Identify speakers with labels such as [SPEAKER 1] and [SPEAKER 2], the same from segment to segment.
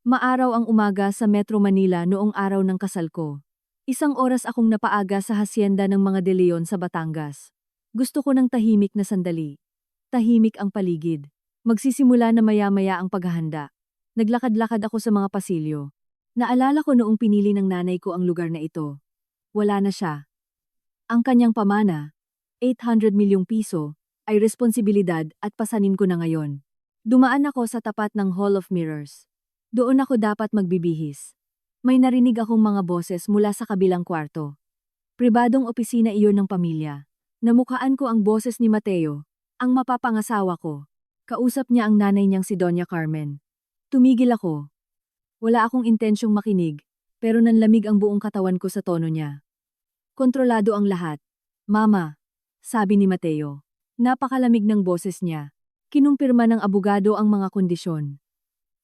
[SPEAKER 1] Maaraw ang umaga sa Metro Manila noong araw ng kasal ko. Isang oras akong napaaga sa hasyenda ng mga De Leon sa Batangas. Gusto ko ng tahimik na sandali. Tahimik ang paligid. Magsisimula na maya-maya ang paghahanda. Naglakad-lakad ako sa mga pasilyo. Naalala ko noong pinili ng nanay ko ang lugar na ito. Wala na siya. Ang kanyang pamana, 800 milyong piso, ay responsibilidad at pasanin ko na ngayon. Dumaan ako sa tapat ng Hall of Mirrors. Doon ako dapat magbibihis. May narinig akong mga boses mula sa kabilang kwarto. Pribadong opisina iyon ng pamilya. Namukhaan ko ang boses ni Mateo, ang mapapangasawa ko. Kausap niya ang nanay niyang si Doña Carmen. Tumigil ako. Wala akong intensyong makinig, pero nanlamig ang buong katawan ko sa tono niya. Kontrolado ang lahat. Mama, sabi ni Mateo. Napakalamig ng boses niya. Kinumpirma ng abogado ang mga kondisyon.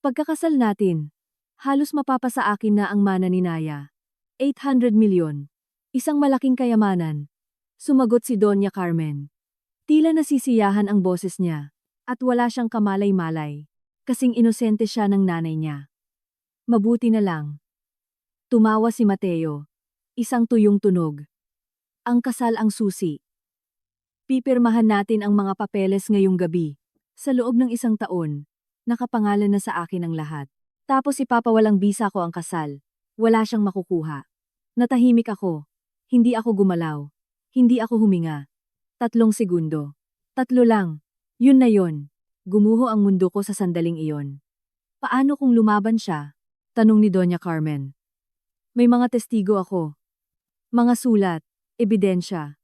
[SPEAKER 1] Pagkakasal natin, halos mapapasa akin na ang mana ni Naya. 800 milyon. Isang malaking kayamanan. Sumagot si Doña Carmen. Tila nasisiyahan ang boses niya, at wala siyang kamalay-malay. Kasing inosente siya ng nanay niya. Mabuti na lang. Tumawa si Mateo. Isang tuyong tunog. Ang kasal ang susi. Pipirmahan natin ang mga papeles ngayong gabi. Sa loob ng isang taon, nakapangalan na sa akin ang lahat. Tapos ipapawalang bisa ko ang kasal. Wala siyang makukuha. Natahimik ako. Hindi ako gumalaw. Hindi ako huminga. 3 segundo. 3 lang. Yun na yun. Gumuho ang mundo ko sa sandaling iyon. Paano kung lumaban siya? Tanong ni Doña Carmen. May mga testigo ako. Mga sulat, ebidensya.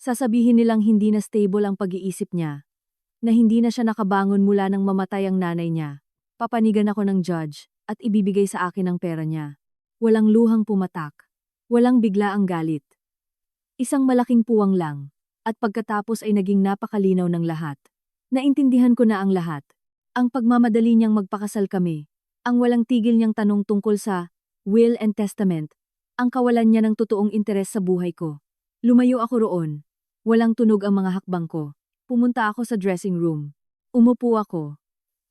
[SPEAKER 1] Sasabihin nilang hindi na stable ang pag-iisip niya. Na hindi na siya nakabangon mula nang mamatay ang nanay niya. Papanigan ako ng judge at ibibigay sa akin ang pera niya. Walang luhang pumatak. Walang bigla ang galit. Isang malaking puwang lang. At pagkatapos ay naging napakalinaw ng lahat. Naintindihan ko na ang lahat. Ang pagmamadali niyang magpakasal kami. Ang walang tigil niyang tanong tungkol sa will and testament. Ang kawalan niya ng totoong interes sa buhay ko. Lumayo ako roon. Walang tunog ang mga hakbang ko. Pumunta ako sa dressing room. Umupo ako.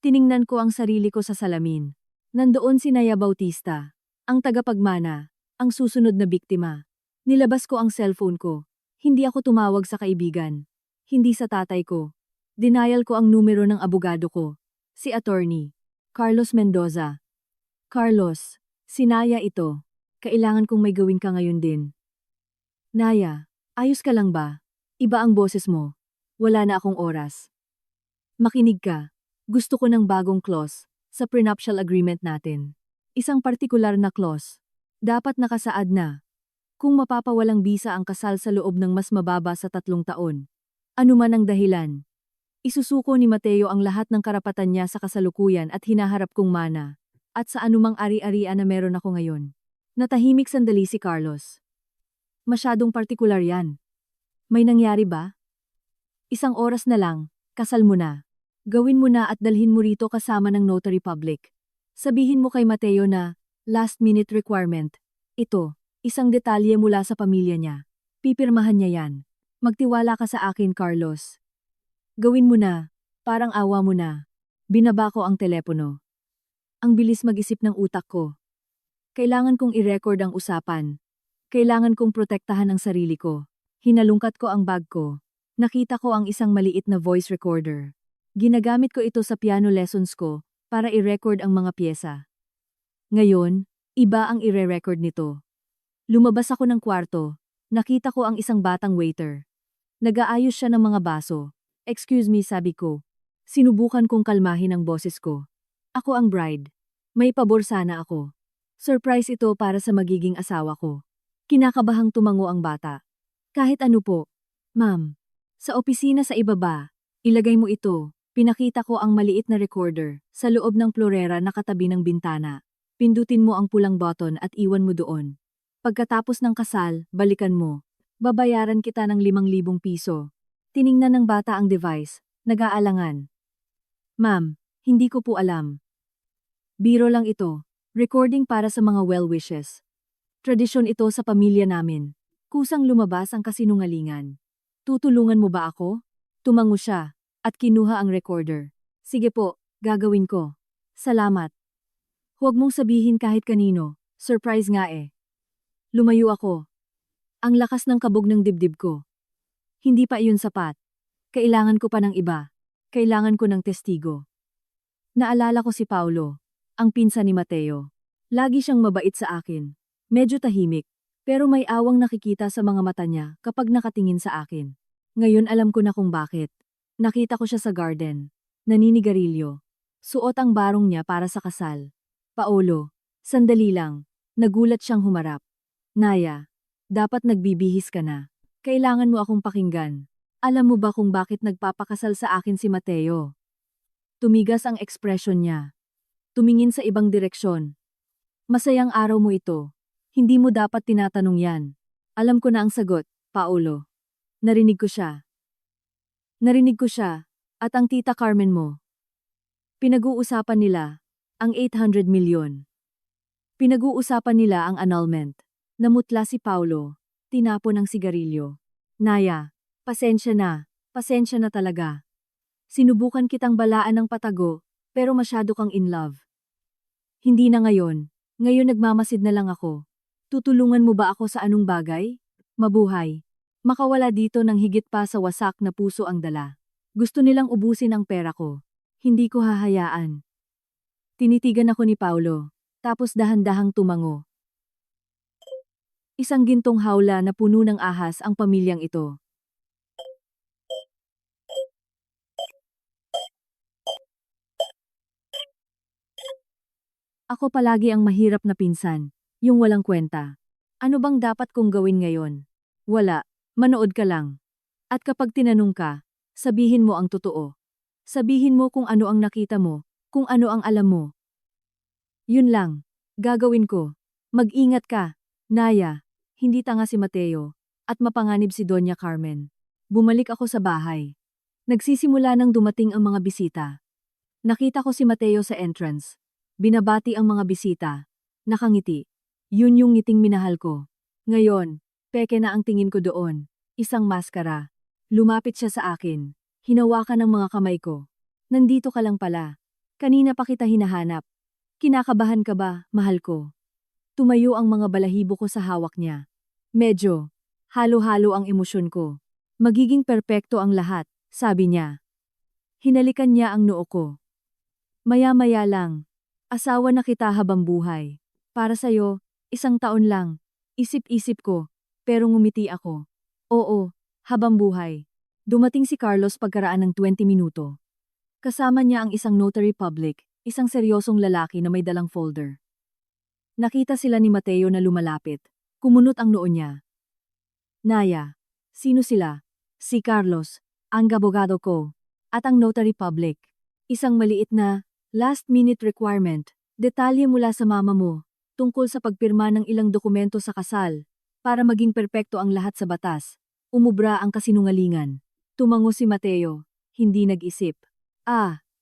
[SPEAKER 1] Tiningnan ko ang sarili ko sa salamin. Nandoon si Naya Bautista, ang tagapagmana, ang susunod na biktima. Nilabas ko ang cellphone ko. Hindi ako tumawag sa kaibigan. Hindi sa tatay ko. Denial ko ang numero ng abogado ko. Si attorney, Carlos Mendoza. Carlos, si Naya ito. Kailangan kong may gawin ka ngayon din. Naya, ayos ka lang ba? Iba ang boses mo. Wala na akong oras. Makinig ka. Gusto ko ng bagong clause sa prenuptial agreement natin. Isang partikular na clause. Dapat nakasaad na. Kung mapapawalang bisa ang kasal sa loob ng mas mababa sa 3 taon. Ano man ang dahilan. Isusuko ni Mateo ang lahat ng karapatan niya sa kasalukuyan at hinaharap kong mana. At sa anumang ari-arian na meron ako ngayon. Natahimik sandali si Carlos. Masyadong partikular yan. May nangyari ba? Isang oras na lang, kasal mo na. Gawin mo na at dalhin mo rito kasama ng notary public. Sabihin mo kay Mateo na, last minute requirement. Ito, isang detalye mula sa pamilya niya. Pipirmahan niya yan. Magtiwala ka sa akin, Carlos. Gawin mo na, parang awa mo na. Binaba ko ang telepono. Ang bilis mag-isip ng utak ko. Kailangan kong i-record ang usapan. Kailangan kong protektahan ang sarili ko. Hinalungkat ko ang bag ko. Nakita ko ang isang maliit na voice recorder. Ginagamit ko ito sa piano lessons ko para i-record ang mga pyesa. Ngayon, iba ang i-record nito. Lumabas ako ng kwarto. Nakita ko ang isang batang waiter. Nag-aayos siya ng mga baso. Excuse me, sabi ko. Sinubukan kong kalmahin ang boses ko. Ako ang bride. May pabor sana ako. Surprise ito para sa magiging asawa ko. Kinakabahang tumango ang bata. Kahit ano po. Ma'am. Sa opisina sa ibaba, ilagay mo ito. Pinakita ko ang maliit na recorder sa loob ng florera na katabi ng bintana. Pindutin mo ang pulang button at iwan mo doon. Pagkatapos ng kasal, balikan mo. Babayaran kita ng 5,000 piso. Tiningnan ng bata ang device, nag-aalangan. Ma'am, hindi ko po alam. Biro lang ito. Recording para sa mga well wishes. Tradisyon ito sa pamilya namin. Kusang lumabas ang kasinungalingan. Tutulungan mo ba ako? Tumango siya, at kinuha ang recorder. Sige po, gagawin ko. Salamat. Huwag mong sabihin kahit kanino, surprise nga eh. Lumayo ako. Ang lakas ng kabog ng dibdib ko. Hindi pa iyon sapat. Kailangan ko pa ng iba. Kailangan ko ng testigo. Naalala ko si Paulo, ang pinsan ni Mateo. Lagi siyang mabait sa akin. Medyo tahimik, pero may awang nakikita sa mga mata niya kapag nakatingin sa akin. Ngayon alam ko na kung bakit. Nakita ko siya sa garden. Naninigarilyo. Suot ang barong niya para sa kasal. Paulo, sandali lang. Nagulat siyang humarap. Naya, dapat nagbibihis ka na. Kailangan mo akong pakinggan. Alam mo ba kung bakit nagpapakasal sa akin si Mateo? Tumigas ang ekspresyon niya. Tumingin sa ibang direksyon. Masayang araw mo ito. Hindi mo dapat tinatanong yan. Alam ko na ang sagot, Paulo. Narinig ko siya. Narinig ko siya, at ang tita Carmen mo. Pinag-uusapan nila, ang 800 milyon. Pinag-uusapan nila ang annulment. Namutla si Paulo, tinapon ang sigarilyo. Naya, pasensya na talaga. Sinubukan kitang balaan ng patago, pero masyado kang in love. Hindi na ngayon. Ngayon nagmamasid na lang ako. Tutulungan mo ba ako sa anong bagay? Mabuhay. Makawala dito ng higit pa sa wasak na puso ang dala. Gusto nilang ubusin ang pera ko. Hindi ko hahayaan. Tinitigan ako ni Paulo, tapos dahan-dahang tumango. Isang gintong hawla na puno ng ahas ang pamilyang ito. Ako palagi ang mahirap na pinsan, yung walang kwenta. Ano bang dapat kong gawin ngayon? Wala, manood ka lang. At kapag tinanong ka, sabihin mo ang totoo. Sabihin mo kung ano ang nakita mo, kung ano ang alam mo. Yun lang, gagawin ko. Mag-ingat ka, Naya. Hindi tanga si Mateo, at mapanganib si Doña Carmen. Bumalik ako sa bahay. Nagsisimula nang dumating ang mga bisita. Nakita ko si Mateo sa entrance. Binabati ang mga bisita. Nakangiti. Yun yung ngiting minahal ko. Ngayon, peke na ang tingin ko doon. Isang maskara. Lumapit siya sa akin. Hinawakan ang mga kamay ko. Nandito ka lang pala. Kanina pa kita hinahanap. Kinakabahan ka ba, mahal ko? Tumayo ang mga balahibo ko sa hawak niya. Medyo. Halo-halo ang emosyon ko. Magiging perpekto ang lahat, sabi niya. Hinalikan niya ang noo ko. Maya-maya lang. Asawa na kita habang buhay. Para sa'yo, 1 taon lang. Isip-isip ko, pero ngumiti ako. Oo, habang buhay. Dumating si Carlos pagkaraan ng 20 minuto. Kasama niya ang isang notary public, isang seryosong lalaki na may dalang folder. Nakita sila ni Mateo na lumalapit. Kumunot ang noo niya. Naya, sino sila? Si Carlos, ang abogado ko, at ang notary public. Isang maliit na, last-minute requirement, detalye mula sa mama mo, tungkol sa pagpirma ng ilang dokumento sa kasal, para maging perpekto ang lahat sa batas. Umubra ang kasinungalingan. Tumango si Mateo, hindi nag-isip.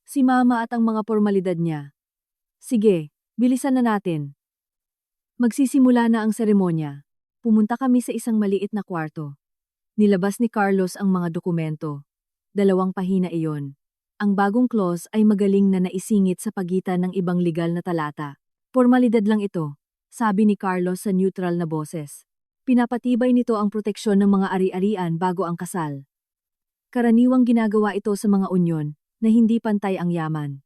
[SPEAKER 1] Si mama at ang mga formalidad niya. Sige, bilisan na natin. Magsisimula na ang seremonya. Pumunta kami sa isang maliit na kwarto. Nilabas ni Carlos ang mga dokumento. 2 pahina iyon. Ang bagong clause ay magaling na naisingit sa pagitan ng ibang legal na talata. Formalidad lang ito, sabi ni Carlos sa neutral na boses. Pinapatibay nito ang proteksyon ng mga ari-arian bago ang kasal. Karaniwang ginagawa ito sa mga unyon na hindi pantay ang yaman.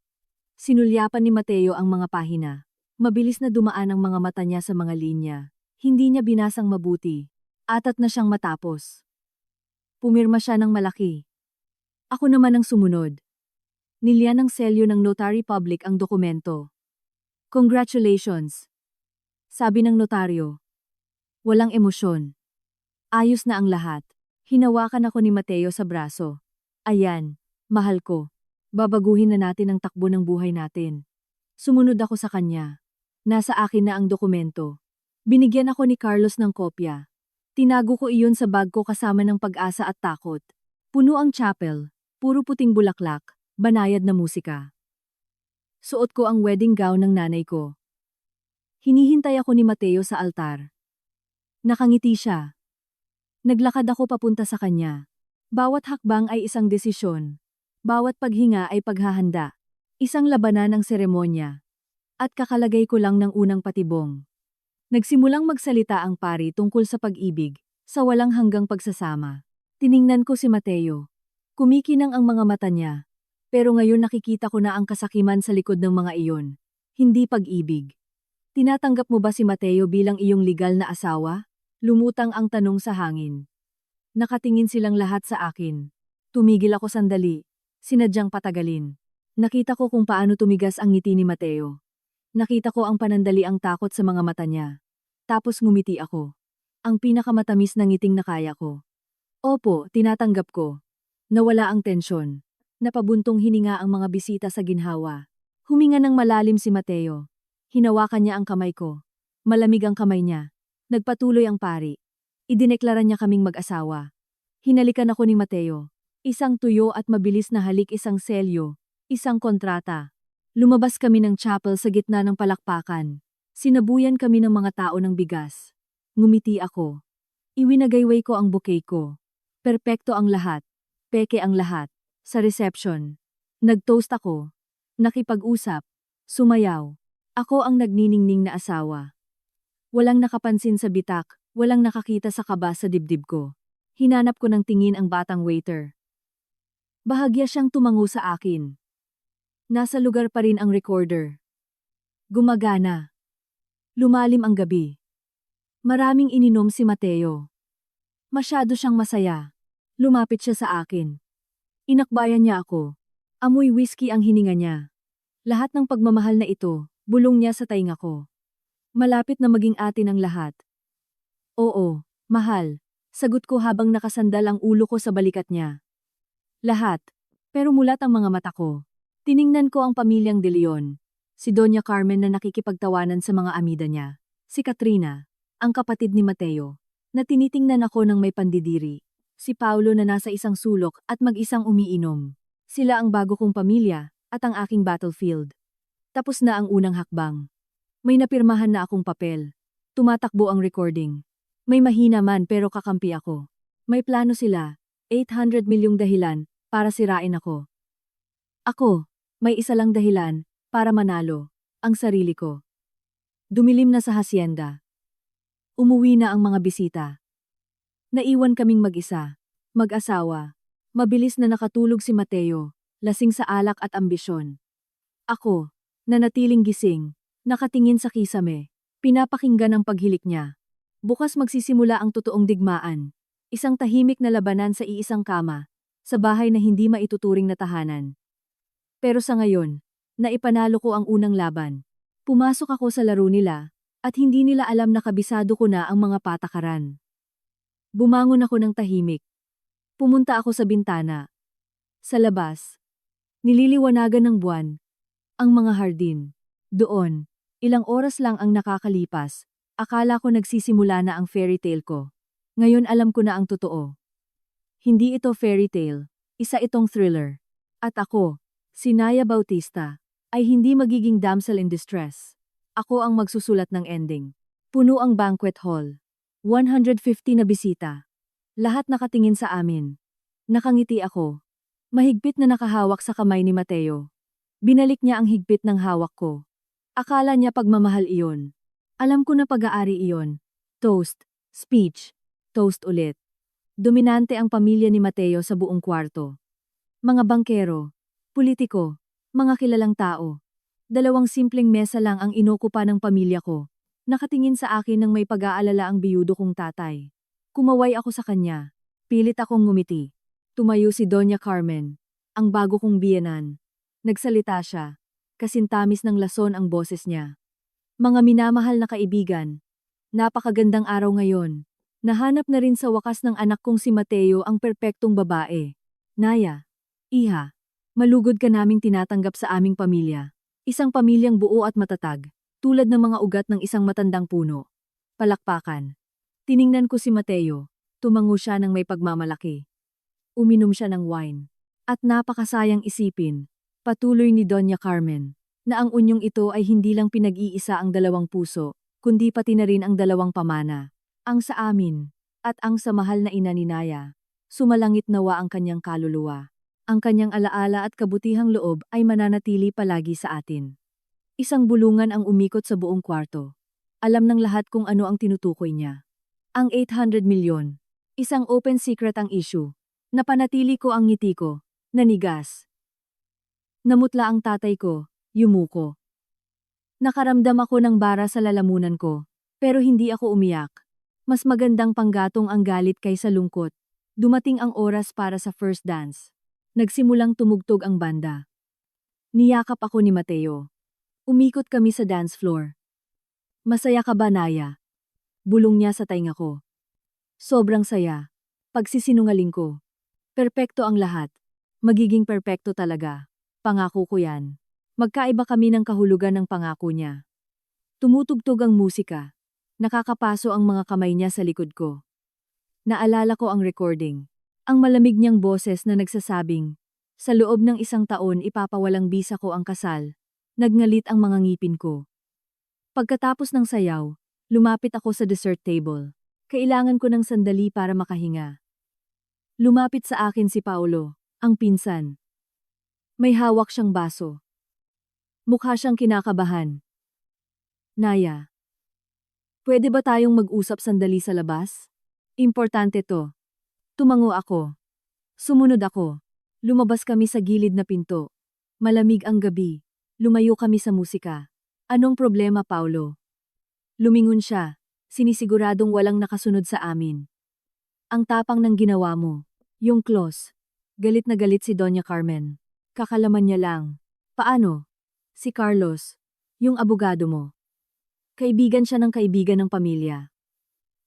[SPEAKER 1] Sinulyapan ni Mateo ang mga pahina. Mabilis na dumaan ang mga mata niya sa mga linya. Hindi niya binasang mabuti. Atat na siyang matapos. Pumirma siya ng malaki. Ako naman ang sumunod. Nilyan ng selyo ng notary public ang dokumento. Congratulations, sabi ng notaryo. Walang emosyon. Ayos na ang lahat. Hinawakan ako ni Mateo sa braso. Ayan, mahal ko. Babaguhin na natin ang takbo ng buhay natin. Sumunod ako sa kanya. Nasa akin na ang dokumento. Binigyan ako ni Carlos ng kopya. Tinago ko iyon sa bag ko kasama ng pag-asa at takot. Puno ang chapel, puro puting bulaklak, banayad na musika. Suot ko ang wedding gown ng nanay ko. Hinihintay ako ni Mateo sa altar. Nakangiti siya. Naglakad ako papunta sa kanya. Bawat hakbang ay isang desisyon. Bawat paghinga ay paghahanda. Isang labanan ng seremonya. At kakalagay ko lang ng unang patibong. Nagsimulang magsalita ang pari tungkol sa pag-ibig, sa walang hanggang pagsasama. Tiningnan ko si Mateo. Kumikinang ang mga mata niya. Pero ngayon nakikita ko na ang kasakiman sa likod ng mga iyon. Hindi pag-ibig. Tinatanggap mo ba si Mateo bilang iyong legal na asawa? Lumutang ang tanong sa hangin. Nakatingin silang lahat sa akin. Tumigil ako sandali. Sinadyang patagalin. Nakita ko kung paano tumigas ang ngiti ni Mateo. Nakita ko ang panandali ang takot sa mga mata niya. Tapos ngumiti ako. Ang pinakamatamis na ngiting na kaya ko. Opo, tinatanggap ko. Nawala ang tensyon. Napabuntong hininga ang mga bisita sa ginhawa. Huminga ng malalim si Mateo. Hinawakan niya ang kamay ko. Malamig ang kamay niya. Nagpatuloy ang pari. Idineklara niya kaming mag-asawa. Hinalikan ako ni Mateo. Isang tuyo at mabilis na halik, isang selyo, isang kontrata. Lumabas kami ng chapel sa gitna ng palakpakan. Sinabuyan kami ng mga tao ng bigas. Ngumiti ako. Iwinagayway ko ang bouquet ko. Perpekto ang lahat. Peke ang lahat. Sa reception. Nag-toast ako. Nakipag-usap. Sumayaw. Ako ang nagniningning na asawa. Walang nakapansin sa bitak, walang nakakita sa kaba sa dibdib ko. Hinanap ko ng tingin ang batang waiter. Bahagya siyang tumango sa akin. Nasa lugar pa rin ang recorder. Gumagana. Lumalim ang gabi. Maraming ininom si Mateo. Masyado siyang masaya. Lumapit siya sa akin. Inakbayan niya ako. Amoy whiskey ang hininga niya. Lahat ng pagmamahal na ito, bulong niya sa tainga ko. Malapit na maging atin ang lahat. Oo, mahal. Sagot ko habang nakasandal ang ulo ko sa balikat niya. Lahat. Pero mulat ang mga mata ko. Tiningnan ko ang pamilyang De Leon. Si Doña Carmen na nakikipagtawanan sa mga amida niya. Si Katrina, ang kapatid ni Mateo, na tinitingnan ako ng may pandidiri. Si Paulo na nasa isang sulok at mag-isang umiinom. Sila ang bago kong pamilya at ang aking battlefield. Tapos na ang unang hakbang. May napirmahan na akong papel. Tumatakbo ang recording. May mahina man pero kakampi ako. May plano sila, 800 milyong dahilan, para sirain ako. Ako, may isa lang dahilan, para manalo, ang sarili ko. Dumilim na sa hasyenda. Umuwi na ang mga bisita. Naiwan kaming mag-isa, mag-asawa. Mabilis na nakatulog si Mateo, lasing sa alak at ambisyon. Ako, nanatiling gising, nakatingin sa kisame, pinapakinggan ang paghilik niya. Bukas magsisimula ang totoong digmaan. Isang tahimik na labanan sa iisang kama, sa bahay na hindi maituturing na tahanan. Pero sa ngayon, naipanalo ko ang unang laban. Pumasok ako sa laro nila, at hindi nila alam na kabisado ko na ang mga patakaran. Bumangon ako ng tahimik. Pumunta ako sa bintana. Sa labas, nililiwanagan ng buwan, ang mga hardin. Doon, ilang oras lang ang nakakalipas, akala ko nagsisimula na ang fairy tale ko. Ngayon alam ko na ang totoo. Hindi ito fairy tale, isa itong thriller. At ako, si Naya Bautista, ay hindi magiging damsel in distress. Ako ang magsusulat ng ending. Puno ang banquet hall. 150 na bisita. Lahat nakatingin sa amin. Nakangiti ako. Mahigpit na nakahawak sa kamay ni Mateo. Binalik niya ang higpit ng hawak ko. Akala niya pagmamahal iyon. Alam ko na pag-aari iyon. Toast, speech, toast ulit. Dominante ang pamilya ni Mateo sa buong kwarto. Mga bangkero, politiko, mga kilalang tao. 2 simpleng mesa lang ang inokupa ng pamilya ko. Nakatingin sa akin ng may pag-aalala ang biyudo kong tatay. Kumaway ako sa kanya. Pilit akong ngumiti. Tumayo si Doña Carmen, ang bago kong biyenan. Nagsalita siya. Kasintamis ng lason ang boses niya. Mga minamahal na kaibigan. Napakagandang araw ngayon. Nahanap na rin sa wakas ng anak kong si Mateo ang perpektong babae. Naya, iha, malugod ka naming tinatanggap sa aming pamilya. Isang pamilyang buo at matatag. Tulad ng mga ugat ng isang matandang puno. Palakpakan. Tiningnan ko si Mateo. Tumango siya ng may pagmamalaki. Uminom siya ng wine. At napakasayang isipin, patuloy ni Doña Carmen, na ang unyong ito ay hindi lang pinag-iisa ang 2 puso, kundi pati na rin ang 2 pamana. Ang sa amin, at ang sa mahal na ina ni Naya. Sumalangit nawa ang kanyang kaluluwa. Ang kanyang alaala at kabutihang loob ay mananatili palagi sa atin. Isang bulungan ang umikot sa buong kwarto. Alam ng lahat kung ano ang tinutukoy niya. Ang 800 milyon. Isang open secret ang issue. Napanatili ko ang ngiti ko. Nanigas. Namutla ang tatay ko. Yumuko. Nakaramdam ako ng bara sa lalamunan ko. Pero hindi ako umiyak. Mas magandang panggatong ang galit kaysa lungkot. Dumating ang oras para sa first dance. Nagsimulang tumugtog ang banda. Niyakap ako ni Mateo. Umikot kami sa dance floor. Masaya ka ba, Naya? Bulong niya sa tainga ko. Sobrang saya. Pagsisinungaling ko. Perpekto ang lahat. Magiging perpekto talaga. Pangako ko yan. Magkaiba kami ng kahulugan ng pangako niya. Tumutugtog ang musika. Nakakapaso ang mga kamay niya sa likod ko. Naalala ko ang recording. Ang malamig niyang boses na nagsasabing, sa loob ng 1 taon ipapawalang bisa ko ang kasal. Nagngalit ang mga ngipin ko. Pagkatapos ng sayaw, lumapit ako sa dessert table. Kailangan ko ng sandali para makahinga. Lumapit sa akin si Paolo, ang pinsan. May hawak siyang baso. Mukha siyang kinakabahan. Naya, pwede ba tayong mag-usap sandali sa labas? Importante to. Tumango ako. Sumunod ako. Lumabas kami sa gilid na pinto. Malamig ang gabi. Lumayo kami sa musika. Anong problema, Paulo? Lumingon siya. Sinisiguradong walang nakasunod sa amin. Ang tapang ng ginawa mo. Yung close. Galit na galit si Doña Carmen. Kakalaman niya lang. Paano? Si Carlos. Yung abogado mo. Kaibigan siya ng kaibigan ng pamilya.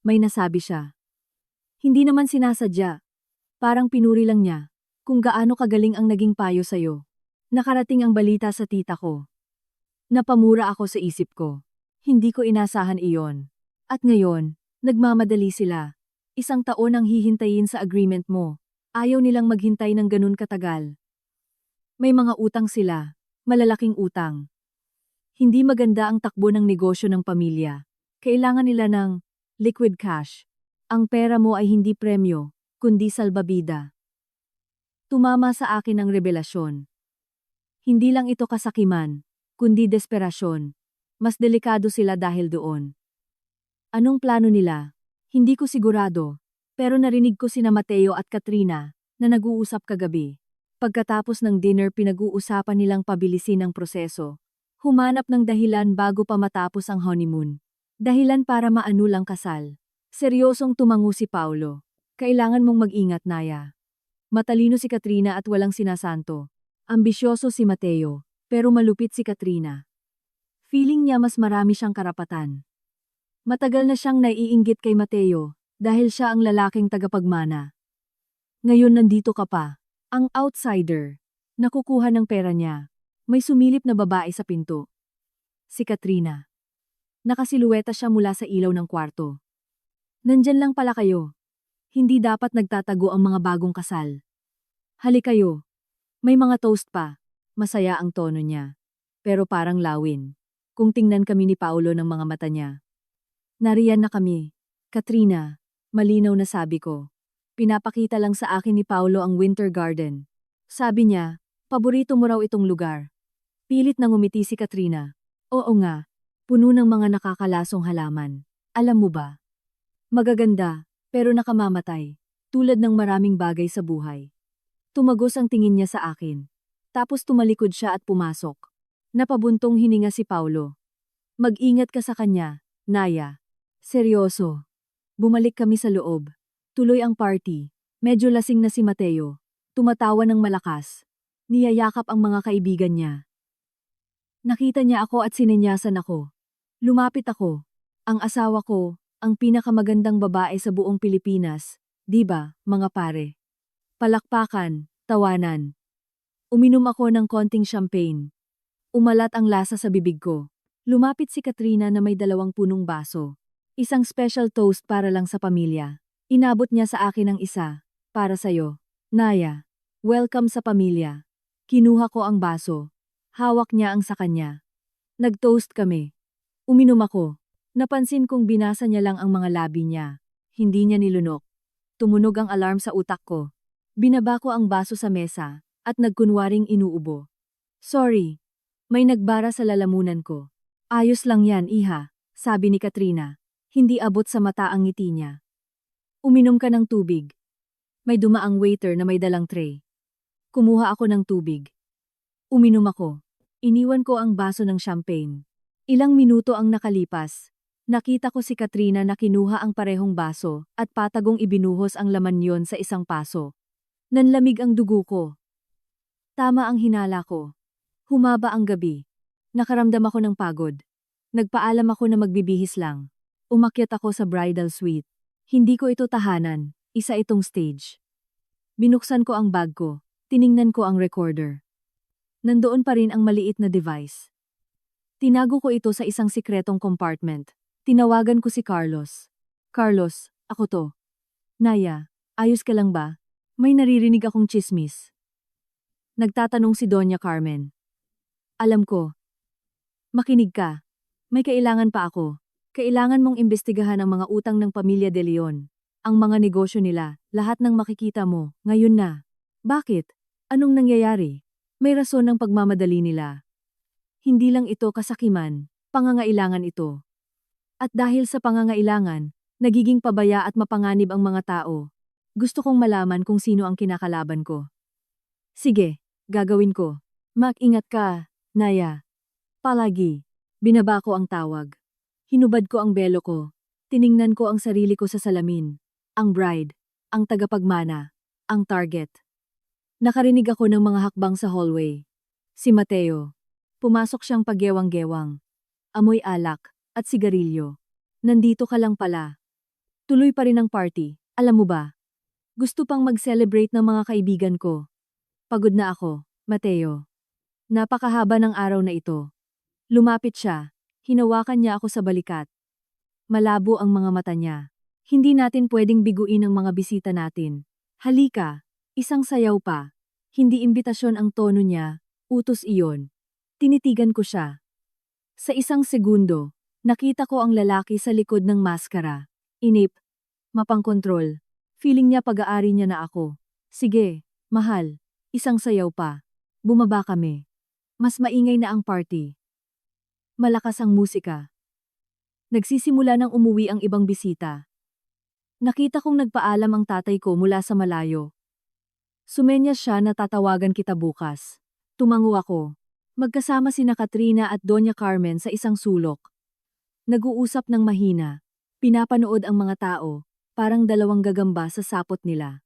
[SPEAKER 1] May nasabi siya. Hindi naman sinasadya. Parang pinuri lang niya. Kung gaano kagaling ang naging payo sa'yo. Nakarating ang balita sa tita ko. Napamura ako sa isip ko. Hindi ko inasahan iyon. At ngayon, nagmamadali sila. 1 taon ang hihintayin sa agreement mo. Ayaw nilang maghintay ng ganun katagal. May mga utang sila. Malalaking utang. Hindi maganda ang takbo ng negosyo ng pamilya. Kailangan nila ng liquid cash. Ang pera mo ay hindi premyo, kundi salbabida. Tumama sa akin ang revelasyon. Hindi lang ito kasakiman, kundi desperasyon. Mas delikado sila dahil doon. Anong plano nila? Hindi ko sigurado, pero narinig ko sina Mateo at Katrina na nag-uusap kagabi. Pagkatapos ng dinner pinag-uusapan nilang pabilisin ang proseso. Humanap ng dahilan bago pa matapos ang honeymoon. Dahilan para maanul ang kasal. Seryosong tumango si Paulo. Kailangan mong mag-ingat, Naya. Matalino si Katrina at walang sinasanto. Ambisyoso si Mateo, pero malupit si Katrina. Feeling niya mas marami siyang karapatan. Matagal na siyang naiinggit kay Mateo, dahil siya ang lalaking tagapagmana. Ngayon nandito ka pa, ang outsider. Nakukuha ng pera niya. May sumilip na babae sa pinto. Si Katrina. Nakasiluweta siya mula sa ilaw ng kwarto. Nandyan lang pala kayo. Hindi dapat nagtatago ang mga bagong kasal. Halik kayo. May mga toast pa. Masaya ang tono niya. Pero parang lawin. Kung tingnan kami ni Paulo ng mga mata niya. Nariyan na kami. Katrina, malinaw na sabi ko. Pinapakita lang sa akin ni Paulo ang Winter Garden. Sabi niya, paborito mo raw itong lugar. Pilit na ngumiti si Katrina. Oo nga, puno ng mga nakakalasong halaman. Alam mo ba? Magaganda, pero nakamamatay. Tulad ng maraming bagay sa buhay. Tumagos ang tingin niya sa akin. Tapos tumalikod siya at pumasok. Napabuntong hininga si Paulo. Mag-ingat ka sa kanya, Naya. Seryoso. Bumalik kami sa loob. Tuloy ang party. Medyo lasing na si Mateo. Tumatawa ng malakas. Niyayakap ang mga kaibigan niya. Nakita niya ako at sinenyasan ako. Lumapit ako. Ang asawa ko, ang pinakamagandang babae sa buong Pilipinas. Di ba, mga pare? Palakpakan, tawanan. Uminom ako ng konting champagne. Umalat ang lasa sa bibig ko. Lumapit si Katrina na may 2 punong baso. Isang special toast para lang sa pamilya. Inabot niya sa akin ang isa. Para sa'yo. Naya. Welcome sa pamilya. Kinuha ko ang baso. Hawak niya ang sa kanya. Nag-toast kami. Uminom ako. Napansin kong binasa niya lang ang mga labi niya. Hindi niya nilunok. Tumunog ang alarm sa utak ko. Binaba ko ang baso sa mesa, at nagkunwaring inuubo. Sorry. May nagbara sa lalamunan ko. Ayos lang yan, iha, sabi ni Katrina. Hindi abot sa mata ang ngiti niya. Uminom ka ng tubig. May dumaang waiter na may dalang tray. Kumuha ako ng tubig. Uminom ako. Iniwan ko ang baso ng champagne. Ilang minuto ang nakalipas. Nakita ko si Katrina na kinuha ang parehong baso at patagong ibinuhos ang laman yon sa isang paso. Nanlamig ang dugo ko. Tama ang hinala ko. Humaba ang gabi. Nakaramdam ako ng pagod. Nagpaalam ako na magbibihis lang. Umakyat ako sa bridal suite. Hindi ko ito tahanan, isa itong stage. Binuksan ko ang bag ko, tiningnan ko ang recorder. Nandoon pa rin ang maliit na device. Tinago ko ito sa isang sikretong compartment. Tinawagan ko si Carlos. Carlos, ako to. Naya, ayos ka lang ba? May naririnig akong tsismis. Nagtatanong si Doña Carmen. Alam ko. Makinig ka. May kailangan pa ako. Kailangan mong imbestigahan ang mga utang ng pamilya De Leon. Ang mga negosyo nila, lahat ng makikita mo, ngayon na. Bakit? Anong nangyayari? May rason ng pagmamadali nila. Hindi lang ito kasakiman, pangangailangan ito. At dahil sa pangangailangan, nagiging pabaya at mapanganib ang mga tao. Gusto kong malaman kung sino ang kinakalaban ko. Sige, gagawin ko. Mag-ingat ka, Naya. Palagi. Binaba ko ang tawag. Hinubad ko ang belo ko. Tiningnan ko ang sarili ko sa salamin. Ang bride. Ang tagapagmana. Ang target. Nakarinig ako ng mga hakbang sa hallway. Si Mateo. Pumasok siyang pagyewang-gewang. Amoy alak at sigarilyo. Nandito ka lang pala. Tuloy pa rin ang party, alam mo ba? Gusto pang mag-celebrate ng mga kaibigan ko. Pagod na ako, Mateo. Napakahaba ng araw na ito. Lumapit siya. Hinawakan niya ako sa balikat. Malabo ang mga mata niya. Hindi natin pwedeng biguin ang mga bisita natin. Halika, isang sayaw pa. Hindi imbitasyon ang tono niya, utos iyon. Tinitigan ko siya. Sa isang segundo, nakita ko ang lalaki sa likod ng maskara. Inip, mapangkontrol. Feeling niya pag-aari niya na ako. Sige, mahal, isang sayaw pa. Bumaba kami. Mas maingay na ang party. Malakas ang musika. Nagsisimula nang umuwi ang ibang bisita. Nakita kong nagpaalam ang tatay ko mula sa malayo. Sumenyas siya na tatawagan kita bukas. Tumango ako. Magkasama sina Katrina at Doña Carmen sa isang sulok. Nag-uusap ng mahina. Pinapanood ang mga tao, parang dalawang gagamba sa sapot nila.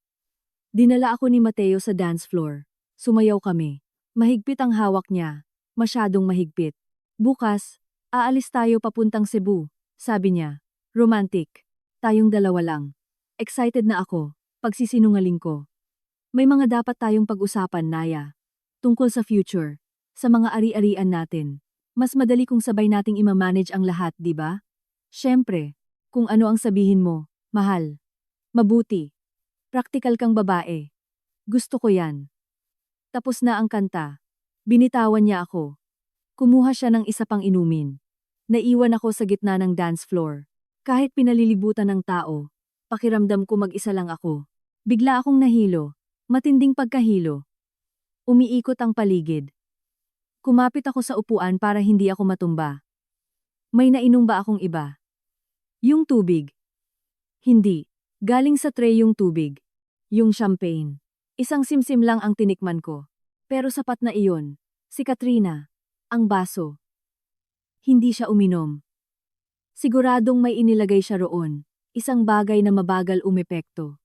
[SPEAKER 1] Dinala ako ni Mateo sa dance floor. Sumayaw kami. Mahigpit ang hawak niya. Masyadong mahigpit. Bukas, aalis tayo papuntang Cebu, sabi niya. Romantic. Tayong dalawa lang. Excited na ako. Pagsisinungaling ko. May mga dapat tayong pag-usapan, Naya. Tungkol sa future. Sa mga ari-arian natin. Mas madali kung sabay nating imamanage ang lahat, di ba? Siyempre, kung ano ang sabihin mo, mahal. Mabuti. Praktikal kang babae. Gusto ko yan. Tapos na ang kanta. Binitawan niya ako. Kumuha siya ng isa pang inumin. Naiwan ako sa gitna ng dance floor. Kahit pinalilibutan ng tao, pakiramdam ko mag-isa lang ako. Bigla akong nahilo. Matinding pagkahilo. Umiikot ang paligid. Kumapit ako sa upuan para hindi ako matumba. May nainom ba akong iba? Yung tubig. Hindi. Galing sa tray yung tubig. Yung champagne. Isang simsim lang ang tinikman ko. Pero sapat na iyon. Si Katrina. Ang baso. Hindi siya uminom. Siguradong may inilagay siya roon. Isang bagay na mabagal umepekto.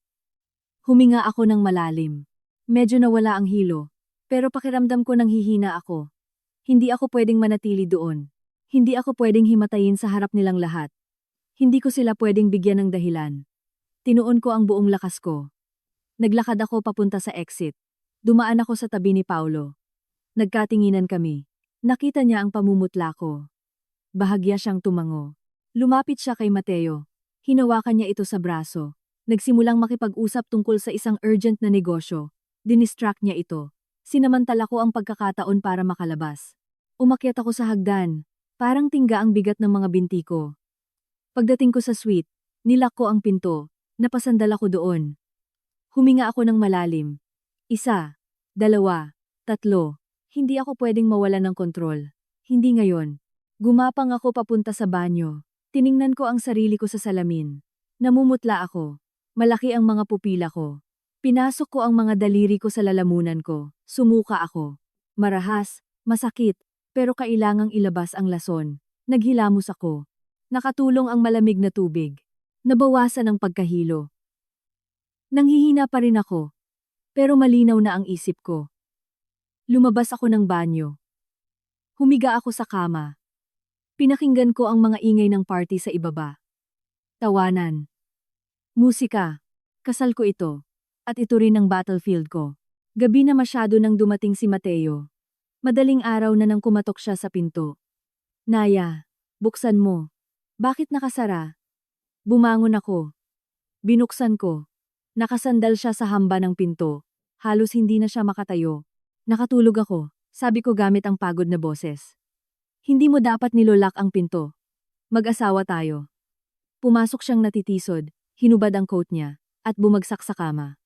[SPEAKER 1] Huminga ako ng malalim. Medyo nawala ang hilo. Pero pakiramdam ko nang hihina ako. Hindi ako pwedeng manatili doon. Hindi ako pwedeng himatayin sa harap nilang lahat. Hindi ko sila pwedeng bigyan ng dahilan. Tinuon ko ang buong lakas ko. Naglakad ako papunta sa exit. Dumaan ako sa tabi ni Paulo. Nagkatinginan kami. Nakita niya ang pamumutla ko. Bahagya siyang tumango. Lumapit siya kay Mateo. Hinawakan niya ito sa braso. Nagsimulang makipag-usap tungkol sa isang urgent na negosyo. Dinistract niya ito. Sinamantala ko ang pagkakataon para makalabas. Umakyat ako sa hagdan. Parang tingga ang bigat ng mga binti ko. Pagdating ko sa suite, nilak ko ang pinto. Napasandal ako doon. Huminga ako ng malalim. 1, 2, 3. Hindi ako pwedeng mawala ng kontrol. Hindi ngayon. Gumapang ako papunta sa banyo. Tiningnan ko ang sarili ko sa salamin. Namumutla ako. Malaki ang mga pupila ko. Pinasok ko ang mga daliri ko sa lalamunan ko. Sumuka ako. Marahas, masakit, pero kailangang ilabas ang lason. Naghilamos ako. Nakatulong ang malamig na tubig. Nabawasan ang pagkahilo. Nanghihina pa rin ako. Pero malinaw na ang isip ko. Lumabas ako ng banyo. Humiga ako sa kama. Pinakinggan ko ang mga ingay ng party sa ibaba. Tawanan. Musika. Kasal ko ito. At ito rin ang battlefield ko. Gabi na masyado nang dumating si Mateo. Madaling araw na nang kumatok siya sa pinto. Naya, buksan mo. Bakit nakasara? Bumangon ako. Binuksan ko. Nakasandal siya sa hamba ng pinto. Halos hindi na siya makatayo. Nakatulog ako, sabi ko gamit ang pagod na boses. Hindi mo dapat nilolak ang pinto. Mag-asawa tayo. Pumasok siyang natitisod, hinubad ang coat niya, at bumagsak sa kama.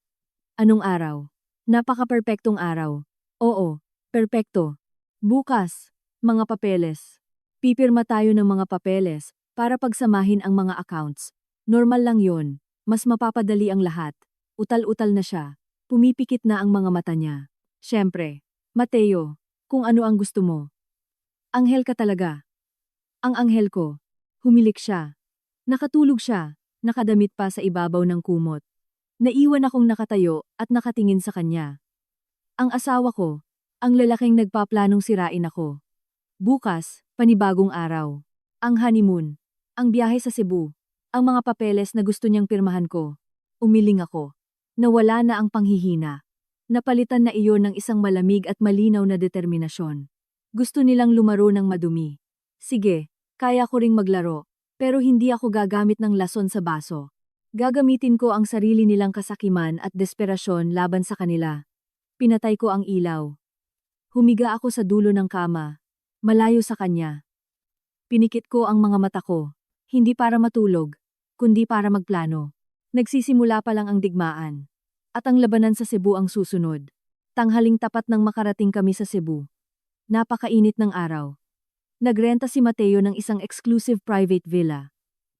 [SPEAKER 1] Anong araw? Napaka-perpektong araw. Oo, perpekto. Bukas, mga papeles. Pipirma tayo ng mga papeles para pagsamahin ang mga accounts. Normal lang yon. Mas mapapadali ang lahat. Utal-utal na siya. Pumipikit na ang mga mata niya. Siyempre, Mateo, kung ano ang gusto mo. Anghel ka talaga. Ang anghel ko. Humilik siya. Nakatulog siya, nakadamit pa sa ibabaw ng kumot. Naiwan akong nakatayo at nakatingin sa kanya. Ang asawa ko, ang lalaking nagpaplanong sirain ako. Bukas, panibagong araw. Ang honeymoon, ang biyahe sa Cebu, ang mga papeles na gusto niyang pirmahan ko. Umiling ako. Nawala na ang panghihina. Napalitan na iyon ng isang malamig at malinaw na determinasyon. Gusto nilang lumaro ng madumi. Sige, kaya ko ring maglaro, pero hindi ako gagamit ng lason sa baso. Gagamitin ko ang sarili nilang kasakiman at desperasyon laban sa kanila. Pinatay ko ang ilaw. Humiga ako sa dulo ng kama, malayo sa kanya. Pinikit ko ang mga mata ko, hindi para matulog, kundi para magplano. Nagsisimula pa lang ang digmaan. At ang labanan sa Cebu ang susunod. Tanghaling tapat nang makarating kami sa Cebu. Napakainit ng araw. Nagrenta si Mateo ng isang exclusive private villa.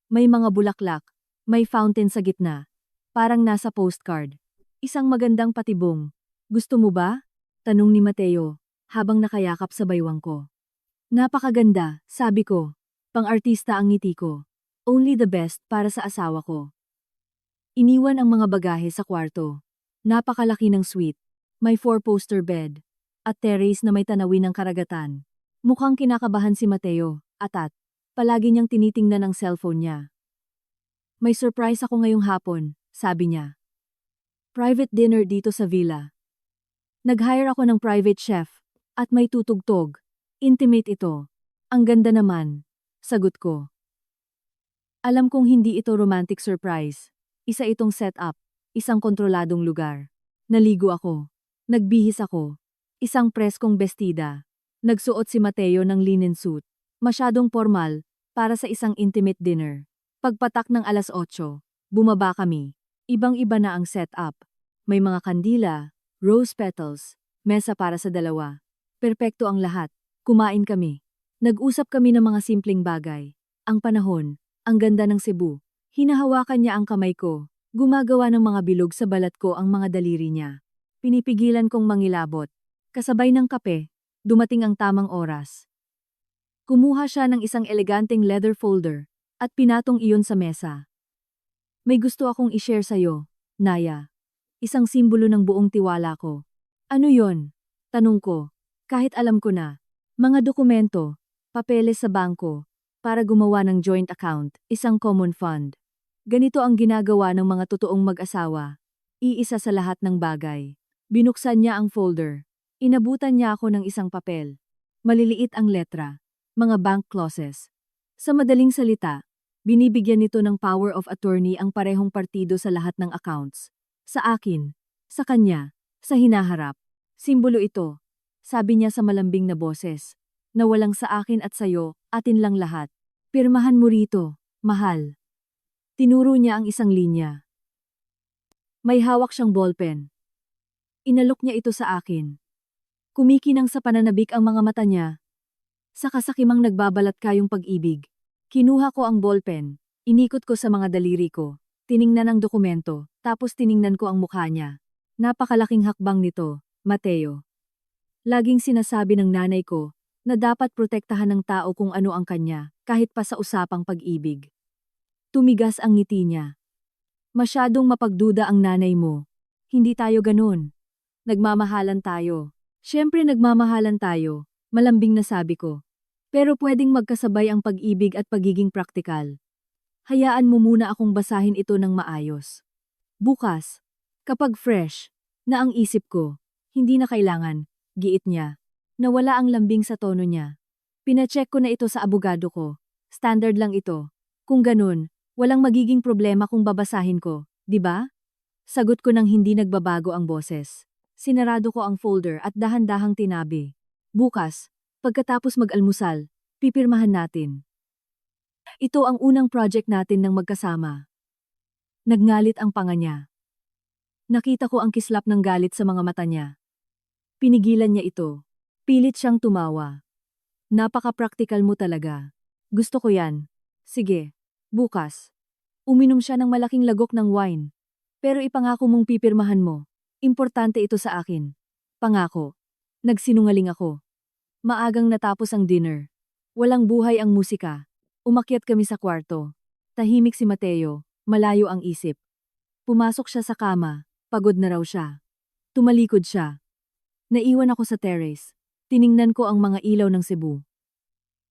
[SPEAKER 1] May mga bulaklak, may fountain sa gitna. Parang nasa postcard. Isang magandang patibong. Gusto mo ba? Tanong ni Mateo, habang nakayakap sa baywang ko. Napakaganda, sabi ko. Pang-artista ang ngiti ko. Only the best para sa asawa ko. Iniwan ang mga bagahe sa kwarto. Napakalaki ng suite. May 4-poster bed. At terrace na may tanawin ng karagatan. Mukhang kinakabahan si Mateo, at palagi niyang tinitingnan ang cellphone niya. May surprise ako ngayong hapon, sabi niya. Private dinner dito sa villa. Nag-hire ako ng private chef, at may tutugtog. Intimate ito. Ang ganda naman, sagot ko. Alam kong hindi ito romantic surprise. Isa itong setup, isang kontroladong lugar. Naligo ako. Nagbihis ako. Isang preskong bestida. Nagsuot si Mateo ng linen suit. Masyadong formal, para sa isang intimate dinner. Pagpatak ng 8:00, bumaba kami. Ibang-iba na ang setup. May mga kandila, rose petals, mesa para sa dalawa. Perpekto ang lahat. Kumain kami. Nag-usap kami ng mga simpleng bagay. Ang panahon, ang ganda ng Cebu. Hinahawakan niya ang kamay ko. Gumagawa ng mga bilog sa balat ko ang mga daliri niya. Pinipigilan kong mangilabot. Kasabay ng kape, dumating ang tamang oras. Kumuha siya ng isang eleganteng leather folder at pinatong iyon sa mesa. May gusto akong i-share sa'yo, Naya. Isang simbolo ng buong tiwala ko. Ano yon? Tanong ko. Kahit alam ko na. Mga dokumento, papeles sa bangko, para gumawa ng joint account, isang common fund. Ganito ang ginagawa ng mga totoong mag-asawa. Iisa sa lahat ng bagay. Binuksan niya ang folder. Inabutan niya ako ng isang papel. Maliliit ang letra. Mga bank clauses. Sa madaling salita, binibigyan nito ng power of attorney ang parehong partido sa lahat ng accounts. Sa akin, sa kanya, sa hinaharap. Simbolo ito, sabi niya sa malambing na boses, na walang sa akin at sayo, atin lang lahat. Pirmahan mo rito, mahal. Tinuro niya ang isang linya. May hawak siyang ballpen. Inalok niya ito sa akin. Kumikinang sa pananabik ang mga mata niya. Sa kasakimang nagbabalat kayong pag-ibig. Kinuha ko ang ballpen, inikot ko sa mga daliri ko, tiningnan ang dokumento, tapos tiningnan ko ang mukha niya. Napakalaking hakbang nito, Mateo. Laging sinasabi ng nanay ko na dapat protektahan ng tao kung ano ang kanya, kahit pa sa usapang pag-ibig. Tumigas ang ngiti niya. Masyadong mapagduda ang nanay mo. Hindi tayo ganun. Nagmamahalan tayo. Siyempre nagmamahalan tayo, malambing na sabi ko. Pero pwedeng magkasabay ang pag-ibig at pagiging praktikal. Hayaan mo muna akong basahin ito ng maayos. Bukas, kapag fresh, na ang isip ko, hindi na kailangan, giit niya. Nawala ang lambing sa tono niya. Pinacheck ko na ito sa abogado ko. Standard lang ito. Kung ganun, walang magiging problema kung babasahin ko, di ba? Sagot ko nang hindi nagbabago ang boses. Sinarado ko ang folder at dahan-dahang tinabi. Bukas, pagkatapos mag-almusal, pipirmahan natin. Ito ang unang project natin ng magkasama. Nagngalit ang panga niya. Nakita ko ang kislap ng galit sa mga mata niya. Pinigilan niya ito. Pilit siyang tumawa. Napaka-practical mo talaga. Gusto ko yan. Sige, bukas. Uminom siya ng malaking lagok ng wine. Pero ipangako mong pipirmahan mo. Importante ito sa akin. Pangako. Nagsinungaling ako. Maagang natapos ang dinner. Walang buhay ang musika. Umakyat kami sa kwarto. Tahimik si Mateo, malayo ang isip. Pumasok siya sa kama, pagod na raw siya. Tumalikod siya. Naiwan ako sa terrace. Tiningnan ko ang mga ilaw ng Cebu.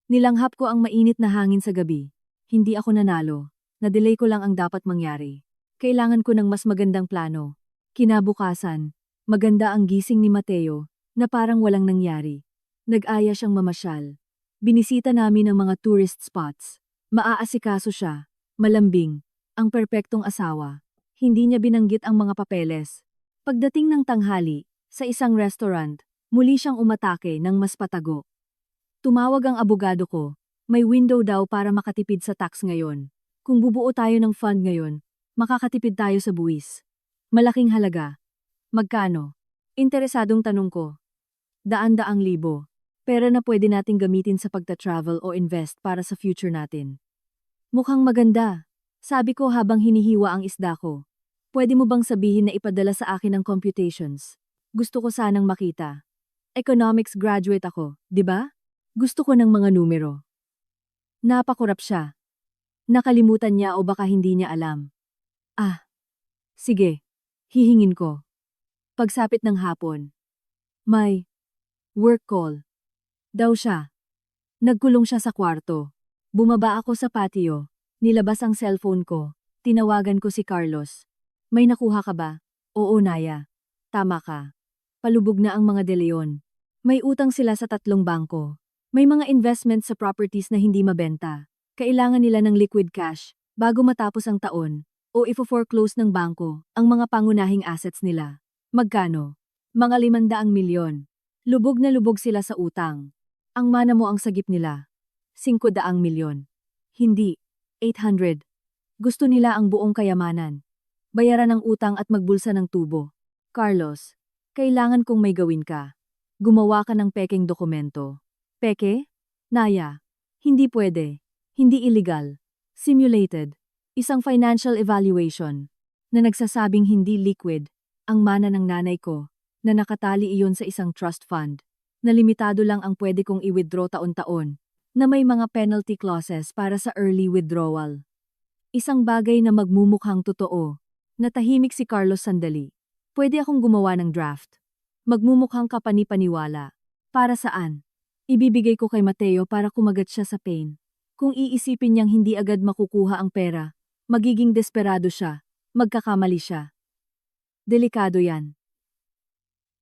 [SPEAKER 1] Nilanghap ko ang mainit na hangin sa gabi. Hindi ako nanalo. Na-delay ko lang ang dapat mangyari. Kailangan ko ng mas magandang plano. Kinabukasan, maganda ang gising ni Mateo, na parang walang nangyari. Nag-aya siyang mamasyal. Binisita namin ang mga tourist spots. Maaasikaso siya, malambing, ang perpektong asawa. Hindi niya binanggit ang mga papeles. Pagdating ng tanghali, sa isang restaurant, muli siyang umatake ng mas patago. Tumawag ang abogado ko, may window daw para makatipid sa tax ngayon. Kung bubuo tayo ng fund ngayon, makakatipid tayo sa buwis. Malaking halaga. Magkano? Interesadong tanong ko. Daan-daang libo. Pera na pwede nating gamitin sa pagta-travel o invest para sa future natin. Mukhang maganda. Sabi ko habang hinihiwa ang isda ko. Pwede mo bang sabihin na ipadala sa akin ang computations? Gusto ko sanang makita. Economics graduate ako, di ba? Gusto ko ng mga numero. Napakurap siya. Nakalimutan niya o baka hindi niya alam. Ah. Sige. Hihingin ko. Pagsapit ng hapon. May work call. Daw siya. Nagkulong siya sa kwarto. Bumaba ako sa patio. Nilabas ang cellphone ko. Tinawagan ko si Carlos. May nakuha ka ba? Oo, Naya. Tama ka. Palubog na ang mga De Leon. May utang sila sa 3 bangko. May mga investment sa properties na hindi mabenta. Kailangan nila ng liquid cash bago matapos ang taon. O ifo-foreclose ng bangko ang mga pangunahing assets nila. Magkano? Mga 500 milyon. Lubog na lubog sila sa utang. Ang mana mo ang sagip nila. 500 milyon. Hindi. 800. Gusto nila ang buong kayamanan. Bayaran ang utang at magbulsa ng tubo. Carlos, kailangan kong may gawin ka. Gumawa ka ng pekeng dokumento. Peke? Naya. Hindi pwede. Hindi illegal. Simulated. Isang financial evaluation na nagsasabing hindi liquid ang mana ng nanay ko na nakatali iyon sa isang trust fund na limitado lang ang pwede kong i-withdraw taon-taon na may mga penalty clauses para sa early withdrawal. Isang bagay na magmumukhang totoo. Natahimik si Carlos sandali. Pwede akong gumawa ng draft. Magmumukhang kapani-paniwala. Para saan? Ibibigay ko kay Mateo para kumagat siya sa pain. Kung iisipin niyang hindi agad makukuha ang pera, magiging desperado siya, magkakamali siya. Delikado yan.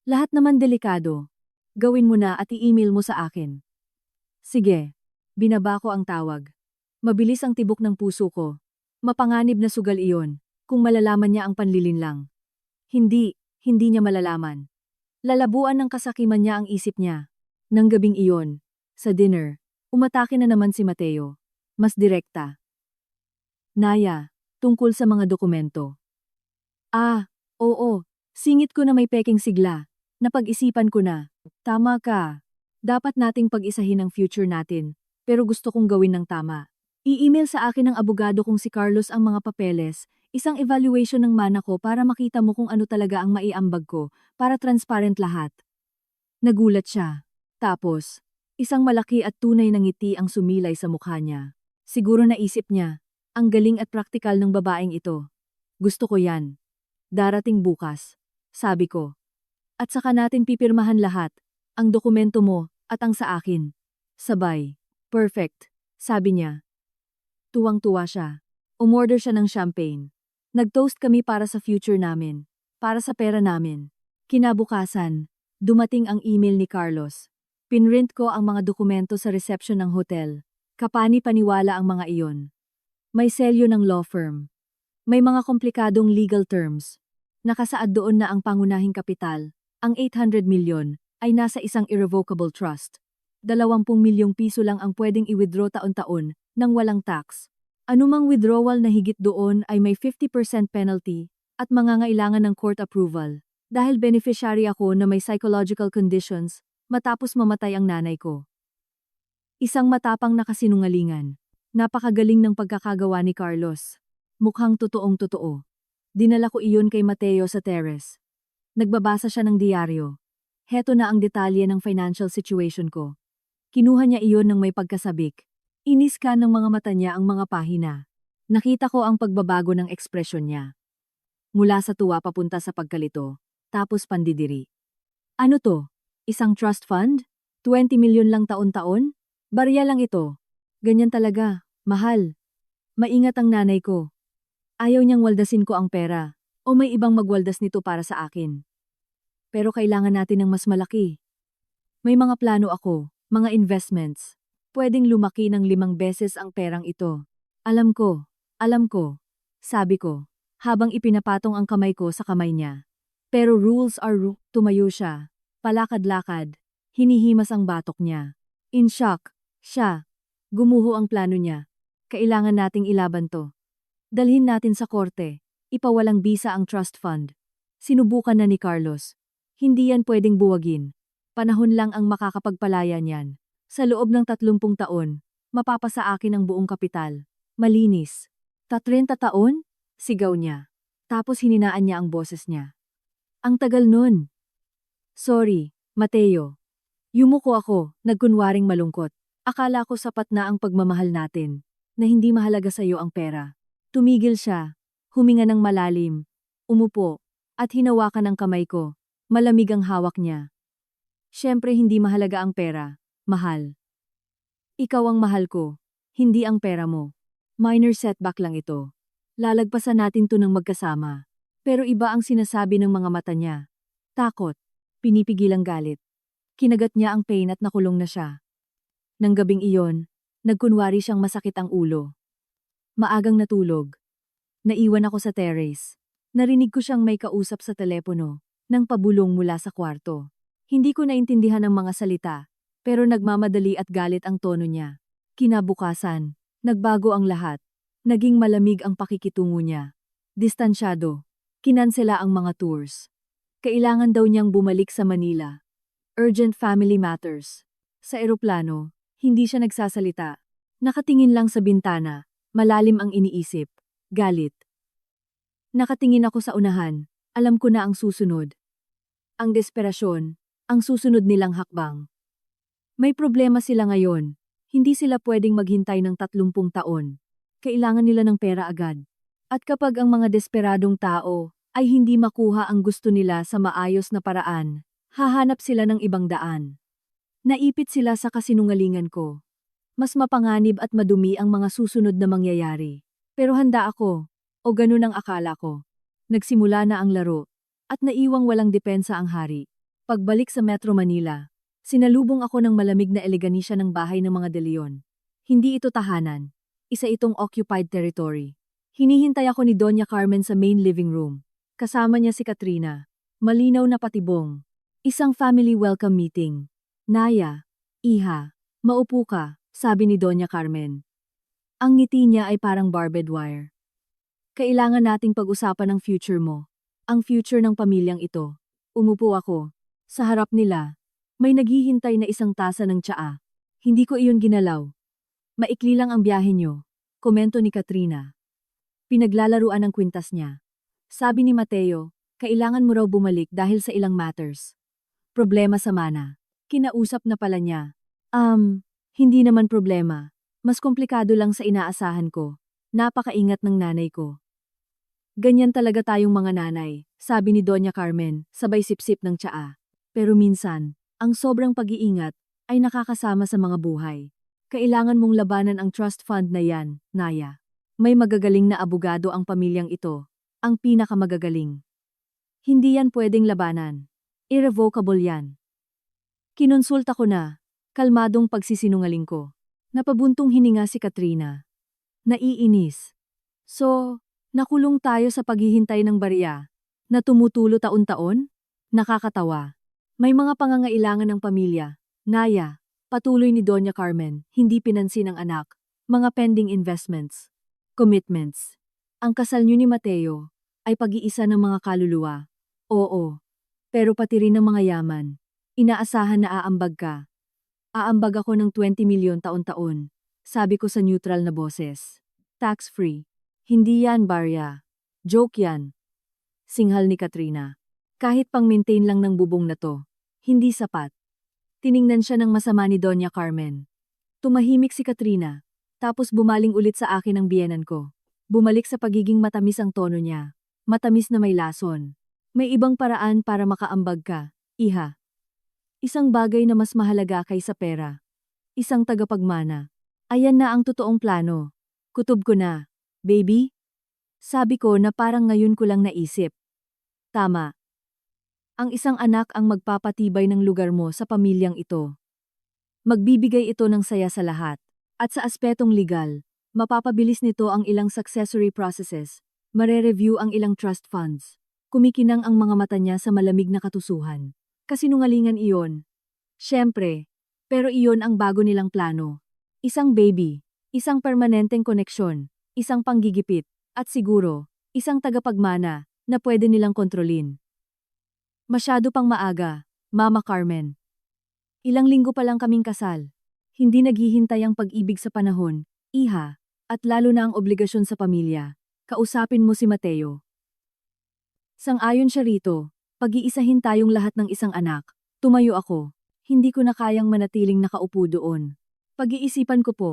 [SPEAKER 1] Lahat naman delikado. Gawin mo na at i-email mo sa akin. Sige. Binaba ko ang tawag. Mabilis ang tibok ng puso ko. Mapanganib na sugal iyon, kung malalaman niya ang panlilinlang. Hindi niya malalaman. Lalabuan ng kasakiman niya ang isip niya. Nang gabing iyon, sa dinner, umatake na naman si Mateo. Mas direkta. Naya, tungkol sa mga dokumento. Ah, oo, singit ko na may peking sigla. Napag-isipan ko na. Tama ka. Dapat nating pag-isahin ang future natin, pero gusto kong gawin ng tama. I-email sa akin ng abogado kong si Carlos ang mga papeles, isang evaluation ng mana ko para makita mo kung ano talaga ang maiambag ko, para transparent lahat. Nagulat siya. Tapos, isang malaki at tunay na ngiti ang sumilay sa mukha niya. Siguro naisip niya, ang galing at praktikal ng babaeng ito. Gusto ko yan. Darating bukas. Sabi ko. At saka natin pipirmahan lahat, ang dokumento mo at ang sa akin. Sabay. Perfect, sabi niya. Tuwang-tuwa siya. Umorder siya ng champagne. Nag-toast kami para sa future namin, para sa pera namin. Kinabukasan, dumating ang email ni Carlos. Pinrint ko ang mga dokumento sa reception ng hotel. Kapani-paniwala ang mga iyon. May selyo ng law firm. May mga komplikadong legal terms. Nakasaad doon na ang pangunahing kapital, ang 800 milyon, ay nasa isang irrevocable trust. 20 milyong piso lang ang pwedeng i-withdraw taon-taon nang walang tax. Anumang withdrawal na higit doon ay may 50% penalty at mangangailangan ng court approval. Dahil beneficiary ako na may psychological conditions matapos mamatay ang nanay ko. Isang matapang na kasinungalingan. Napakagaling ng pagkakagawa ni Carlos. Mukhang totoong-totoo. Dinala ko iyon kay Mateo sa terrace. Nagbabasa siya ng diaryo. Heto na ang detalye ng financial situation ko. Kinuha niya iyon ng may pagkasabik. Iniskan ng mga mata niya ang mga pahina. Nakita ko ang pagbabago ng ekspresyon niya. Mula sa tuwa papunta sa pagkalito, tapos pandidiri. Ano to? Isang trust fund? 20 milyon lang taon-taon? Barya lang ito. Ganyan talaga, mahal. Maingat ang nanay ko. Ayaw niyang waldasin ko ang pera, o may ibang magwaldas nito para sa akin. Pero kailangan natin ng mas malaki. May mga plano ako, mga investments. Pwedeng lumaki ng 5 beses ang perang ito. Alam ko, sabi ko, habang ipinapatong ang kamay ko sa kamay niya. Pero rules are tumayo siya, palakad-lakad, hinihimas ang batok niya. In shock, siya, gumuho ang plano niya. Kailangan nating ilaban to. Dalhin natin sa korte, ipawalang bisa ang trust fund. Sinubukan na ni Carlos. Hindi yan pwedeng buwagin. Panahon lang ang makakapagpalaya niyan. Sa loob ng 30 taon, mapapasa akin ang buong kapital. Malinis. 30 taon? Sigaw niya. Tapos hininaan niya ang boses niya. Ang tagal nun. Sorry, Mateo. Yumuko ako, nagkunwaring malungkot. Akala ko sapat na ang pagmamahal natin, na hindi mahalaga sa iyo ang pera. Tumigil siya, huminga ng malalim, umupo, at hinawakan ang kamay ko. Malamig ang hawak niya. Siyempre hindi mahalaga ang pera, mahal. Ikaw ang mahal ko, hindi ang pera mo. Minor setback lang ito. Lalagpasan natin to ng magkasama. Pero iba ang sinasabi ng mga mata niya. Takot, pinipigil ang galit. Kinagat niya ang pain at nakulong na siya. Nang gabing iyon, nagkunwari siyang masakit ang ulo. Maagang natulog. Naiwan ako sa terrace. Narinig ko siyang may kausap sa telepono, nang pabulong mula sa kwarto. Hindi ko naintindihan ang mga salita, pero nagmamadali at galit ang tono niya. Kinabukasan, nagbago ang lahat. Naging malamig ang pakikitungo niya. Distansyado. Kinansela ang mga tours. Kailangan daw niyang bumalik sa Manila. Urgent family matters. Sa eroplano, hindi siya nagsasalita. Nakatingin lang sa bintana. Malalim ang iniisip. Galit. Nakatingin ako sa unahan. Alam ko na ang susunod. Ang desperasyon. Ang susunod nilang hakbang. May problema sila ngayon. Hindi sila pwedeng maghintay ng 30 taon. Kailangan nila ng pera agad. At kapag ang mga desperadong tao ay hindi makuha ang gusto nila sa maayos na paraan, hahanap sila ng ibang daan. Naipit sila sa kasinungalingan ko. Mas mapanganib at madumi ang mga susunod na mangyayari. Pero handa ako, o ganun ang akala ko. Nagsimula na ang laro, at naiwang walang depensa ang hari. Pagbalik sa Metro Manila, sinalubong ako ng malamig na eleganisya ng bahay ng mga De Leon. Hindi ito tahanan, isa itong occupied territory. Hinihintay ako ni Doña Carmen sa main living room. Kasama niya si Katrina. Malinaw na patibong. Isang family welcome meeting. Naya, Iha, maupo ka, sabi ni Doña Carmen. Ang ngiti niya ay parang barbed wire. Kailangan nating pag-usapan ang future mo. Ang future ng pamilyang ito. Umupo ako. Sa harap nila, may naghihintay na isang tasa ng tsaa. Hindi ko iyon ginalaw. Maikli lang ang biyahe niyo, komento ni Katrina. Pinaglalaruan ang kwintas niya. Sabi ni Mateo, kailangan mo raw bumalik dahil sa ilang matters. Problema sa mana. Kinausap na pala niya. Hindi naman problema. Mas komplikado lang sa inaasahan ko. Napakaingat ng nanay ko. Ganyan talaga tayong mga nanay, sabi ni Doña Carmen, sabay sipsip ng tsaa. Pero minsan, ang sobrang pag-iingat ay nakakasama sa mga buhay. Kailangan mong labanan ang trust fund na yan, Naya. May magagaling na abogado ang pamilyang ito, ang pinakamagagaling. Hindi yan pwedeng labanan. Irrevocable yan. Kinonsulta ko na, kalmadong pagsisinungaling ko. Napabuntong hininga si Katrina. Naiinis. So, nakulong tayo sa paghihintay ng barya, na tumutulo taon-taon? Nakakatawa. May mga pangangailangan ng pamilya. Naya, patuloy ni Doña Carmen, hindi pinansin ang anak. Mga pending investments. Commitments. Ang kasal niyo ni Mateo ay pag-iisa ng mga kaluluwa. Oo. Pero pati rin ng mga yaman. Inaasahan na aambag ka. Aambag ako ng 20 milyon taon-taon. Sabi ko sa neutral na boses. Tax-free. Hindi yan, Barya. Joke yan. Singhal ni Katrina. Kahit pang-maintain lang ng bubong na to, hindi sapat. Tiningnan siya ng masama ni Doña Carmen. Tumahimik si Katrina, tapos bumaling ulit sa akin ang biyenan ko. Bumalik sa pagiging matamis ang tono niya. Matamis na may lason. May ibang paraan para makaambag ka, iha. Isang bagay na mas mahalaga kaysa pera. Isang tagapagmana. Ayan na ang totoong plano. Kutob ko na. Baby? Sabi ko na parang ngayon ko lang naisip. Tama. Ang isang anak ang magpapatibay ng lugar mo sa pamilyang ito. Magbibigay ito ng saya sa lahat. At sa aspetong legal, mapapabilis nito ang ilang successory processes, mare-review ang ilang trust funds. Kumikinang ang mga mata niya sa malamig na katusuhan. Kasinungalingan iyon. Siyempre, pero iyon ang bago nilang plano. Isang baby, isang permanenteng koneksyon, isang panggigipit, at siguro, isang tagapagmana na pwede nilang kontrolin. Masyado pang maaga, Mama Carmen. Ilang linggo pa lang kaming kasal. Hindi naghihintay ang pag-ibig sa panahon, iha, at lalo na ang obligasyon sa pamilya. Kausapin mo si Mateo. Sang-ayon siya rito, pag-iisahin tayong lahat ng isang anak. Tumayo ako. Hindi ko na kayang manatiling nakaupo doon. Pag-iisipan ko po.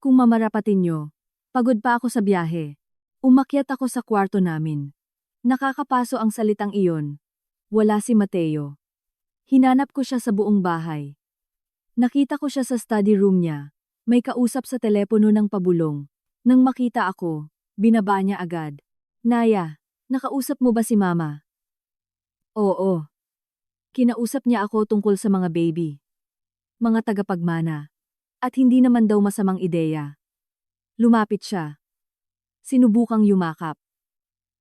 [SPEAKER 1] Kung mamarapatin nyo, pagod pa ako sa biyahe. Umakyat ako sa kwarto namin. Nakakapaso ang salitang iyon. Wala si Mateo. Hinanap ko siya sa buong bahay. Nakita ko siya sa study room niya. May kausap sa telepono ng pabulong. Nang makita ako, binaba niya agad. Naya, nakausap mo ba si Mama? Oo. Kinausap niya ako tungkol sa mga baby. Mga tagapagmana. At hindi naman daw masamang ideya. Lumapit siya. Sinubukang yumakap.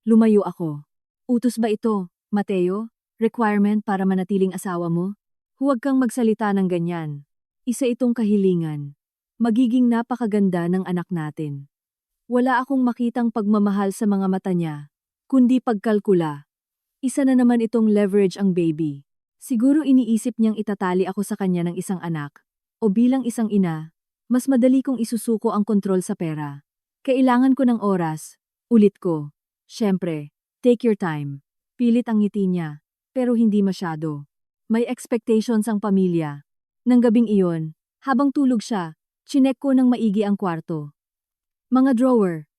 [SPEAKER 1] Lumayo ako. Utos ba ito, Mateo? Requirement para manatiling asawa mo? Huwag kang magsalita ng ganyan. Isa itong kahilingan. Magiging napakaganda ng anak natin. Wala akong makitang pagmamahal sa mga mata niya, kundi pagkalkula. Isa na naman itong leverage ang baby. Siguro iniisip niyang itatali ako sa kanya ng isang anak. O bilang isang ina, mas madali kong isusuko ang kontrol sa pera. Kailangan ko ng oras. Ulit ko. Siyempre, take your time. Pilit ang ngiti niya, pero hindi masyado. May expectations ang pamilya. Nang gabing iyon, habang tulog siya, chinek ko ng maigi ang kwarto. Mga drawer,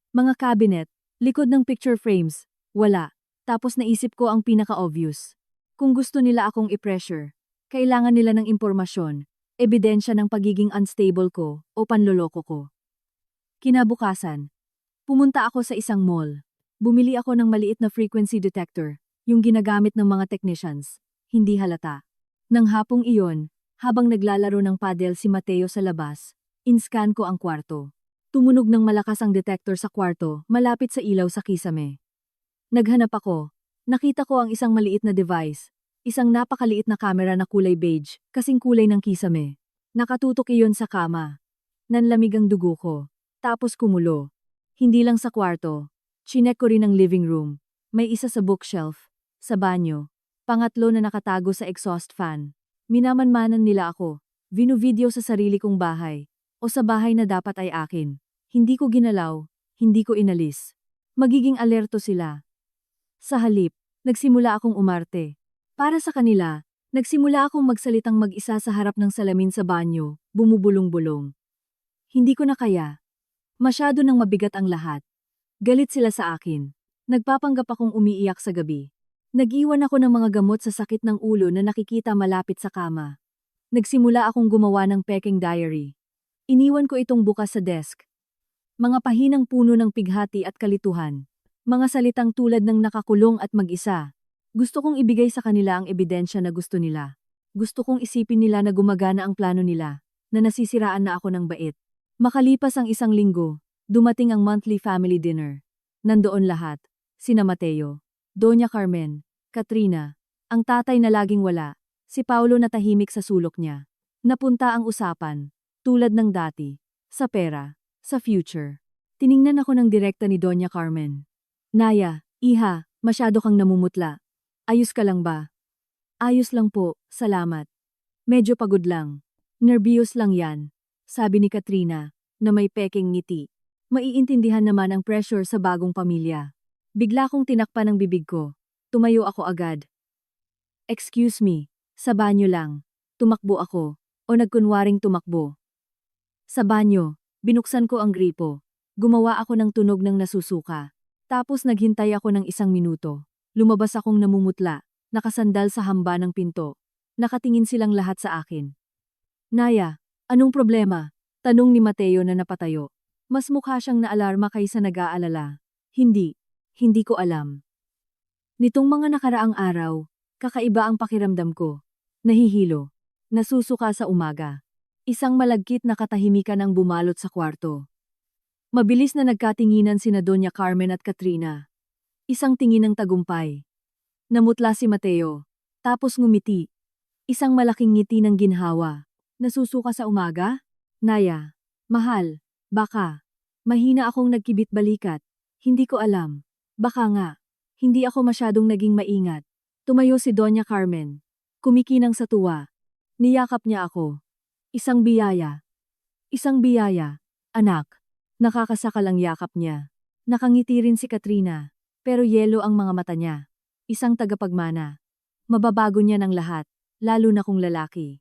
[SPEAKER 1] mga cabinet, likod ng picture frames, wala. Tapos naisip ko ang pinaka-obvious. Kung gusto nila akong i-pressure, kailangan nila ng impormasyon, ebidensya ng pagiging unstable ko o panloloko ko. Kinabukasan, pumunta ako sa isang mall. Bumili ako ng maliit na frequency detector, yung ginagamit ng mga technicians. Hindi halata. Nang hapong iyon, habang naglalaro ng paddle si Mateo sa labas, in-scan ko ang kwarto. Tumunog ng malakas ang detector sa kwarto, malapit sa ilaw sa kisame. Naghanap ako. Nakita ko ang isang maliit na device, isang napakaliit na camera na kulay beige, kasing kulay ng kisame. Nakatutok iyon sa kama. Nanlamig ang dugo ko. Tapos kumulo. Hindi lang sa kwarto. Chinek ko rin ang living room. May isa sa bookshelf. Sa banyo. Pangatlo na nakatago sa exhaust fan. Minamanmanan nila ako. Vinu-video sa sarili kong bahay. O sa bahay na dapat ay akin. Hindi ko ginalaw. Hindi ko inalis. Magiging alerto sila. Sa halip, nagsimula akong umarte. Para sa kanila, nagsimula akong magsalitang mag-isa sa harap ng salamin sa banyo, bumubulong-bulong. Hindi ko na kaya. Masyado nang mabigat ang lahat. Galit sila sa akin. Nagpapanggap akong umiiyak sa gabi. Nag-iwan ako ng mga gamot sa sakit ng ulo na nakikita malapit sa kama. Nagsimula akong gumawa ng peking diary. Iniwan ko itong bukas sa desk. Mga pahinang puno ng pighati at kalituhan. Mga salitang tulad ng nakakulong at mag-isa. Gusto kong ibigay sa kanila ang ebidensya na gusto nila. Gusto kong isipin nila na gumagana ang plano nila, na nasisiraan na ako ng bait. Makalipas ang 1 linggo, dumating ang monthly family dinner. Nandoon lahat. Sina Mateo, Doña Carmen, Katrina, ang tatay na laging wala, si Paulo na tahimik sa sulok niya. Napunta ang usapan, tulad ng dati, sa pera, sa future. Tiningnan ako ng direkta ni Doña Carmen. Naya, iha, masyado kang namumutla. Ayos ka lang ba? Ayos lang po, salamat. Medyo pagod lang. Nervyos lang yan, sabi ni Katrina, na may peking ngiti. Maiintindihan naman ang pressure sa bagong pamilya. Bigla kong tinakpan ang bibig ko. Tumayo ako agad. Excuse me, sa banyo lang. Tumakbo ako, o nagkunwaring tumakbo. Sa banyo, binuksan ko ang gripo. Gumawa ako ng tunog ng nasusuka. Tapos naghintay ako ng 1 minuto. Lumabas akong namumutla, nakasandal sa hamba ng pinto. Nakatingin silang lahat sa akin. Naya, anong problema? Tanong ni Mateo na napatayo. Mas mukha siyang naalarma kaysa nag-aalala. Hindi ko alam. Nitong mga nakaraang araw, kakaiba ang pakiramdam ko. Nahihilo. Nasusuka sa umaga. Isang malagkit na katahimikan ang bumalot sa kwarto. Mabilis na nagkatinginan sina Doña Carmen at Katrina. Isang tingin ng tagumpay. Namutla si Mateo. Tapos ngumiti. Isang malaking ngiti ng ginhawa. Nasusuka sa umaga? Naya. Mahal. Baka. Mahina akong nagkibit-balikat. Hindi ko alam. Baka nga. Hindi ako masyadong naging maingat. Tumayo si Doña Carmen. Kumikinang sa tuwa. Niyakap niya ako. Isang biyaya. Isang biyaya. Anak. Nakakasakal ang yakap niya. Nakangiti rin si Katrina. Pero yelo ang mga mata niya. Isang tagapagmana. Mababago niya ng lahat. Lalo na kung lalaki.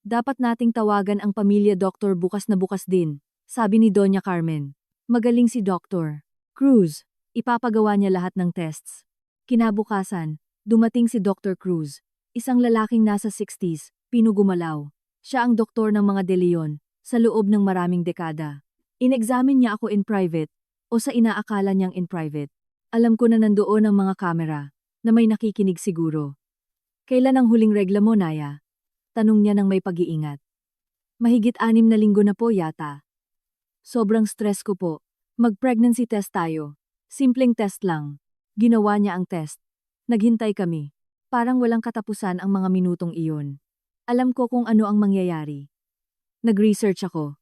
[SPEAKER 1] Dapat nating tawagan ang pamilya doktor bukas na bukas din, sabi ni Doña Carmen. Magaling si Dr. Cruz. Ipapagawa niya lahat ng tests. Kinabukasan, dumating si Dr. Cruz. Isang lalaking nasa 60s, pinugumalaw. Siya ang doktor ng mga De Leon, sa loob ng maraming dekada. In-examine niya ako in private, o sa inaakala niyang in private. Alam ko na nandoon ang mga kamera, na may nakikinig siguro. Kailan ang huling regla mo, Naya? Tanong niya ng may pag-iingat. Mahigit 6 na linggo na po yata. Sobrang stress ko po. Mag-pregnancy test tayo. Simpleng test lang. Ginawa niya ang test. Naghintay kami. Parang walang katapusan ang mga minutong iyon. Alam ko kung ano ang mangyayari. Nag-research ako.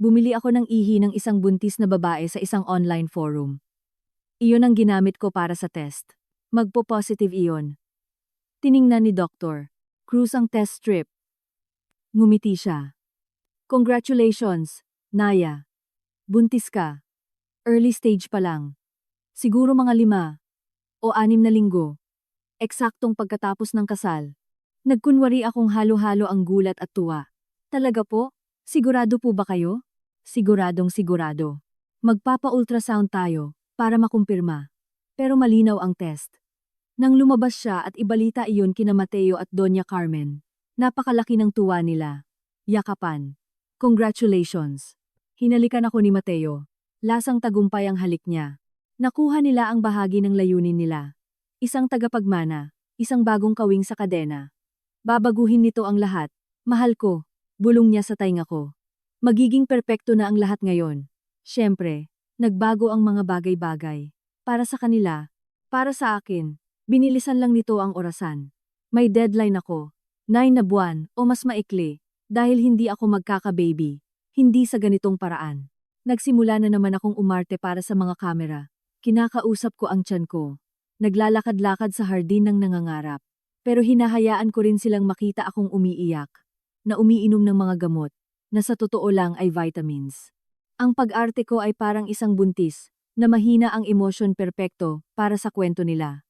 [SPEAKER 1] Bumili ako ng ihi ng isang buntis na babae sa isang online forum. Iyon ang ginamit ko para sa test. Magpo-positive iyon. Tiningnan ni Dr. Cruz ang test strip. Ngumiti siya. Congratulations, Naya. Buntis ka. Early stage pa lang. Siguro mga 5 o 6 na linggo. Eksaktong pagkatapos ng kasal. Nagkunwari akong halo-halo ang gulat at tuwa. Talaga po? Sigurado po ba kayo? Siguradong sigurado. Magpapa-ultrasound tayo para makumpirma. Pero malinaw ang test. Nang lumabas siya at ibalita iyon kina Mateo at Doña Carmen, napakalaki ng tuwa nila. Yakapan. Congratulations. Hinalikan ako ni Mateo. Lasang tagumpay ang halik niya. Nakuha nila ang bahagi ng layunin nila. Isang tagapagmana, isang bagong kawing sa kadena. Babaguhin nito ang lahat. Mahal ko. Bulong niya sa tainga ko. Magiging perpekto na ang lahat ngayon. Siyempre, nagbago ang mga bagay-bagay. Para sa kanila, para sa akin, binilisan lang nito ang orasan. May deadline ako. 9 na buwan o mas maikli, dahil hindi ako magkaka-baby. Hindi sa ganitong paraan. Nagsimula na naman akong umarte para sa mga kamera. Kinakausap ko ang tiyan ko. Naglalakad-lakad sa hardin ng nangangarap. Pero hinahayaan ko rin silang makita akong umiiyak, na umiinom ng mga gamot, na sa totoo lang ay vitamins. Ang pag-arte ko ay parang isang buntis, na mahina ang emosyon perpekto para sa kwento nila.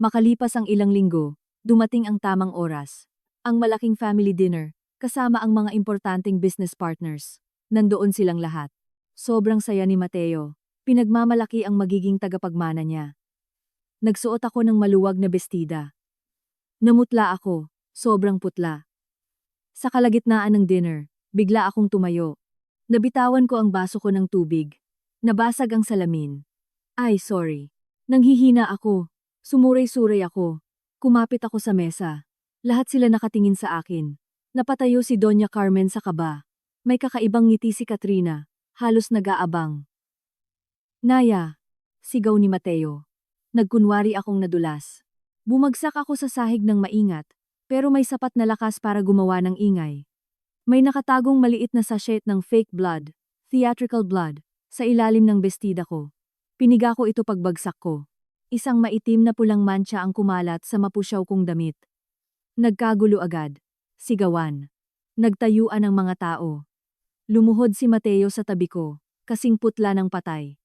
[SPEAKER 1] Makalipas ang ilang linggo, dumating ang tamang oras. Ang malaking family dinner, kasama ang mga importanteng business partners. Nandoon silang lahat. Sobrang saya ni Mateo. Pinagmamalaki ang magiging tagapagmana niya. Nagsuot ako ng maluwag na bestida. Namutla ako, sobrang putla. Sa kalagitnaan ng dinner, bigla akong tumayo. Nabitawan ko ang baso ko ng tubig. Nabasag ang salamin. Ay, sorry. Nanghihina ako. Sumuray-suray ako. Kumapit ako sa mesa. Lahat sila nakatingin sa akin. Napatayo si Doña Carmen sa kaba. May kakaibang ngiti si Katrina. Halos nag-aabang. Naya, sigaw ni Mateo. Nagkunwari akong nadulas. Bumagsak ako sa sahig ng maingat, pero may sapat na lakas para gumawa ng ingay. May nakatagong maliit na sachet ng fake blood, theatrical blood, sa ilalim ng bestida ko. Piniga ko ito pagbagsak ko. Isang maitim na pulang mantsa ang kumalat sa mapusyaw kong damit. Nagkagulo agad. Sigawan. Nagtayuan ang mga tao. Lumuhod si Mateo sa tabi ko, kasing putla ng patay.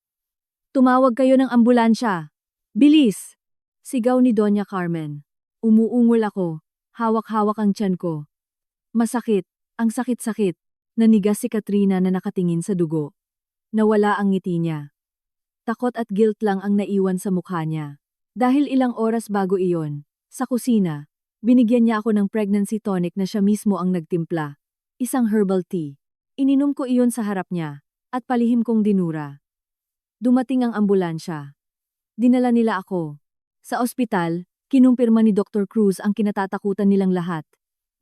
[SPEAKER 1] Tumawag kayo ng ambulansya! Bilis! Sigaw ni Doña Carmen. Umuungol ako, hawak-hawak ang tiyan ko. Masakit, ang sakit-sakit. Nanigas si Katrina na nakatingin sa dugo. Nawala ang ngiti niya. Takot at guilt lang ang naiwan sa mukha niya. Dahil ilang oras bago iyon, sa kusina, binigyan niya ako ng pregnancy tonic na siya mismo ang nagtimpla. Isang herbal tea. Ininom ko iyon sa harap niya, at palihim kong dinura. Dumating ang ambulansya. Dinala nila ako. Sa ospital, kinumpirma ni Dr. Cruz ang kinatatakutan nilang lahat.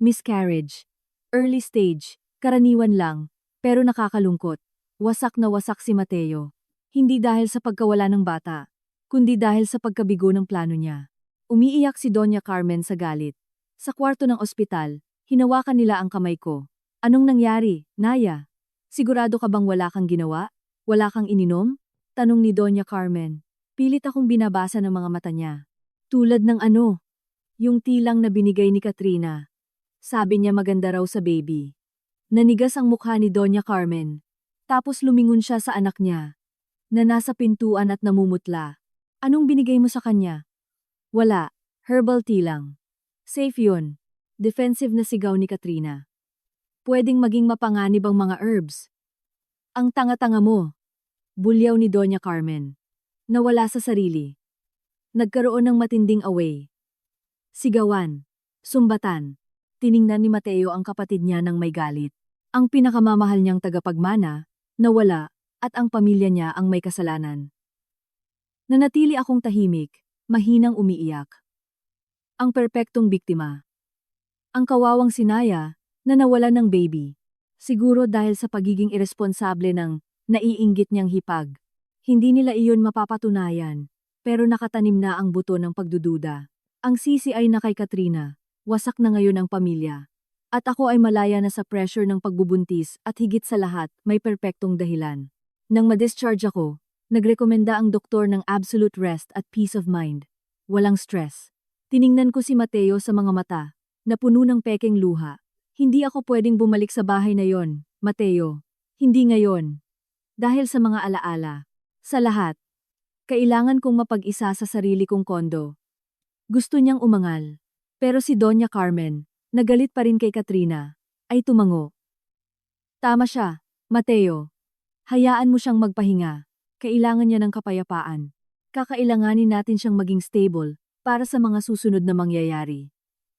[SPEAKER 1] Miscarriage. Early stage, karaniwan lang, pero nakakalungkot. Wasak na wasak si Mateo. Hindi dahil sa pagkawala ng bata, kundi dahil sa pagkabigo ng plano niya. Umiiyak si Doña Carmen sa galit. Sa kwarto ng ospital, hinawakan nila ang kamay ko. Anong nangyari, Naya? Sigurado ka bang wala kang ginawa? Wala kang ininom? Tanong ni Doña Carmen. Pilit akong binabasa ng mga mata niya. Tulad ng ano? Yung tilang na binigay ni Katrina. Sabi niya maganda raw sa baby. Nanigas ang mukha ni Doña Carmen. Tapos lumingon siya sa anak niya, na nasa pintuan at namumutla. Anong binigay mo sa kanya? Wala, herbal tea lang. Safe yun. Defensive na sigaw ni Katrina. Pwedeng maging mapanganib ang mga herbs. Ang tanga-tanga mo. Bulyaw ni Doña Carmen. Nawala sa sarili. Nagkaroon ng matinding away. Sigawan. Sumbatan. Tiningnan ni Mateo ang kapatid niya ng may galit. Ang pinakamamahal niyang tagapagmana, nawala, at ang pamilya niya ang may kasalanan. Nanatili akong tahimik, mahinang umiiyak. Ang perpektong biktima. Ang kawawang sinaya, na nawalan ng baby. Siguro dahil sa pagiging iresponsable ng naiinggit niyang hipag. Hindi nila iyon mapapatunayan, pero nakatanim na ang buto ng pagdududa. Ang sisi ay na kay Katrina, wasak na ngayon ang pamilya. At ako ay malaya na sa pressure ng pagbubuntis at higit sa lahat, may perpektong dahilan. Nang ma-discharge ako, nagrekomenda ang doktor ng absolute rest at peace of mind. Walang stress. Tiningnan ko si Mateo sa mga mata, na puno ng pekeng luha. Hindi ako pwedeng bumalik sa bahay na yon, Mateo. Hindi ngayon. Dahil sa mga alaala. Sa lahat. Kailangan kong mapag-isa sa sarili kong kondo. Gusto niyang umangal. Pero si Doña Carmen, nagalit pa rin kay Katrina, ay tumango. Tama siya, Mateo. Hayaan mo siyang magpahinga. Kailangan niya ng kapayapaan. Kakailanganin natin siyang maging stable para sa mga susunod na mangyayari.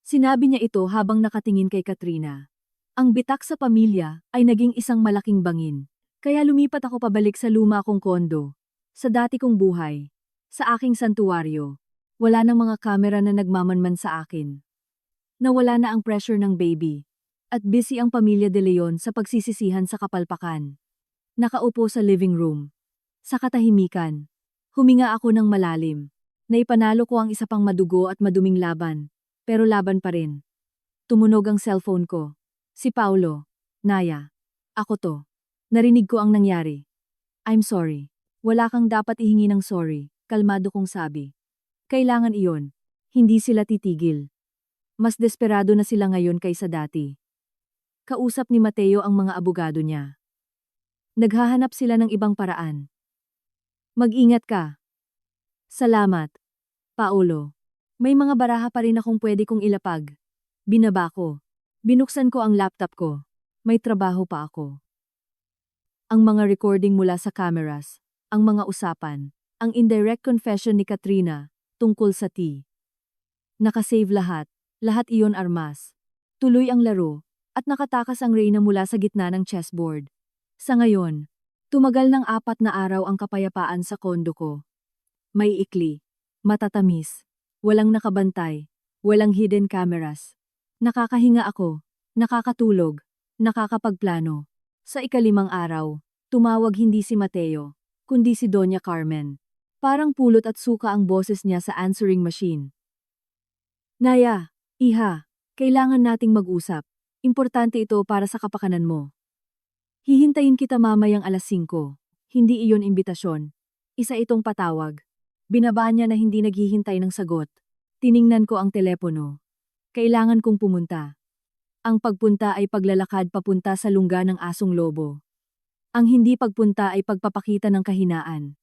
[SPEAKER 1] Sinabi niya ito habang nakatingin kay Katrina. Ang bitak sa pamilya ay naging isang malaking bangin. Kaya lumipat ako pabalik sa luma kong kondo. Sa dati kong buhay. Sa aking santuwaryo. Wala nang mga kamera na nagmamanman sa akin. Nawala na ang pressure ng baby. At busy ang pamilya de Leon sa pagsisisihan sa kapalpakan. Nakaupo sa living room. Sa katahimikan. Huminga ako ng malalim. Naipanalo ko ang isa pang madugo at maduming laban. Pero laban pa rin. Tumunog ang cellphone ko. Si Paulo. Naya. Ako to. Narinig ko ang nangyari. I'm sorry. Wala kang dapat ihingi ng sorry, kalmado kong sabi. Kailangan iyon. Hindi sila titigil. Mas desperado na sila ngayon kaysa dati. Kausap ni Mateo ang mga abogado niya. Naghahanap sila ng ibang paraan. Mag-ingat ka. Salamat, Paolo. May mga baraha pa rin akong pwede kong ilapag. Binaba ko. Binuksan ko ang laptop ko. May trabaho pa ako. Ang mga recording mula sa cameras, ang mga usapan, ang indirect confession ni Katrina tungkol sa T. Nakasave lahat, lahat iyon armas. Tuloy ang laro, at nakatakas ang Reyna mula sa gitna ng chessboard. Sa ngayon, tumagal ng 4 na araw ang kapayapaan sa kondo ko. May ikli, matatamis, walang nakabantay, walang hidden cameras. Nakakahinga ako, nakakatulog, nakakapagplano. Sa ika-5 araw, tumawag hindi si Mateo, kundi si Doña Carmen. Parang pulot at suka ang boses niya sa answering machine. Naya, iha, kailangan nating mag-usap. Importante ito para sa kapakanan mo. Hihintayin kita mamayang alas 5. Hindi iyon imbitasyon. Isa itong patawag. Binaba niya na hindi naghihintay ng sagot. Tiningnan ko ang telepono. Kailangan kong pumunta. Ang pagpunta ay paglalakad papunta sa lungga ng asong lobo. Ang hindi pagpunta ay pagpapakita ng kahinaan.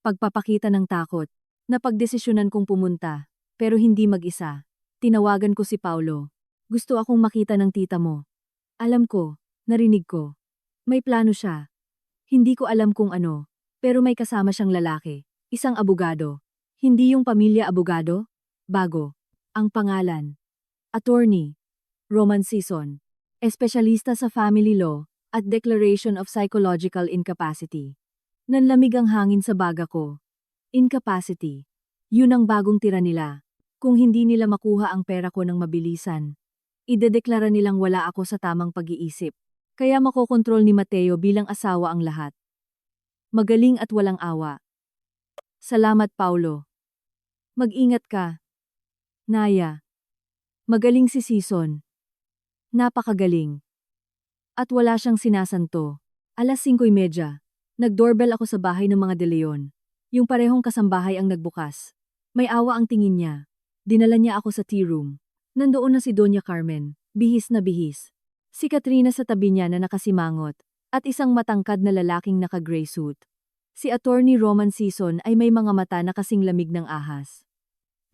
[SPEAKER 1] Pagpapakita ng takot. Napagdesisyonan kong pumunta, pero hindi mag-isa. Tinawagan ko si Paulo. Gusto akong makita ng tita mo. Alam ko, narinig ko. May plano siya. Hindi ko alam kung ano, pero may kasama siyang lalaki. Isang abogado. Hindi yung pamilya abogado? Bago. Ang pangalan. Attorney. Roman Sison. Espesyalista sa family law at declaration of psychological incapacity. Nanlamig ang hangin sa baga ko. Incapacity. Yun ang bagong tira nila. Kung hindi nila makuha ang pera ko ng mabilisan, idedeklara nilang wala ako sa tamang pag-iisip. Kaya makokontrol ni Mateo bilang asawa ang lahat. Magaling at walang awa. Salamat, Paulo. Mag-ingat ka. Naya. Magaling si Sison. Napakagaling. At wala siyang sinasanto. 5:30. Nag-doorbell ako sa bahay ng mga De Leon. Yung parehong kasambahay ang nagbukas. May awa ang tingin niya. Dinala niya ako sa tea room. Nandoon na si Doña Carmen, bihis na bihis. Si Katrina sa tabi niya na nakasimangot, at isang matangkad na lalaking naka-gray suit. Si Attorney Roman Sison ay may mga mata na kasing lamig ng ahas.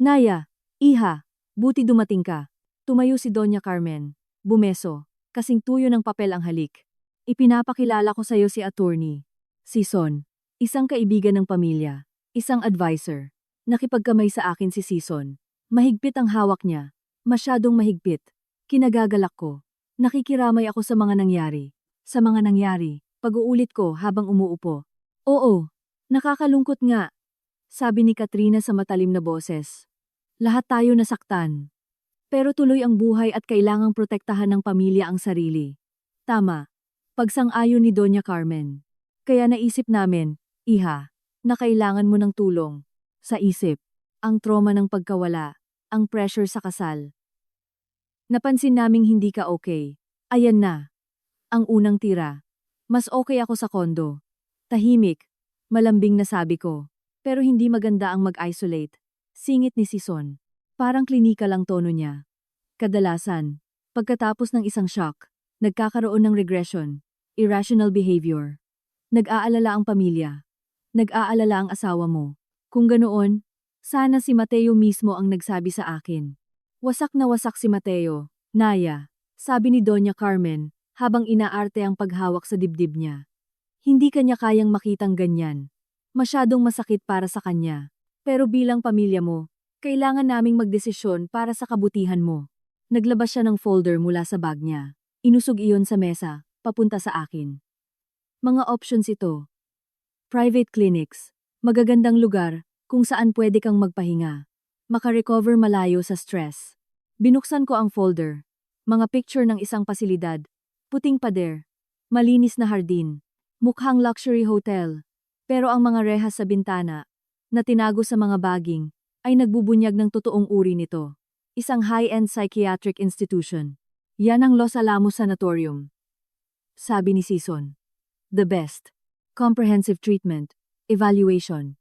[SPEAKER 1] Naya, iha, buti dumating ka. Tumayo si Doña Carmen. Bumeso, kasing tuyo ng papel ang halik. Ipinapakilala ko sa iyo si Attorney Sison, isang kaibigan ng pamilya, isang advisor. Nakipagkamay sa akin si Sison. Mahigpit ang hawak niya. Masyadong mahigpit. Kinagagalak ko. Nakikiramay ako sa mga nangyari. Sa mga nangyari, pag-uulit ko habang umuupo. Oo, nakakalungkot nga, sabi ni Katrina sa matalim na boses. Lahat tayo nasaktan. Pero tuloy ang buhay at kailangang protektahan ng pamilya ang sarili. Tama, pagsang-ayon ni Doña Carmen. Kaya naisip namin, iha, na kailangan mo ng tulong. Sa isip, ang trauma ng pagkawala, ang pressure sa kasal. Napansin naming hindi ka okay. Ayan na. Ang unang tira. Mas okay ako sa kondo. Tahimik. Malambing na sabi ko. Pero hindi maganda ang mag-isolate. Singit ni Sison. Parang klinika lang tono niya. Kadalasan, pagkatapos ng isang shock, nagkakaroon ng regression, irrational behavior. Nag-aalala ang pamilya. Nag-aalala ang asawa mo. Kung ganoon, sana si Mateo mismo ang nagsabi sa akin. Wasak na wasak si Mateo, Naya, sabi ni Doña Carmen, habang inaarte ang paghawak sa dibdib niya. Hindi kanya kayang makitang ganyan. Masyadong masakit para sa kanya. Pero bilang pamilya mo, kailangan naming magdesisyon para sa kabutihan mo. Naglabas siya ng folder mula sa bag niya. Inusog iyon sa mesa, papunta sa akin. Mga options ito. Private clinics. Magagandang lugar kung saan pwede kang magpahinga. Makarecover malayo sa stress. Binuksan ko ang folder. Mga picture ng isang pasilidad. Puting pader. Malinis na hardin. Mukhang luxury hotel. Pero ang mga rehas sa bintana, na tinago sa mga baging, ay nagbubunyag ng totoong uri nito. Isang high-end psychiatric institution. Yan ang Los Alamos Sanatorium. Sabi ni Sison. The best. Comprehensive treatment. Evaluation.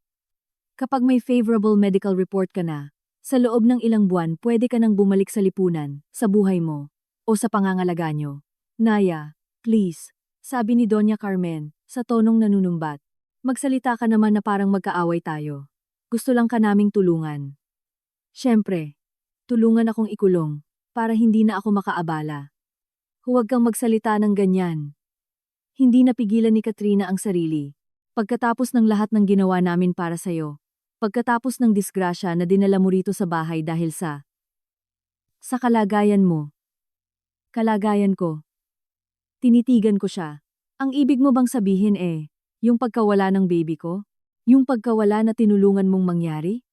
[SPEAKER 1] Kapag may favorable medical report ka na, Sa loob ng ilang buwan pwede ka nang bumalik sa lipunan, sa buhay mo, o sa pangangalaga nyo. Naya, please, sabi ni Doña Carmen, sa tonong nanunumbat. Magsalita ka naman na parang magkaaway tayo. Gusto lang ka naming tulungan. Siyempre, tulungan akong ikulong, para hindi na ako makaabala. Huwag kang magsalita ng ganyan. Hindi napigilan ni Katrina ang sarili. Pagkatapos ng lahat ng ginawa namin para sa'yo, pagkatapos ng disgrasya na dinala mo rito sa bahay dahil sa kalagayan mo. Kalagayan ko. Tinitigan ko siya. Ang ibig mo bang sabihin yung pagkawala ng baby ko? Yung pagkawala na tinulungan mong mangyari?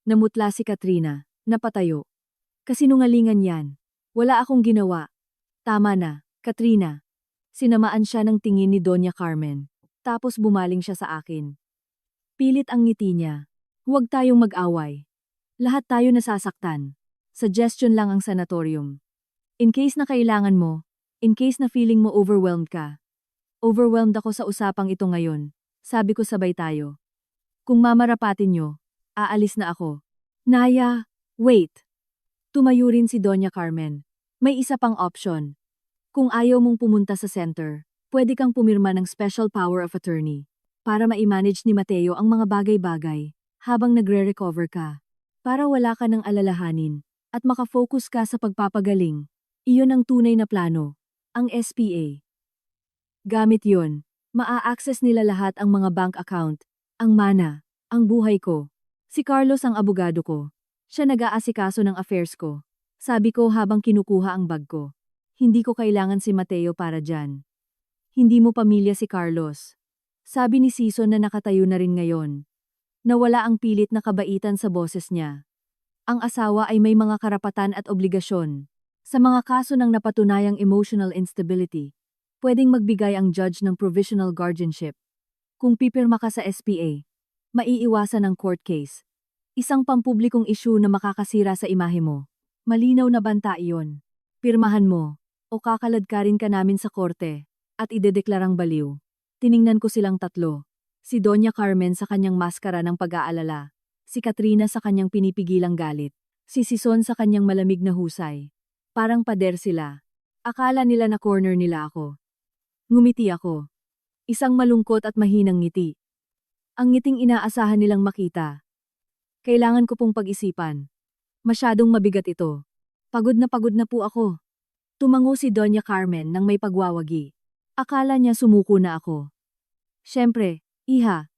[SPEAKER 1] Namutla si Katrina, napatayo. Kasinungalingan yan. Wala akong ginawa. Tama na, Katrina. Sinamaan siya ng tingin ni Doña Carmen. Tapos bumaling siya sa akin. Pilit ang ngiti niya. Huwag tayong mag-away. Lahat tayo nasasaktan. Suggestion lang ang sanatorium. In case na kailangan mo, in case na feeling mo overwhelmed ka. Overwhelmed ako sa usapang ito ngayon. Sabi ko sabay tayo. Kung mamarapatin nyo, aalis na ako. Naya, wait. Tumayo rin si Doña Carmen. May isa pang option. Kung ayaw mong pumunta sa center, pwede kang pumirma ng special power of attorney para ma-manage ni Mateo ang mga bagay-bagay habang nagre-recover ka. Para wala ka ng alalahanin at makafocus ka sa pagpapagaling. Iyon ang tunay na plano, ang SPA. Gamit yon, maa-access nila lahat ang mga bank account, ang mana, ang buhay ko. Si Carlos ang abogado ko. Siya nag-aasikaso ng affairs ko. Sabi ko habang kinukuha ang bag ko. Hindi ko kailangan si Mateo para dyan. Hindi mo pamilya si Carlos. Sabi ni Season na nakatayo na rin ngayon. Nawala ang pilit na kabaitan sa boses niya. Ang asawa ay may mga karapatan at obligasyon. Sa mga kaso ng napatunayang emotional instability, pwedeng magbigay ang judge ng provisional guardianship. Kung pipirma ka sa SPA, maiiwasan ang court case. Isang pampublikong issue na makakasira sa imahe mo. Malinaw na banta iyon. Pirmahan mo, o kakaladkarin ka namin sa korte, at idedeklarang baliw. Tiningnan ko silang tatlo. Si Doña Carmen sa kanyang maskara ng pag-aalala. Si Katrina sa kanyang pinipigilang galit. Si Sison sa kanyang malamig na husay. Parang pader sila. Akala nila na corner nila ako. Ngumiti ako. Isang malungkot at mahinang ngiti. Ang ngiting inaasahan nilang makita. Kailangan ko pong pag-isipan. Masyadong mabigat ito. Pagod na po ako. Tumango si Doña Carmen nang may pagwawagi. Akala niya sumuko na ako. Siyempre, iha.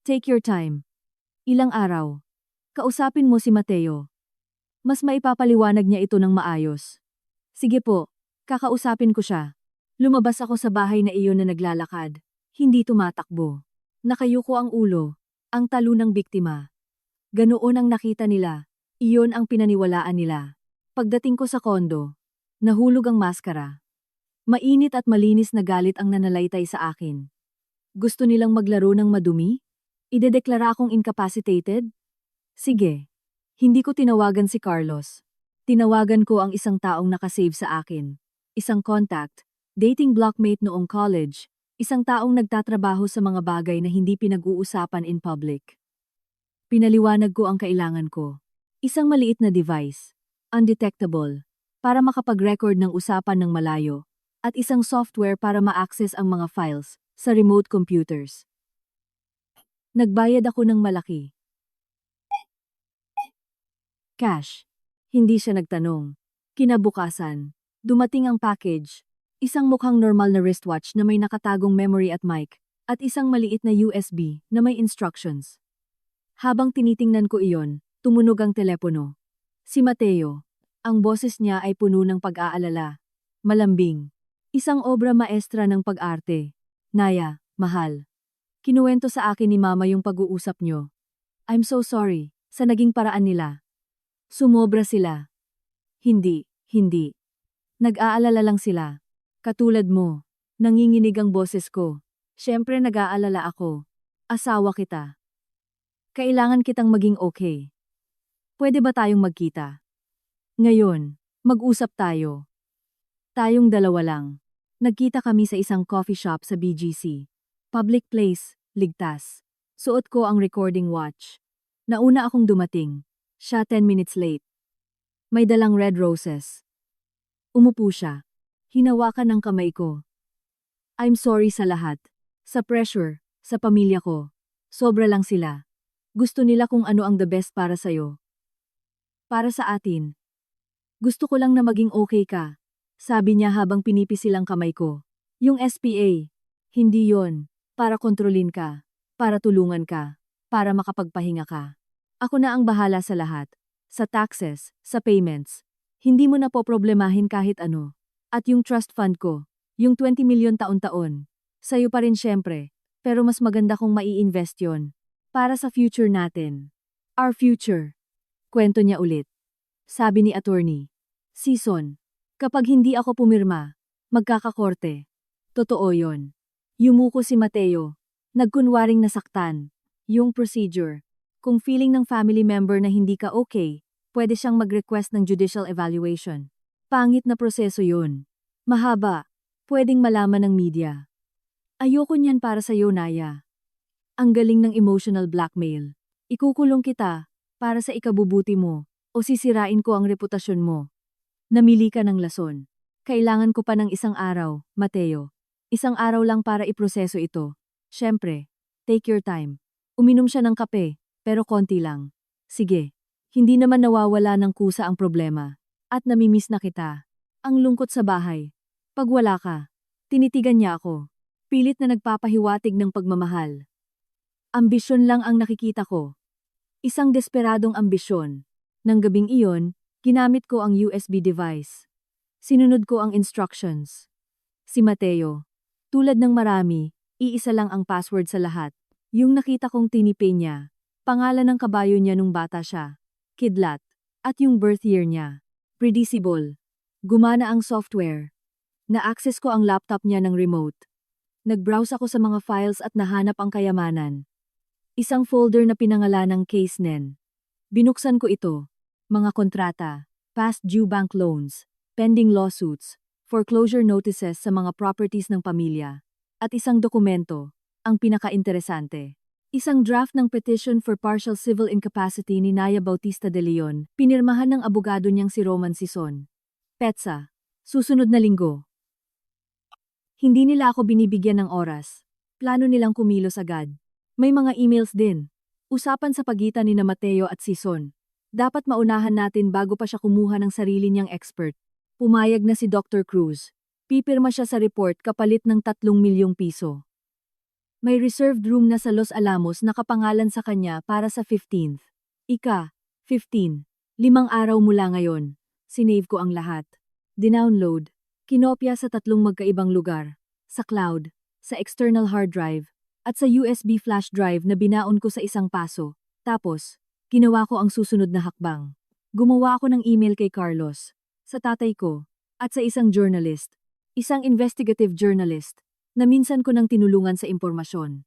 [SPEAKER 1] Take your time. Ilang araw. Kausapin mo si Mateo. Mas maipapaliwanag niya ito ng maayos. Sige po, kakausapin ko siya. Lumabas ako sa bahay na iyon na naglalakad. Hindi tumatakbo. Nakayuko ang ulo. Ang talo ng biktima. Ganoon ang nakita nila. Iyon ang pinaniwalaan nila. Pagdating ko sa kondo, nahulog ang maskara. Mainit at malinis na galit ang nanalaitay sa akin. Gusto nilang maglaro ng madumi? Idedeklara akong incapacitated? Sige. Hindi ko tinawagan si Carlos. Tinawagan ko ang isang taong nakasave sa akin. Isang contact, dating blockmate noong college, isang taong nagtatrabaho sa mga bagay na hindi pinag-uusapan in public. Pinaliwanag ko ang kailangan ko. Isang maliit na device, undetectable, para makapag-record ng usapan ng malayo, at isang software para ma-access ang mga files sa remote computers. Nagbayad ako ng malaki. Cash. Hindi siya nagtanong. Kinabukasan, dumating ang package. Isang mukhang normal na wristwatch na may nakatagong memory at mic, at isang maliit na USB na may instructions. Habang tinitingnan ko iyon, tumunog ang telepono. Si Mateo. Ang boses niya ay puno ng pag-aalala. Malambing. Isang obra maestra ng pag-arte. Naya, mahal. Kinuwento sa akin ni Mama yung pag-uusap nyo. I'm so sorry sa naging paraan nila. Sumobra sila. Hindi. Nag-aalala lang sila. Katulad mo. Nanginginig ang boses ko. Siyempre nag-aalala ako. Asawa kita. Kailangan kitang maging okay. Pwede ba tayong magkita? Ngayon, mag-usap tayo. Tayong dalawa lang. Nagkita kami sa isang coffee shop sa BGC. Public place, ligtas. Suot ko ang recording watch. Nauna akong dumating. Siya 10 minutes late. May dalang red roses. Umupo siya. Hinawakan ang kamay ko. I'm sorry sa lahat. Sa pressure, sa pamilya ko. Sobra lang sila. Gusto nila kung ano ang the best para sa'yo. Para sa atin. Gusto ko lang na maging okay ka. Sabi niya habang pinipisil ang kamay ko. Yung SPA. Hindi yon. Para kontrolin ka. Para tulungan ka. Para makapagpahinga ka. Ako na ang bahala sa lahat. Sa taxes, sa payments. Hindi mo na po problemahin kahit ano. At yung trust fund ko. Yung 20 milyon taon-taon. Sa'yo pa rin syempre. Pero mas maganda kung mai-invest yon. Para sa future natin. Our future. Kwento niya ulit. Sabi ni attorney. Season. Kapag hindi ako pumirma, magkakakorte. Totoo yon. Yumuko si Mateo. Nagkunwaring nasaktan. Yung procedure. Kung feeling ng family member na hindi ka okay, pwede siyang mag-request ng judicial evaluation. Pangit na proseso yun. Mahaba. Pwedeng malaman ng media. Ayoko niyan para sa'yo, Naya. Ang galing ng emotional blackmail. Ikukulong kita para sa ikabubuti mo o sisirain ko ang reputasyon mo. Namili ka ng lason. Kailangan ko pa ng isang araw, Mateo. Isang araw lang para iproseso ito. Siyempre, take your time. Uminom siya ng kape, pero konti lang. Sige, hindi naman nawawala ng kusa ang problema. At namimiss na kita. Ang lungkot sa bahay. Pag wala ka, tinitigan niya ako. Pilit na nagpapahiwatig ng pagmamahal. Ambisyon lang ang nakikita ko. Isang desperadong ambisyon. Nang gabing iyon, ginamit ko ang USB device. Sinunod ko ang instructions. Si Mateo. Tulad ng marami, iisa lang ang password sa lahat. Yung nakita kong tinipe niya. Pangalan ng kabayo niya nung bata siya. Kidlat. At yung birth year niya. Predictable. Gumana ang software. Na-access ko ang laptop niya ng remote. Nag-browse ako sa mga files at nahanap ang kayamanan. Isang folder na pinangalan ng case nen. Binuksan ko ito. Mga kontrata, past due bank loans, pending lawsuits, foreclosure notices sa mga properties ng pamilya, at isang dokumento, ang pinaka-interesante. Isang draft ng petition for partial civil incapacity ni Naya Bautista de Leon, pinirmahan ng abogado niyang si Roman Sison. Petsa, susunod na linggo. Hindi nila ako binibigyan ng oras. Plano nilang kumilos agad. May mga emails din. Usapan sa pagitan ni na Mateo at Sison. Dapat maunahan natin bago pa siya kumuha ng sarili niyang expert. Pumayag na si Dr. Cruz. Pipirma siya sa report kapalit ng 3 milyong piso. May reserved room na sa Los Alamos na kapangalan sa kanya para sa 15th. 15. 5 araw mula ngayon. Sinave ko ang lahat. Dinownload. Kinopya sa 3 magkaibang lugar. Sa cloud, sa external hard drive, at sa USB flash drive na binaon ko sa isang paso. Tapos, ginawa ko ang susunod na hakbang. Gumawa ako ng email kay Carlos, sa tatay ko, at sa isang journalist, isang investigative journalist, na minsan ko nang tinulungan sa impormasyon.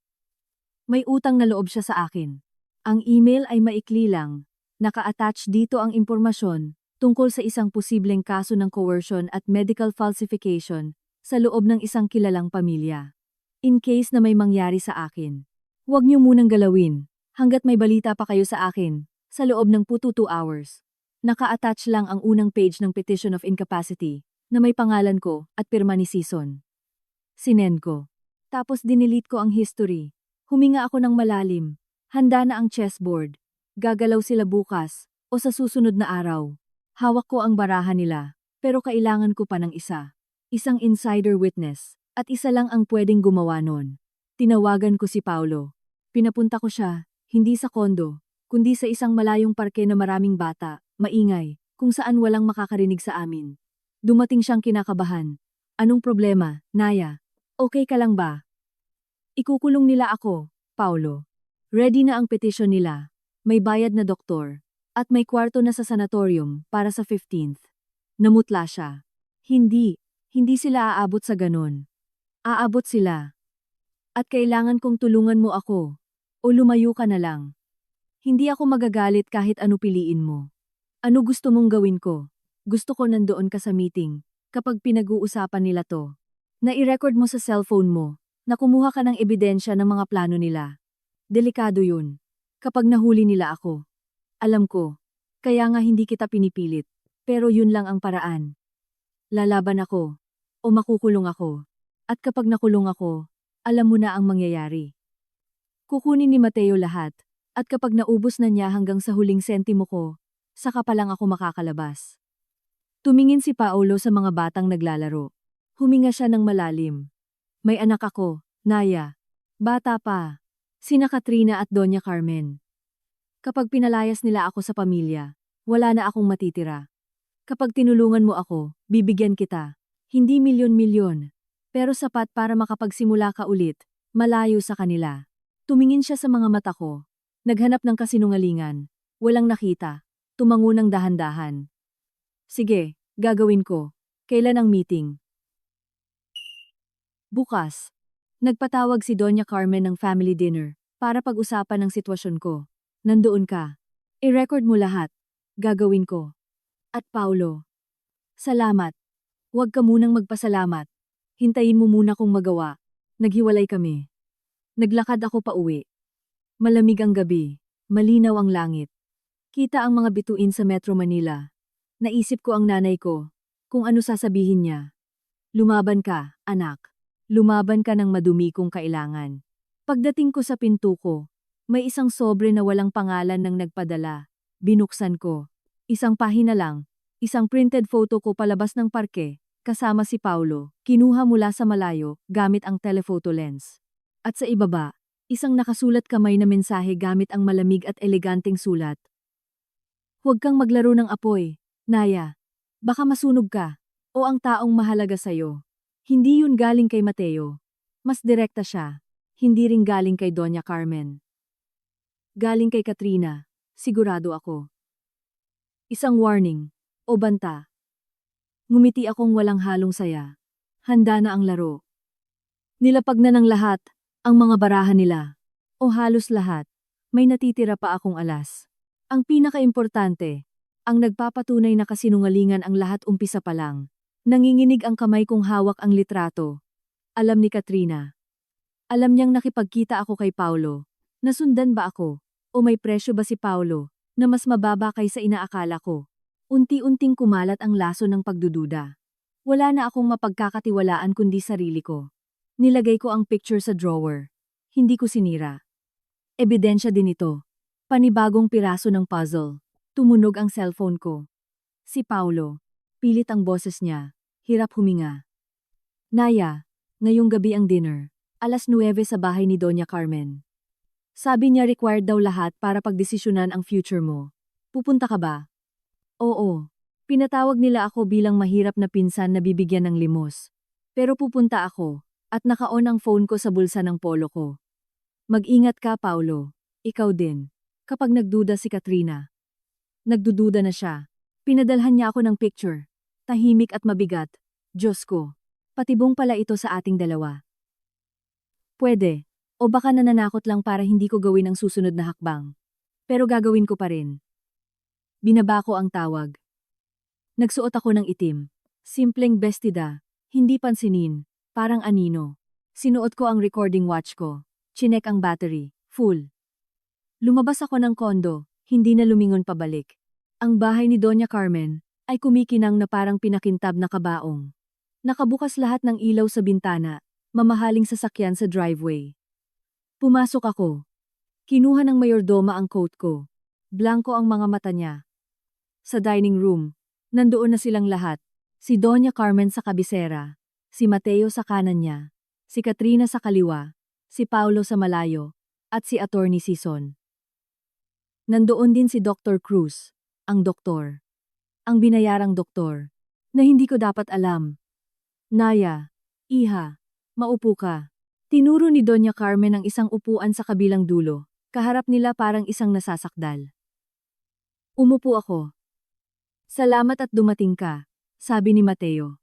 [SPEAKER 1] May utang na loob siya sa akin. Ang email ay maikli lang. Naka-attach dito ang impormasyon tungkol sa isang posibleng kaso ng coercion at medical falsification sa loob ng isang kilalang pamilya. In case na may mangyari sa akin, huwag niyo munang galawin hanggat may balita pa kayo sa akin sa loob ng 2 hours. Naka-attach lang ang unang page ng Petition of Incapacity na may pangalan ko at pirma ni Sison. Sinend ko. Tapos dinilit ko ang history. Huminga ako ng malalim. Handa na ang chessboard. Gagalaw sila bukas o sa susunod na araw. Hawak ko ang baraha nila, pero kailangan ko pa ng isa. Isang insider witness, at isa lang ang pwedeng gumawa nun. Tinawagan ko si Paulo. Pinapunta ko siya, hindi sa kondo, kundi sa isang malayong parke na maraming bata, maingay, kung saan walang makakarinig sa amin. Dumating siyang kinakabahan. Anong problema, Naya? Okay ka lang ba? Ikukulong nila ako, Paulo. Ready na ang petition nila. May bayad na doktor. At may kwarto na sa sanatorium para sa 15th. Namutla siya. Hindi sila aabot sa ganon. Aabot sila. At kailangan kong tulungan mo ako. O lumayo ka na lang. Hindi ako magagalit kahit ano piliin mo. Ano gusto mong gawin ko? Gusto ko nandoon ka sa meeting, kapag pinag-uusapan nila to. Na-i-record mo sa cellphone mo, na kumuha ka ng ebidensya ng mga plano nila. Delikado yun. Kapag nahuli nila ako. Alam ko, Kaya nga hindi kita pinipilit. Pero yun lang ang paraan. Lalaban ako. O makukulong ako. At kapag nakulong ako, alam mo na ang mangyayari. Kukunin ni Mateo lahat. At kapag naubos na niya hanggang sa huling sentimo ko, saka pa lang ako makakalabas. Tumingin si Paolo sa mga batang naglalaro. Huminga siya ng malalim. May anak ako, Naya. Bata pa. Sina Katrina at Doña Carmen. Kapag pinalayas nila ako sa pamilya, wala na akong matitira. Kapag tinulungan mo ako, bibigyan kita. Hindi milyon-milyon. Pero sapat para makapagsimula ka ulit, malayo sa kanila. Tumingin siya sa mga mata ko. Naghanap ng kasinungalingan. Walang nakita. Tumango ng dahan-dahan. Sige, gagawin ko. Kailan ang meeting? Bukas. Nagpatawag si Doña Carmen ng family dinner para pag-usapan ang sitwasyon ko. Nandoon ka. I-record mo lahat. Gagawin ko. At Paulo. Salamat. Huwag ka munang magpasalamat. Hintayin mo muna kung magawa. Naghiwalay kami. Naglakad ako pa uwi. Malamig ang gabi. Malinaw ang langit. Kita ang mga bituin sa Metro Manila. Naisip ko ang nanay ko. Kung ano sasabihin niya. Lumaban ka, anak. Lumaban ka ng madumi kung kailangan. Pagdating ko sa pinto ko, may isang sobre na walang pangalan ng nagpadala. Binuksan ko. Isang pahina lang. Isang printed photo ko palabas ng parke, kasama si Paulo, kinuha mula sa malayo gamit ang telephoto lens. At sa ibaba, isang nakasulat kamay na mensahe gamit ang malamig at eleganteng sulat. Huwag kang maglaro ng apoy, Naya. Baka masunog ka. O ang taong mahalaga sa'yo. Hindi yun galing kay Mateo. Mas direkta siya. Hindi rin galing kay Doña Carmen. Galing kay Katrina. Sigurado ako. Isang warning. O banta. Ngumiti akong walang halong saya. Handa na ang laro. Nilapag na ng lahat. Ang mga barahan nila. O halos lahat. May natitira pa akong alas. Ang pinakaimportante. Ang nagpapatunay na kasinungalingan ang lahat umpisa pa lang. Nanginginig ang kamay kong hawak ang litrato. Alam ni Katrina. Alam niyang nakipagkita ako kay Paulo. Nasundan ba ako? O may presyo ba si Paulo, na mas mababa kaysa inaakala ko? Unti-unting kumalat ang laso ng pagdududa. Wala na akong mapagkakatiwalaan kundi sarili ko. Nilagay ko ang picture sa drawer. Hindi ko sinira. Ebidensya din ito. Panibagong piraso ng puzzle. Tumunog ang cellphone ko. Si Paulo. Pilit ang boses niya. Hirap huminga. Naya, ngayong gabi ang dinner. 9:00 sa bahay ni Doña Carmen. Sabi niya required daw lahat para pagdesisyonan ang future mo. Pupunta ka ba? Oo. Pinatawag nila ako bilang mahirap na pinsan na bibigyan ng limos. Pero pupunta ako. At naka-on ang phone ko sa bulsa ng polo ko. Mag-ingat ka, Paulo. Ikaw din. Kapag nagduda si Katrina. Nagdududa na siya. Pinadalhan niya ako ng picture. Tahimik at mabigat. Diyos ko. Patibong pala ito sa ating dalawa. Pwede. O baka nananakot lang para hindi ko gawin ang susunod na hakbang. Pero gagawin ko pa rin. Binaba ko ang tawag. Nagsuot ako ng itim. Simpleng bestida. Hindi pansinin. Parang anino. Sinuot ko ang recording watch ko. Chinek ang battery. Full. Lumabas ako ng kondo. Hindi na lumingon pabalik. Ang bahay ni Doña Carmen ay kumikinang na parang pinakintab na kabaong. Nakabukas lahat ng ilaw sa bintana. Mamahaling sasakyan sa driveway. Pumasok ako. Kinuha ng mayordoma ang coat ko. Blanko ang mga mata niya. Sa dining room, nandoon na silang lahat. Si Doña Carmen sa kabisera. Si Mateo sa kanan niya, si Katrina sa kaliwa, si Paulo sa malayo, at si Attorney Sison. Nandoon din si Dr. Cruz, ang doktor. Ang binayarang doktor, na hindi ko dapat alam. Naya, iha, maupo ka. Tinuro ni Doña Carmen ang isang upuan sa kabilang dulo, kaharap nila parang isang nasasakdal. Umupo ako. Salamat at dumating ka, sabi ni Mateo.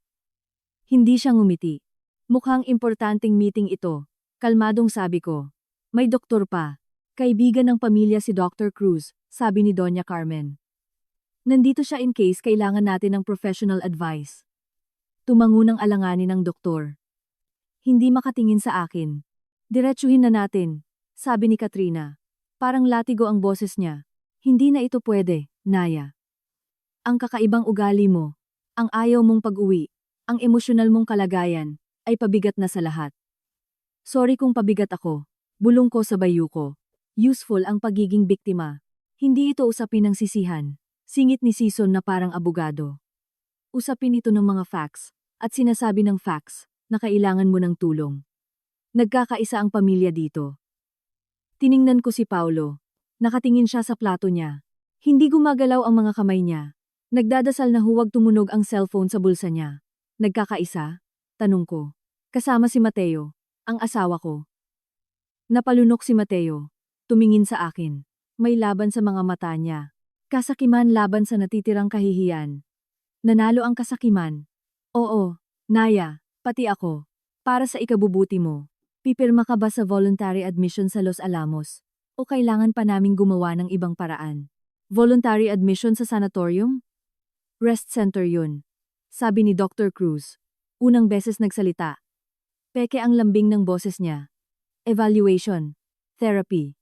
[SPEAKER 1] Hindi siya ngumiti. Mukhang importanteng meeting ito. Kalmadong sabi ko. May doktor pa. Kaibigan ng pamilya si Dr. Cruz, sabi ni Doña Carmen. Nandito siya in case kailangan natin ng professional advice. Tumango ng alanganin ng doktor. Hindi makatingin sa akin. Diretsuhin na natin, sabi ni Katrina. Parang latigo ang boses niya. Hindi na ito pwede, Naya. Ang kakaibang ugali mo, ang ayaw mong pag-uwi, ang emosyonal mong kalagayan, ay pabigat na sa lahat. Sorry kung pabigat ako. Bulong ko sa bayu ko. Useful ang pagiging biktima. Hindi ito usapin ng sisihan. Singit ni Sison na parang abogado. Usapin ito ng mga facts, at sinasabi ng facts, na kailangan mo ng tulong. Nagkakaisa ang pamilya dito. Tiningnan ko si Paulo. Nakatingin siya sa plato niya. Hindi gumagalaw ang mga kamay niya. Nagdadasal na huwag tumunog ang cellphone sa bulsa niya. Nagkakaisa? Tanong ko. Kasama si Mateo, ang asawa ko. Napalunok si Mateo. Tumingin sa akin. May laban sa mga mata niya. Kasakiman laban sa natitirang kahihiyan. Nanalo ang kasakiman. Oo, Naya, pati ako. Para sa ikabubuti mo. Pipirma ka ba sa voluntary admission sa Los Alamos? O kailangan pa naming gumawa ng ibang paraan? Voluntary admission sa sanatorium? Rest center yun. Sabi ni Dr. Cruz. Unang beses nagsalita. Peke ang lambing ng boses niya. Evaluation. Therapy.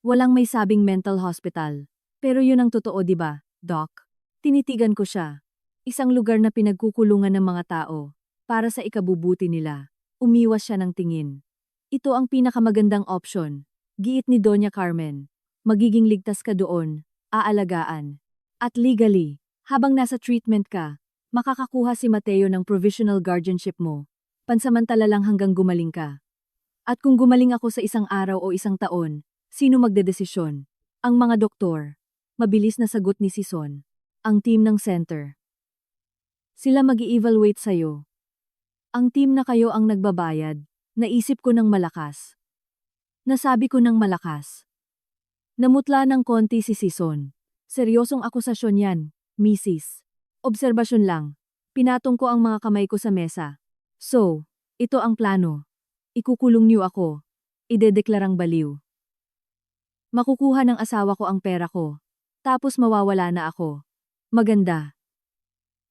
[SPEAKER 1] Walang may sabing mental hospital. Pero yun ang totoo, di ba, Doc? Tinitigan ko siya. Isang lugar na pinagkukulungan ng mga tao. Para sa ikabubuti nila. Umiwas siya ng tingin. Ito ang pinakamagandang option. Giit ni Doña Carmen. Magiging ligtas ka doon. Aalagaan. At legally, habang nasa treatment ka, makakakuha si Mateo ng provisional guardianship mo. Pansamantala lang hanggang gumaling ka. At kung gumaling ako sa isang araw o isang taon, sino magdedesisyon? Ang mga doktor. Mabilis na sagot ni Sison. Ang team ng center. Sila mag-i-evaluate sa'yo. Ang team na kayo ang nagbabayad. Naisip ko ng malakas. Nasabi ko ng malakas. Namutla ng konti si Sison. Seryosong akusasyon yan, Mrs. Obserbasyon lang. Pinatong ko ang mga kamay ko sa mesa. So, ito ang plano. Ikukulong niyo ako. Idedeklarang baliw. Makukuha ng asawa ko ang pera ko. Tapos mawawala na ako. Maganda.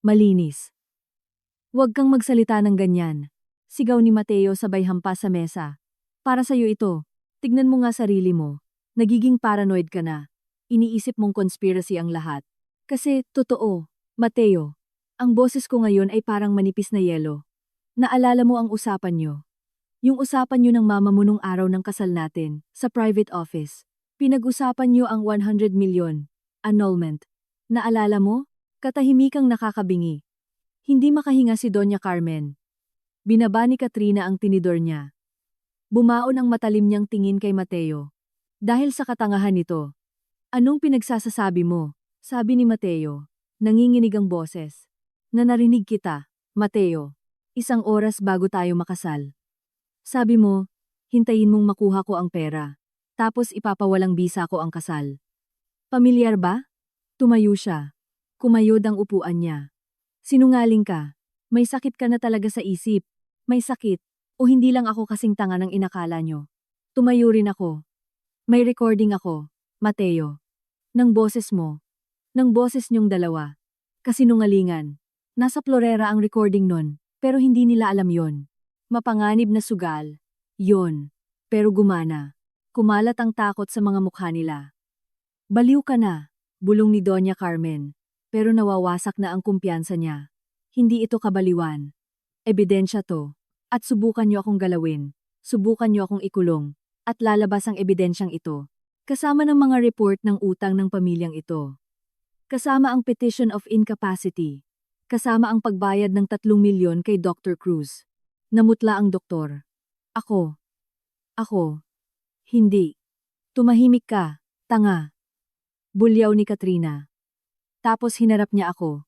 [SPEAKER 1] Malinis. Huwag kang magsalita ng ganyan. Sigaw ni Mateo sabay hampas sa mesa. Para sa'yo ito. Tignan mo nga sarili mo. Nagiging paranoid ka na. Iniisip mong conspiracy ang lahat. Kasi, totoo, Mateo, ang boses ko ngayon ay parang manipis na yelo. Naalala mo ang usapan nyo. Yung usapan nyo ng mama mo nung araw ng kasal natin, sa private office. Pinag-usapan nyo ang 100 million. Annulment. Naalala mo? Katahimikang nakakabingi. Hindi makahinga si Doña Carmen. Binaba ni Katrina ang tinidor niya. Bumaon ang matalim niyang tingin kay Mateo. Dahil sa katangahan nito. Anong pinagsasasabi mo? Sabi ni Mateo. Nanginginig ang boses. Na narinig kita, Mateo. 1 oras bago tayo makasal. Sabi mo, hintayin mong makuha ko ang pera. Tapos ipapawalang bisa ko ang kasal. Pamilyar ba? Tumayo siya. Kumayod ang upuan niya. Sinungaling ka. May sakit ka na talaga sa isip. May sakit. O hindi lang ako kasing tanga ng inakala nyo. Tumayo rin ako. May recording ako, Mateo. Ng boses mo. Ng boses nyong dalawa. Kasinungalingan. Nasa Florera ang recording nun, pero hindi nila alam yon. Mapanganib na sugal. Yon. Pero gumana. Kumalat ang takot sa mga mukha nila. Baliw ka na, bulong ni Doña Carmen. Pero nawawasak na ang kumpiyansa niya. Hindi ito kabaliwan. Ebidensya to. At subukan niyo akong galawin. Subukan niyo akong ikulong. At lalabas ang ebidensyang ito. Kasama ng mga report ng utang ng pamilyang ito. Kasama ang petition of incapacity. Kasama ang pagbayad ng 3 milyon kay Dr. Cruz. Namutla ang doktor. Ako. Hindi. Tumahimik ka, tanga. Bulyaw ni Katrina. Tapos hinarap niya ako.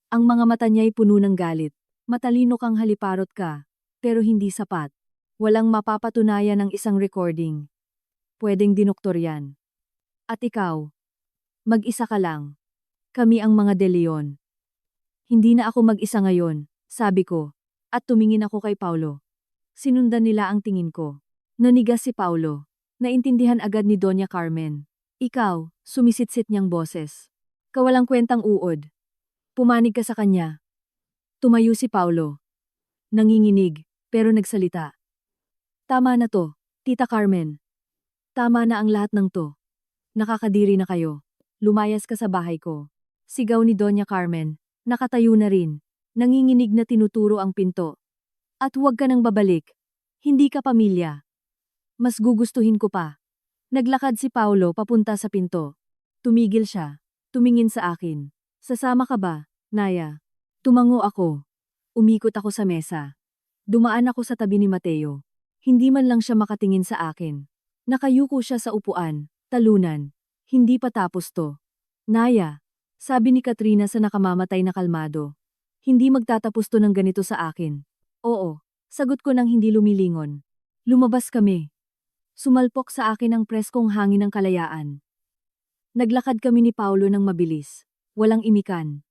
[SPEAKER 1] Ang mga mata niya'y puno ng galit. Matalino kang haliparot ka, pero hindi sapat. Walang mapapatunayan ng isang recording. Pwedeng dinoktor yan. At ikaw, mag-isa ka lang. Kami ang mga De Leon. Hindi na ako mag-isa ngayon, sabi ko, at tumingin ako kay Paulo. Sinundan nila ang tingin ko. Nanigas si Paulo. Naintindihan agad ni Doña Carmen. Ikaw, sumisitsit niyang boses. Kawalang kwentang uod. Pumanig ka sa kanya. Tumayo si Paulo. Nanginginig, pero nagsalita. Tama na to, Tita Carmen. Tama na ang lahat ng to. Nakakadiri na kayo. lumayas ka sa bahay ko. Sigaw ni Doña Carmen, nakatayo na rin. Nanginginig na tinuturo ang pinto. At huwag ka nang babalik. Hindi ka pamilya. Mas gugustuhin ko pa. Naglakad si Paulo papunta sa pinto. Tumigil siya. Tumingin sa akin. Sasama ka ba, Naya? Tumango ako. Umikot ako sa mesa. Dumaan ako sa tabi ni Mateo. Hindi man lang siya makatingin sa akin. Nakayuko siya sa upuan, talunan. Hindi pa tapos to. Naya, sabi ni Katrina sa nakamamatay na kalmado. Hindi magtatapos to ng ganito sa akin. Oo, sagot ko nang hindi lumilingon. Lumabas kami. Sumalpok sa akin ang preskong hangin ng kalayaan. Naglakad kami ni Paulo ng mabilis. Walang imikan.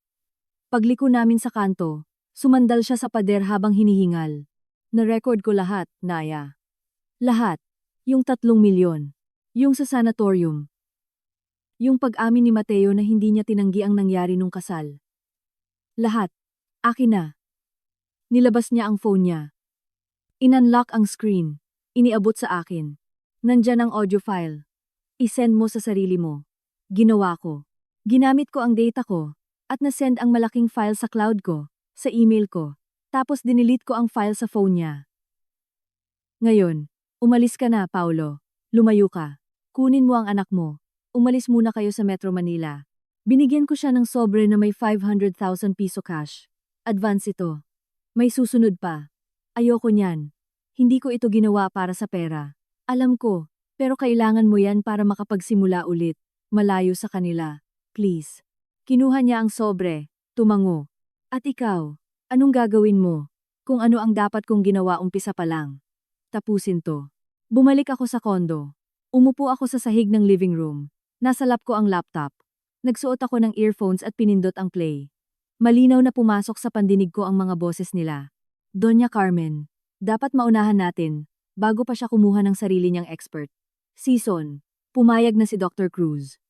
[SPEAKER 1] Pagliko namin sa kanto, sumandal siya sa pader habang hinihingal. Na-record ko lahat, Naya. Lahat. Yung 3 milyon. Yung sa sanatorium. Yung pag-amin ni Mateo na hindi niya tinanggi ang nangyari nung kasal. Lahat. Akin na. Nilabas niya ang phone niya. In-unlock ang screen. Iniabot sa akin. Nandyan ang audio file. I-send mo sa sarili mo. Ginawa ko. Ginamit ko ang data ko. At na-send ang malaking file sa cloud ko. Sa email ko. Tapos dinilit ko ang file sa phone niya. Ngayon, umalis ka na, Paulo. Lumayo ka. Kunin mo ang anak mo. Umalis muna kayo sa Metro Manila. Binigyan ko siya ng sobre na may 500,000 piso cash. Advance ito. May susunod pa. Ayoko niyan. Hindi ko ito ginawa para sa pera. Alam ko, pero kailangan mo yan para makapagsimula ulit. Malayo sa kanila. Please. Kinuha niya ang sobre. Tumango. At ikaw? Anong gagawin mo? Kung ano ang dapat kong ginawa umpisa pa lang. Tapusin to. Bumalik ako sa kondo. Umupo ako sa sahig ng living room. Nasa lap ko ang laptop. Nagsuot ako ng earphones at pinindot ang play. Malinaw na pumasok sa pandinig ko ang mga boses nila. Doña Carmen, dapat maunahan natin, bago pa siya kumuha ng sarili niyang expert. Season, pumayag na si Dr. Cruz.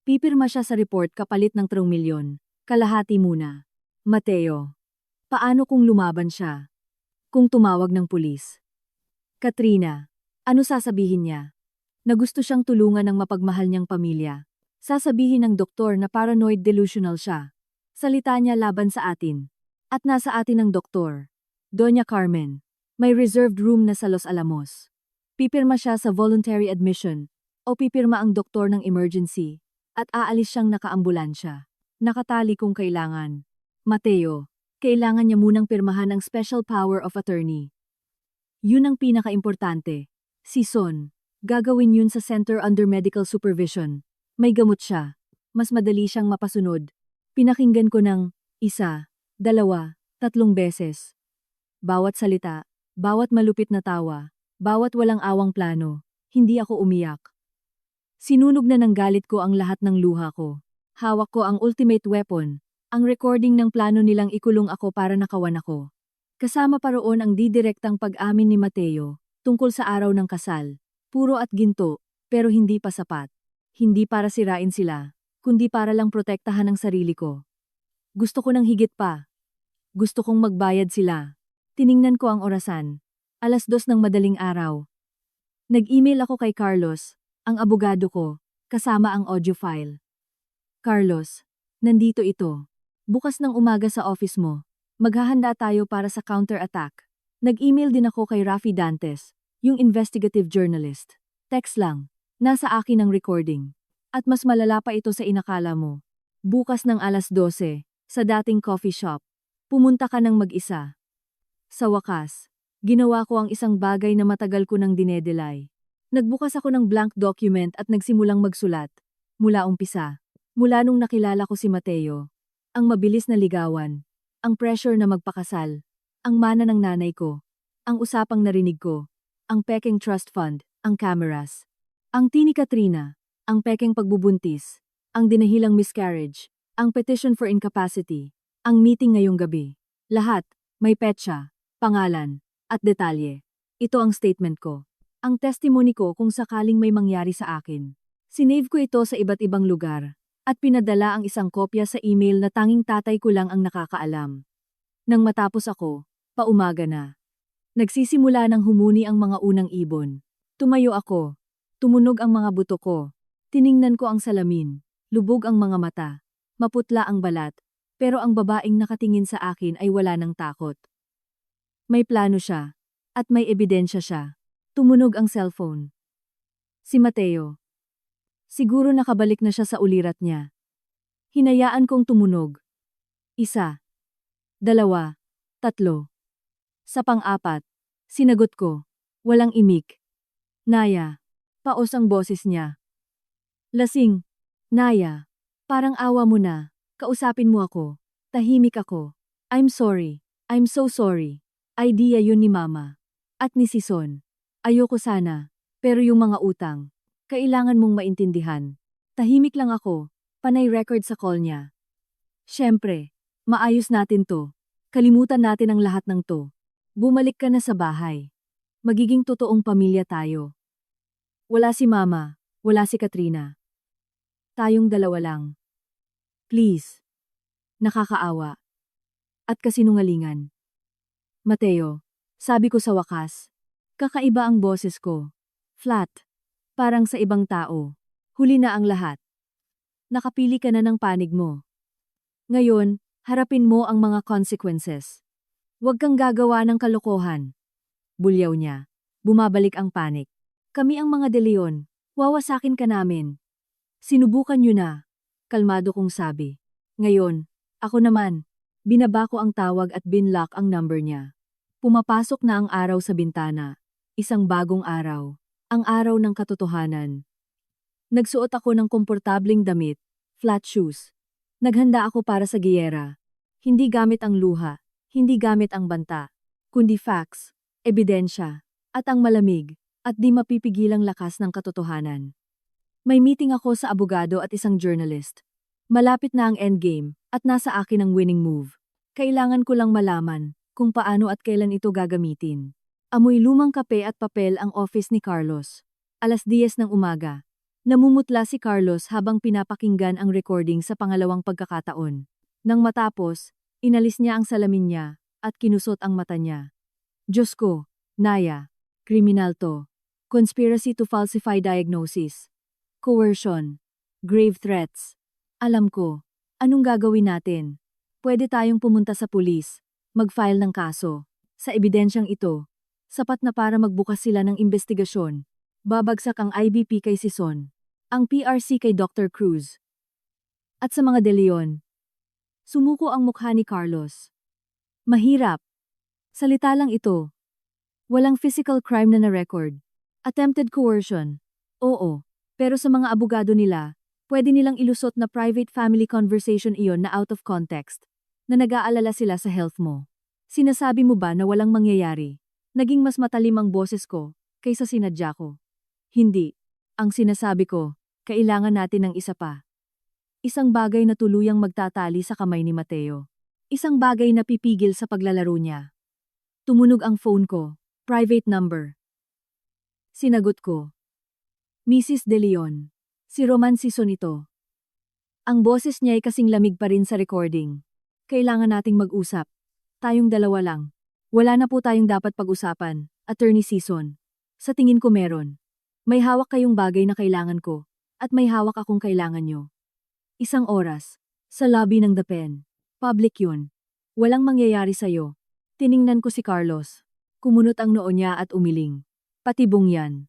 [SPEAKER 1] Pipirma siya sa report kapalit ng 3 milyon. Kalahati muna. Mateo. Paano kung lumaban siya? Kung tumawag ng pulis? Katrina. Ano sasabihin niya? Na gusto siyang tulungan ng mapagmahal niyang pamilya. Sasabihin ng doktor na paranoid delusional siya. Salita niya laban sa atin. At nasa atin ang doktor. Doña Carmen. May reserved room na sa Los Alamos. Pipirma siya sa voluntary admission. O pipirma ang doktor ng emergency. At aalis siyang nakaambulansya. Nakatali kung kailangan. Mateo. Kailangan niya munang pirmahan ang special power of attorney. Yun ang pinaka-importante. Si Son, gagawin yun sa center under medical supervision. May gamot siya. Mas madali siyang mapasunod. Pinakinggan ko ng 1, 2, 3 beses. Bawat salita, bawat malupit na tawa, bawat walang awang plano, hindi ako umiyak. Sinunog na ng galit ko ang lahat ng luha ko. Hawak ko ang ultimate weapon. Ang recording ng plano nilang ikulong ako para nakawan ako. Kasama pa roon ang didirektang pag-amin ni Mateo, tungkol sa araw ng kasal. Puro at ginto, pero hindi pa sapat. Hindi para sirain sila, kundi para lang protektahan ang sarili ko. Gusto ko ng higit pa. Gusto kong magbayad sila. Tiningnan ko ang orasan. 2:00 ng madaling araw. Nag-email ako kay Carlos, ang abogado ko, kasama ang audio file. Carlos, nandito ito. Bukas ng umaga sa office mo. Maghahanda tayo para sa counter-attack. Nag-email din ako kay Rafi Dantes, yung investigative journalist. Text lang. Nasa akin ang recording. At mas malala pa ito sa inakala mo. Bukas ng 12:00, sa dating coffee shop. Pumunta ka ng mag-isa. Sa wakas, ginawa ko ang isang bagay na matagal ko nang dinedelay. Nagbukas ako ng blank document at nagsimulang magsulat. Mula umpisa. Mula nung nakilala ko si Mateo. Ang mabilis na ligawan. Ang pressure na magpakasal. Ang mana ng nanay ko. Ang usapang narinig ko. Ang peking trust fund. Ang cameras. Ang tini Katrina. Ang peking pagbubuntis. Ang dinahilang miscarriage. Ang petition for incapacity. Ang meeting ngayong gabi. Lahat, may petsa, pangalan, at detalye. Ito ang statement ko. Ang testimony ko kung sakaling may mangyari sa akin. Sinave ko ito sa iba't ibang lugar. At pinadala ang isang kopya sa email na tanging tatay ko lang ang nakakaalam. Nang matapos ako, paumaga na. Nagsisimula ng humuni ang mga unang ibon. Tumayo ako. Tumunog ang mga buto ko. Tiningnan ko ang salamin. Lubog ang mga mata. Maputla ang balat. Pero ang babaeng nakatingin sa akin ay wala ng takot. May plano siya. At may ebidensya siya. Tumunog ang cellphone. Si Mateo. Siguro nakabalik na siya sa ulirat niya. Hinayaan kong tumunog. 1, 2, 3. Sa pang-4, sinagot ko. Walang imik. Naya. Paos ang boses niya. Lasing. Naya. Parang awa mo na. Kausapin mo ako. Tahimik ako. I'm sorry. I'm so sorry. Idea yun ni Mama. At ni Sison. Ayoko sana. Pero yung mga utang. Kailangan mong maintindihan. Tahimik lang ako. Panay record sa call niya. Siyempre. Maayos natin to. Kalimutan natin ang lahat ng to. Bumalik ka na sa bahay. Magiging totoong pamilya tayo. Wala si Mama. Wala si Katrina. Tayong dalawa lang. Please. Nakakaawa. At kasinungalingan. Mateo, sabi ko sa wakas. Kakaiba ang boses ko. Flat. Parang sa ibang tao. Huli na ang lahat. Nakapili ka na ng panig mo. Ngayon, harapin mo ang mga consequences. Huwag kang gagawa ng kalokohan. Bulyaw niya. Bumabalik ang panik. Kami ang mga De Leon. Wawasakin ka namin. Sinubukan niyo na. Kalmado kong sabi. Ngayon, ako naman. Binaba ko ang tawag at binlock ang number niya. Pumapasok na ang araw sa bintana. Isang bagong araw. Ang araw ng katotohanan. Nagsuot ako ng komportabling damit, flat shoes. Naghanda ako para sa giyera. Hindi gamit ang luha, hindi gamit ang banta, kundi facts, ebidensya, at ang malamig, at di mapipigilang lakas ng katotohanan. May meeting ako sa abogado at isang journalist. Malapit na ang endgame, at nasa akin ang winning move. Kailangan ko lang malaman kung paano at kailan ito gagamitin. Amoy lumang kape at papel ang office ni Carlos. 10:00 ng umaga. Namumutla si Carlos habang pinapakinggan ang recording sa pangalawang pagkakataon. Nang matapos, inalis niya ang salamin niya at kinusot ang mata niya. Diyos ko, Naya, kriminal to. Conspiracy to falsify diagnosis. Coercion. Grave threats. Alam ko. Anong gagawin natin? Pwede tayong pumunta sa pulis, mag-file ng kaso. Sa ebidensyang ito, sapat na para magbukas sila ng investigasyon. Babagsak ang IBP kay Sison, ang PRC kay Dr. Cruz. At sa mga De Leon. Sumuko ang mukha ni Carlos. Mahirap. Salita lang ito. Walang physical crime na na-record. Attempted coercion. Oo, pero sa mga abogado nila, pwede nilang ilusot na private family conversation iyon na out of context, na nag-aalala sila sa health mo. Sinasabi mo ba na walang mangyayari? Naging mas matalim ang boses ko, kaysa sinadya ko. Hindi. Ang sinasabi ko, kailangan natin ng isa pa. Isang bagay na tuluyang magtatali sa kamay ni Mateo. Isang bagay na pipigil sa paglalaro niya. Tumunog ang phone ko, private number. Sinagot ko. Mrs. De Leon. Si Roman Sison ito. Ang boses niya ay kasing lamig pa rin sa recording. Kailangan nating mag-usap. Tayong dalawa lang. Wala na po tayong dapat pag-usapan, Attorney Sison. Sa tingin ko meron. May hawak kayong bagay na kailangan ko, at may hawak akong kailangan nyo. 1 oras. Sa lobby ng The Pen. Public yun. Walang mangyayari sa'yo. Tiningnan ko si Carlos. Kumunot ang noo niya at umiling. Patibong yan.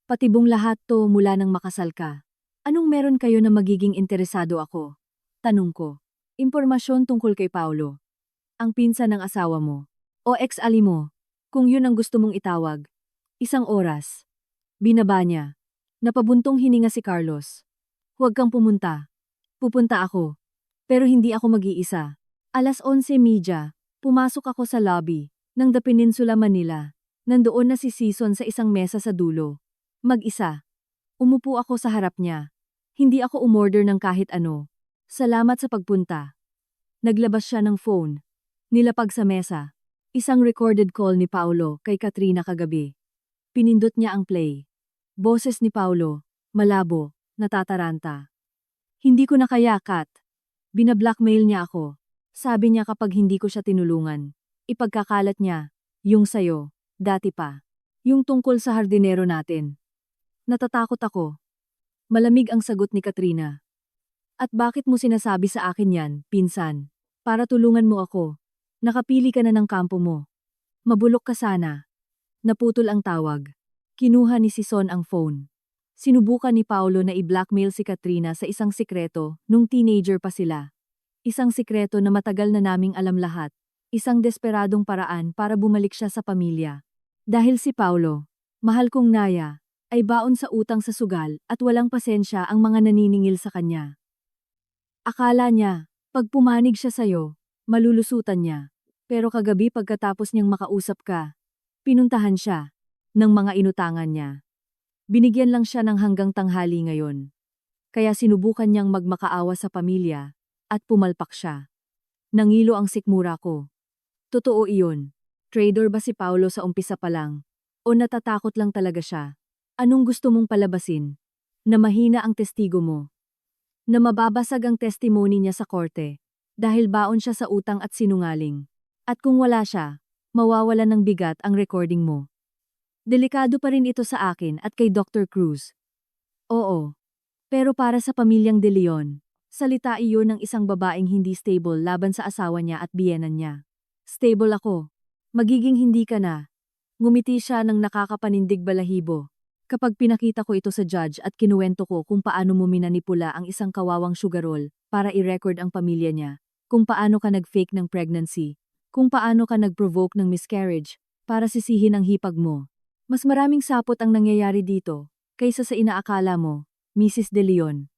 [SPEAKER 1] Patibong lahat to mula nang makasal ka. Anong meron kayo na magiging interesado ako? Tanong ko. Impormasyon tungkol kay Paulo. Ang pinsan ng asawa mo. O ex-ali mo. Kung yun ang gusto mong itawag. 1 oras. Binaba niya. Napabuntong hininga si Carlos. Huwag kang pumunta. Pupunta ako. Pero hindi ako mag-iisa. 11:30, pumasok ako sa lobby ng The Peninsula Manila. Nandoon na si Sison sa isang mesa sa dulo. Mag-isa. Umupo ako sa harap niya. Hindi ako umorder ng kahit ano. Salamat sa pagpunta. Naglabas siya ng phone. Nilapag sa mesa. Isang recorded call ni Paulo kay Katrina kagabi. Pinindot niya ang play. Boses ni Paulo, malabo, natataranta. Hindi ko na kaya, Kat. Binablockmail niya ako. Sabi niya kapag hindi ko siya tinulungan, ipagkakalat niya, yung sayo, dati pa. Yung tungkol sa hardinero natin. Natatakot ako. Malamig ang sagot ni Katrina. At bakit mo sinasabi sa akin yan, pinsan? Para tulungan mo ako. Nakapili ka na ng kampo mo. Mabulok ka sana. Naputol ang tawag. Kinuha ni Sison ang phone. Sinubukan ni Paolo na i-blackmail si Katrina sa isang sikreto nung teenager pa sila. Isang sikreto na matagal na naming alam lahat. Isang desperadong paraan para bumalik siya sa pamilya. Dahil si Paolo, mahal kong Naya, ay baon sa utang sa sugal at walang pasensya ang mga naniningil sa kanya. Akala niya, pag pumanig siya sa'yo, malulusutan niya. Pero kagabi pagkatapos niyang makausap ka, pinuntahan siya ng mga inutangan niya. Binigyan lang siya ng hanggang tanghali ngayon. Kaya sinubukan niyang magmakaawa sa pamilya at pumalpak siya. Nangilo ang sikmura ko. Totoo iyon. Traitor ba si Paolo sa umpisa pa lang? O natatakot lang talaga siya? Anong gusto mong palabasin? Na mahina ang testigo mo. Na mababasag ang testimony niya sa korte. Dahil baon siya sa utang at sinungaling. At kung wala siya, mawawalan ng bigat ang recording mo. Delikado pa rin ito sa akin at kay Dr. Cruz. Oo. Pero para sa pamilyang De Leon, salita iyon ng isang babaeng hindi stable laban sa asawa niya at biyenan niya. Stable ako. Magiging hindi ka na. Ngumiti siya ng nakakapanindig balahibo. Kapag pinakita ko ito sa judge at kinuwento ko kung paano mo minanipula ang isang kawawang sugarol para i-record ang pamilya niya, kung paano ka nag-fake ng pregnancy, kung paano ka nag-provoke ng miscarriage para sisihin ang hipag mo. Mas maraming sapot ang nangyayari dito kaysa sa inaakala mo, Mrs. De Leon.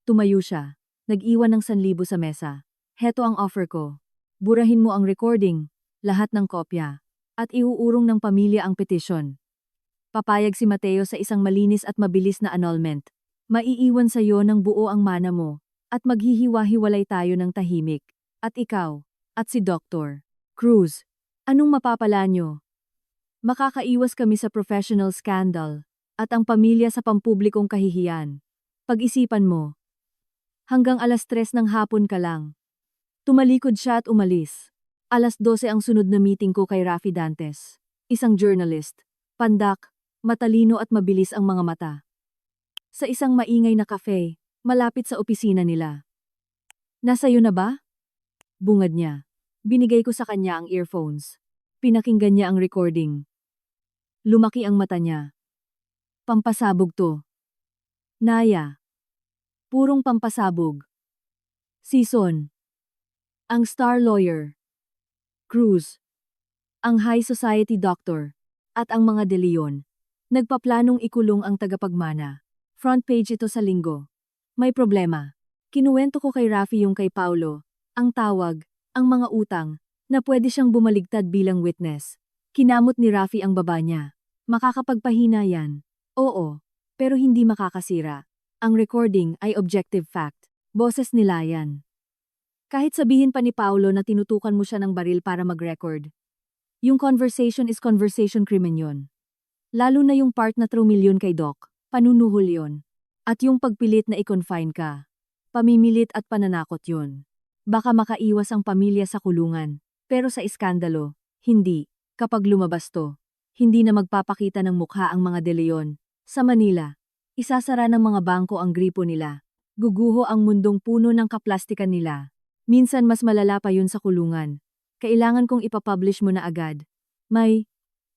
[SPEAKER 1] Tumayo siya. Nag-iwan ng 1,000 sa mesa. Heto ang offer ko. Burahin mo ang recording, lahat ng kopya, at iuurong ng pamilya ang petisyon. Papayag si Mateo sa isang malinis at mabilis na annulment. Maiiwan sa iyo ng buo ang mana mo, at maghihiwa-hiwalay tayo ng tahimik. At ikaw, at si Dr. Cruz, anong mapapala nyo? Makakaiwas kami sa professional scandal, at ang pamilya sa pampublikong kahihiyan. Pag-isipan mo. Hanggang 3:00 ng hapon ka lang. Tumalikod siya at umalis. 12:00 ang sunod na meeting ko kay Rafi Dantes. Isang journalist. Pandak, matalino at mabilis ang mga mata. Sa isang maingay na cafe, malapit sa opisina nila. Nasa'yo na ba? Bungad niya. Binigay ko sa kanya ang earphones. Pinakinggan niya ang recording. Lumaki ang mata niya. Pampasabog to. Naya. Purong pampasabog. Sison. Ang star lawyer. Cruz. Ang high society doctor. At ang mga De Leon. Nagpaplanong ikulong ang tagapagmana. Front page ito sa Linggo. May problema. Kinuwento ko kay Rafi yung kay Paolo, ang tawag, ang mga utang, na pwede siyang bumaligtad bilang witness. Kinamot ni Rafi ang baba niya. Makakapagpahina yan. Oo, pero hindi makakasira. Ang recording ay objective fact. Boses nila yan. Kahit sabihin pa ni Paolo na tinutukan mo siya ng baril para mag-record. Yung conversation is conversation crimen yun. Lalo na yung part na true million kay Doc, panunuhol yun. At yung pagpilit na i-confine ka. Pamimilit at pananakot yun. Baka makaiwas ang pamilya sa kulungan. Pero sa iskandalo, hindi. Kapag lumabas to, hindi na magpapakita ng mukha ang mga De Leon. Sa Manila, isasara ng mga bangko ang gripo nila. Guguho ang mundong puno ng kaplastikan nila. Minsan mas malala pa yun sa kulungan. Kailangan kong ipapublish mo na agad.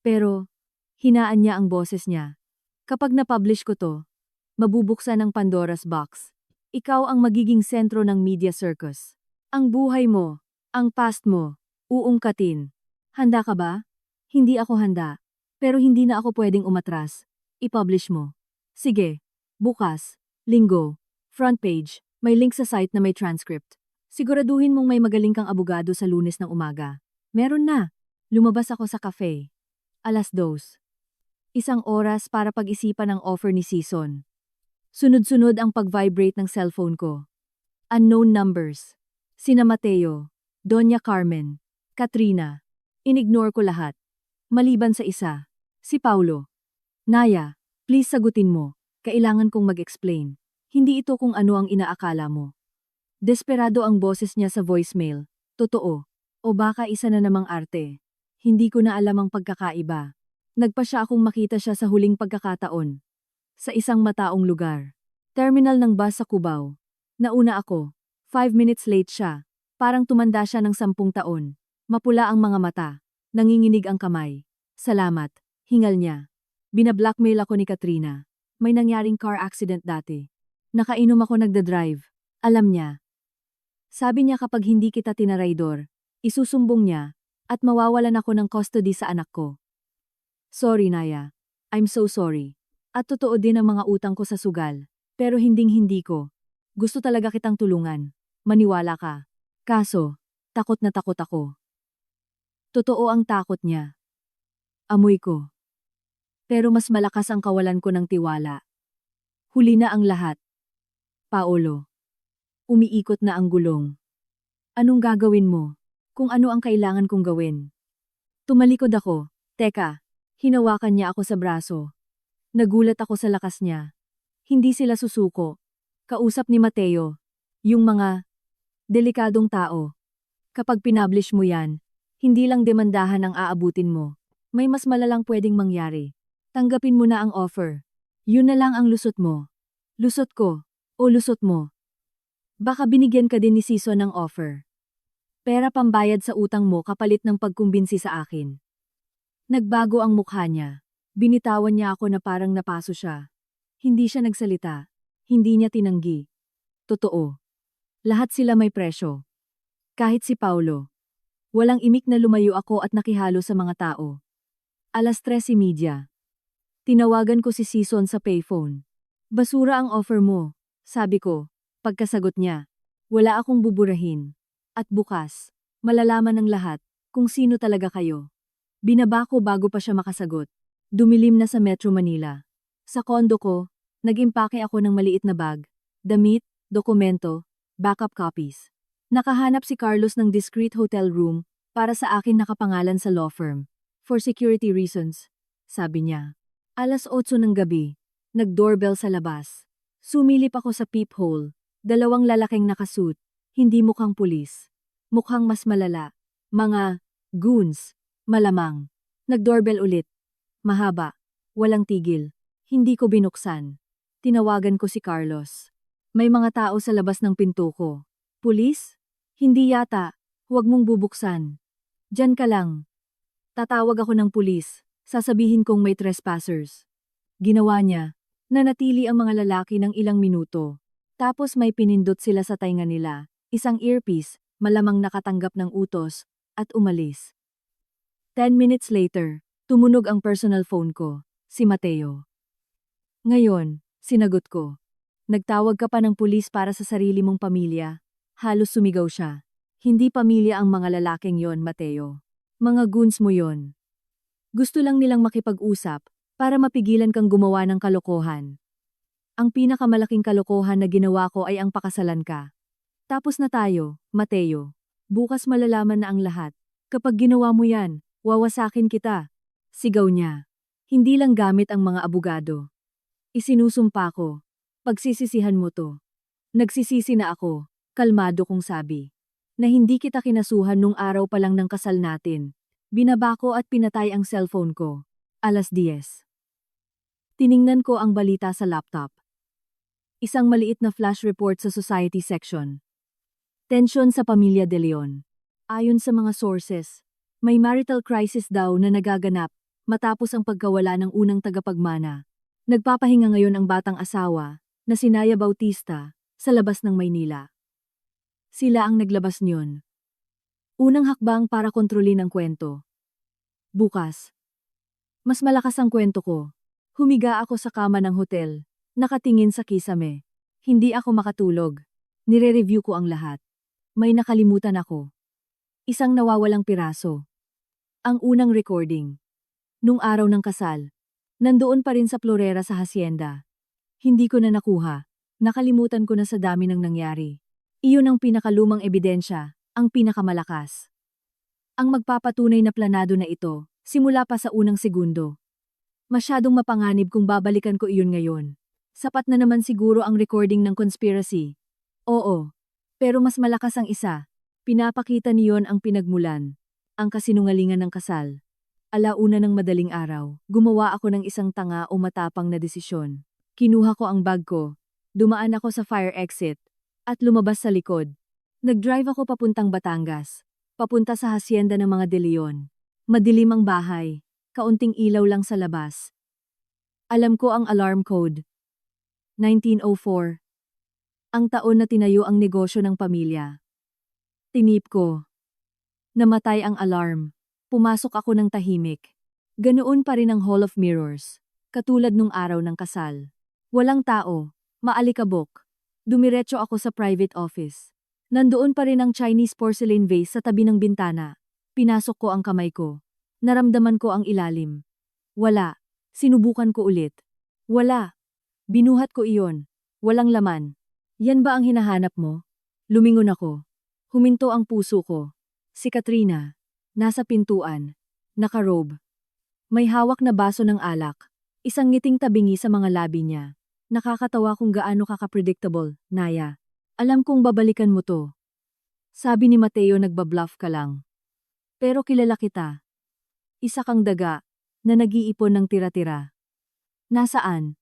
[SPEAKER 1] Pero, hinaan niya ang boses niya. Kapag na-publish ko to, mabubuksan ang Pandora's box. Ikaw ang magiging sentro ng media circus. Ang buhay mo, ang past mo, uungkatin. Handa ka ba? Hindi ako handa. Pero hindi na ako pwedeng umatras. I-publish mo. Sige. Bukas. Linggo. Front page. May link sa site na may transcript. Siguraduhin mong may magaling kang abogado sa Lunes ng umaga. Meron na. Lumabas ako sa cafe. 2:00. 1 oras para pag-isipan ang offer ni Sison. Sunod-sunod ang pag-vibrate ng cellphone ko. Unknown numbers. Sina Mateo, Doña Carmen, Katrina. Inignore ko lahat. Maliban sa isa. Si Paulo. Naya, please sagutin mo. Kailangan kong mag-explain. Hindi ito kung ano ang inaakala mo. Desperado ang boses niya sa voicemail. Totoo. O baka isa na namang arte. Hindi ko na alam ang pagkakaiba. Nagpa siya akong makita siya sa huling pagkakataon. Sa isang mataong lugar. Terminal ng bus sa Cubao. Nauna ako. 5 minutes late siya. Parang tumanda siya ng 10 taon. Mapula ang mga mata. Nanginginig ang kamay. Salamat. Hingal niya. Binablackmail ako ni Katrina. May nangyaring car accident dati. Nakainom ako nagdadrive. Alam niya. Sabi niya kapag hindi kita tinaraydor, isusumbong niya, at mawawalan ako ng custody sa anak ko. Sorry, Naya. I'm so sorry. At totoo din ang mga utang ko sa sugal. Pero hinding-hindi ko. Gusto talaga kitang tulungan. Maniwala ka. Kaso, takot na takot ako. Totoo ang takot niya. Amoy ko. Pero mas malakas ang kawalan ko ng tiwala. Huli na ang lahat. Paolo. Umiikot na ang gulong. Anong gagawin mo? Kung ano ang kailangan kong gawin. Tumalikod ako. Teka, hinawakan niya ako sa braso. Nagulat ako sa lakas niya. Hindi sila susuko. Kausap ni Mateo. Yung mga delikadong tao. Kapag pinablish mo yan, hindi lang demandahan ang aabutin mo. May mas malalang pwedeng mangyari. Tanggapin mo na ang offer. Yun na lang ang lusot mo. Lusot ko. O lusot mo. Baka binigyan ka din ni Season ng offer. Pera pambayad sa utang mo kapalit ng pagkumbinsi sa akin. Nagbago ang mukha niya. Binitawan niya ako na parang napaso siya. Hindi siya nagsalita. Hindi niya tinanggi. Totoo. Lahat sila may presyo. Kahit si Paulo. Walang imik na lumayo ako at nakihalo sa mga tao. 3:30. Tinawagan ko si Season sa payphone. Basura ang offer mo, sabi ko. Pagkasagot niya, wala akong buburahin. At bukas, malalaman ng lahat kung sino talaga kayo. Binaba ko bago pa siya makasagot. Dumilim na sa Metro Manila. Sa kondo ko, nag-impake ako ng maliit na bag, damit, dokumento, backup copies. Nakahanap si Carlos ng discreet hotel room para sa akin nakapangalan sa law firm. For security reasons, sabi niya. 8:00 ng gabi, nag-doorbell sa labas. Sumilip ako sa peephole. 2 lalaking nakasuit, hindi mukhang pulis. Mukhang mas malala. Mga goons, malamang. Nag-doorbell ulit. Mahaba, walang tigil. Hindi ko binuksan. Tinawagan ko si Carlos. May mga tao sa labas ng pinto ko. Pulis? Hindi yata. Huwag mong bubuksan. Diyan ka lang. Tatawag ako ng pulis. Sasabihin kong may trespassers. Ginawa niya. Nanatili ang mga lalaki ng ilang minuto. Tapos may pinindot sila sa tainga nila. Isang earpiece, malamang nakatanggap ng utos, at umalis. 10 minutes later, tumunog ang personal phone ko, si Mateo. Ngayon, sinagot ko. Nagtawag ka pa ng pulis para sa sarili mong pamilya. Halos sumigaw siya. Hindi pamilya ang mga lalaking yon, Mateo. Mga goons mo yon. Gusto lang nilang makipag-usap para mapigilan kang gumawa ng kalokohan. Ang pinakamalaking kalokohan na ginawa ko ay ang pakasalan ka. Tapos na tayo, Mateo. Bukas malalaman na ang lahat. Kapag ginawa mo yan, wawasakin kita. Sigaw niya. Hindi lang gamit ang mga abogado. Isinusumpa ko. Pagsisisihan mo to. Nagsisisi na ako, kalmado kong sabi. Na hindi kita kinasuhan nung araw pa lang ng kasal natin. Binaba ko at pinatay ang cellphone ko. 10:00. Tiningnan ko ang balita sa laptop. Isang maliit na flash report sa society section. Tensyon sa pamilya De Leon. Ayon sa mga sources, may marital crisis daw na nagaganap matapos ang pagkawala ng unang tagapagmana. Nagpapahinga ngayon ang batang asawa na si Naya Bautista sa labas ng Maynila. Sila ang naglabas niyon. Unang hakbang para kontrolin ang kwento. Bukas. Mas malakas ang kwento ko. Humiga ako sa kama ng hotel, nakatingin sa kisame. Hindi ako makatulog. Nire-review ko ang lahat. May nakalimutan ako. Isang nawawalang piraso. Ang unang recording. Nung araw ng kasal. Nandoon pa rin sa Florera sa hacienda. Hindi ko na nakuha. Nakalimutan ko na sa dami ng nangyari. Iyon ang pinakalumang ebidensya, ang pinakamalakas. Ang magpapatunay na planado na ito, simula pa sa unang segundo. Masyadong mapanganib kung babalikan ko iyon ngayon. Sapat na naman siguro ang recording ng conspiracy. Oo. Pero mas malakas ang isa. Pinapakita niyon ang pinagmulan. Ang kasinungalingan ng kasal. 1:00 ng madaling araw, gumawa ako ng isang tanga o matapang na desisyon. Kinuha ko ang bag ko. Dumaan ako sa fire exit. at lumabas sa likod. Nag-drive ako papuntang Batangas, papunta sa hasyenda ng mga De Leon. Madilim ang bahay, kaunting ilaw lang sa labas. Alam ko ang alarm code. 1904. Ang taon na tinayo ang negosyo ng pamilya. Tinip ko. Namatay ang alarm. Pumasok ako ng tahimik. Ganoon pa rin ang Hall of Mirrors, katulad nung araw ng kasal. Walang tao, maalikabok. Dumiretso ako sa private office. Nandoon pa rin ang Chinese porcelain vase sa tabi ng bintana. Pinasok ko ang kamay ko. Naramdaman ko ang ilalim. Wala. Sinubukan ko ulit. Wala. Binuhat ko iyon. Walang laman. Yan ba ang hinahanap mo? Lumingon ako. Huminto ang puso ko. Si Katrina. Nasa pintuan. Nakarobe. May hawak na baso ng alak. Isang ngiting tabingi sa mga labi niya. Nakakatawa kung gaano ka-predictable, Naya. Alam kong babalikan mo to. Sabi ni Mateo, nagbabluff ka lang. Pero kilala kita. Isa kang daga na nag-iipon ng tira-tira. Nasaan?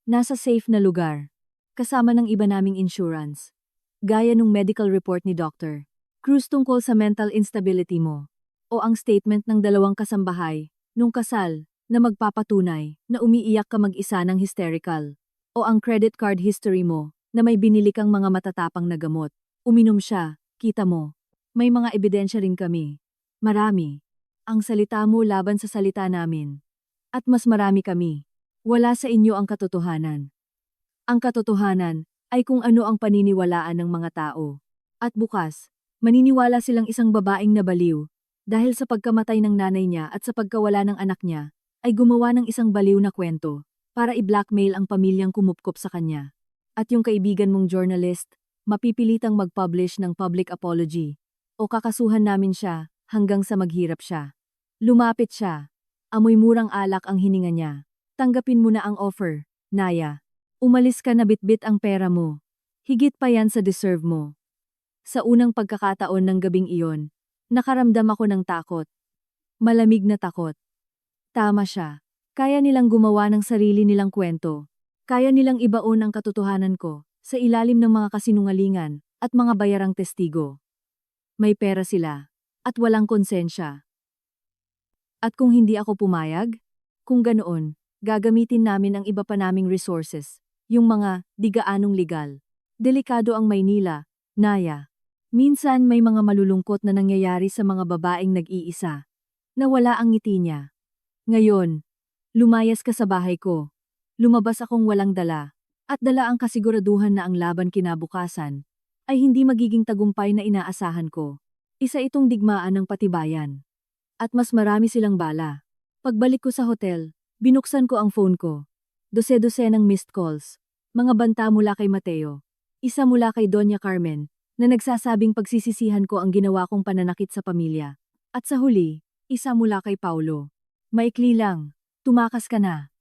[SPEAKER 1] Nasa safe na lugar. Kasama ng iba naming insurance. Gaya nung medical report ni Dr. Cruz tungkol sa mental instability mo. O ang statement ng dalawang kasambahay nung kasal na magpapatunay na umiiyak ka mag-isa ng hysterical. O ang credit card history mo na may binili kang mga matatapang na gamot. Uminom siya, kita mo. May mga ebidensya rin kami. Marami. Ang salita mo laban sa salita namin. At mas marami kami. Wala sa inyo ang katotohanan. Ang katotohanan ay kung ano ang paniniwalaan ng mga tao. At bukas, maniniwala silang isang babaeng nabaliw dahil sa pagkamatay ng nanay niya at sa pagkawala ng anak niya, ay gumawa ng isang baliw na kwento para i-blackmail ang pamilyang kumupkop sa kanya. At yung kaibigan mong journalist, mapipilitang mag-publish ng public apology. O kakasuhan namin siya hanggang sa maghirap siya. Lumapit siya. Amoy murang alak ang hininga niya. Tanggapin mo na ang offer, Naya. Umalis ka na, bitbit ang pera mo. Higit pa yan sa deserve mo. Sa unang pagkakataon ng gabing iyon, nakaramdam ako ng takot. Malamig na takot. Tama siya. Kaya nilang gumawa ng sarili nilang kwento. Kaya nilang ibaon ang katotohanan ko sa ilalim ng mga kasinungalingan at mga bayarang testigo. May pera sila at walang konsensya. At kung hindi ako pumayag, kung ganoon, gagamitin namin ang iba pa naming resources, yung mga di gaanong legal. Delikado ang Maynila, Naya. Minsan may mga malulungkot na nangyayari sa mga babaeng nag-iisa. Nawala ang ngiti niya. Ngayon, lumayas ka sa bahay ko. Lumabas akong walang dala, at dala ang kasiguraduhan na ang laban kinabukasan ay hindi magiging tagumpay na inaasahan ko. Isa itong digmaan ng patibayan. At mas marami silang bala. Pagbalik ko sa hotel, binuksan ko ang phone ko. Dose-dose ng missed calls. Mga banta mula kay Mateo. Isa mula kay Doña Carmen, na nagsasabing pagsisisihan ko ang ginawa kong pananakit sa pamilya. At sa huli, isa mula kay Paulo. Maikli lang, tumakas ka na.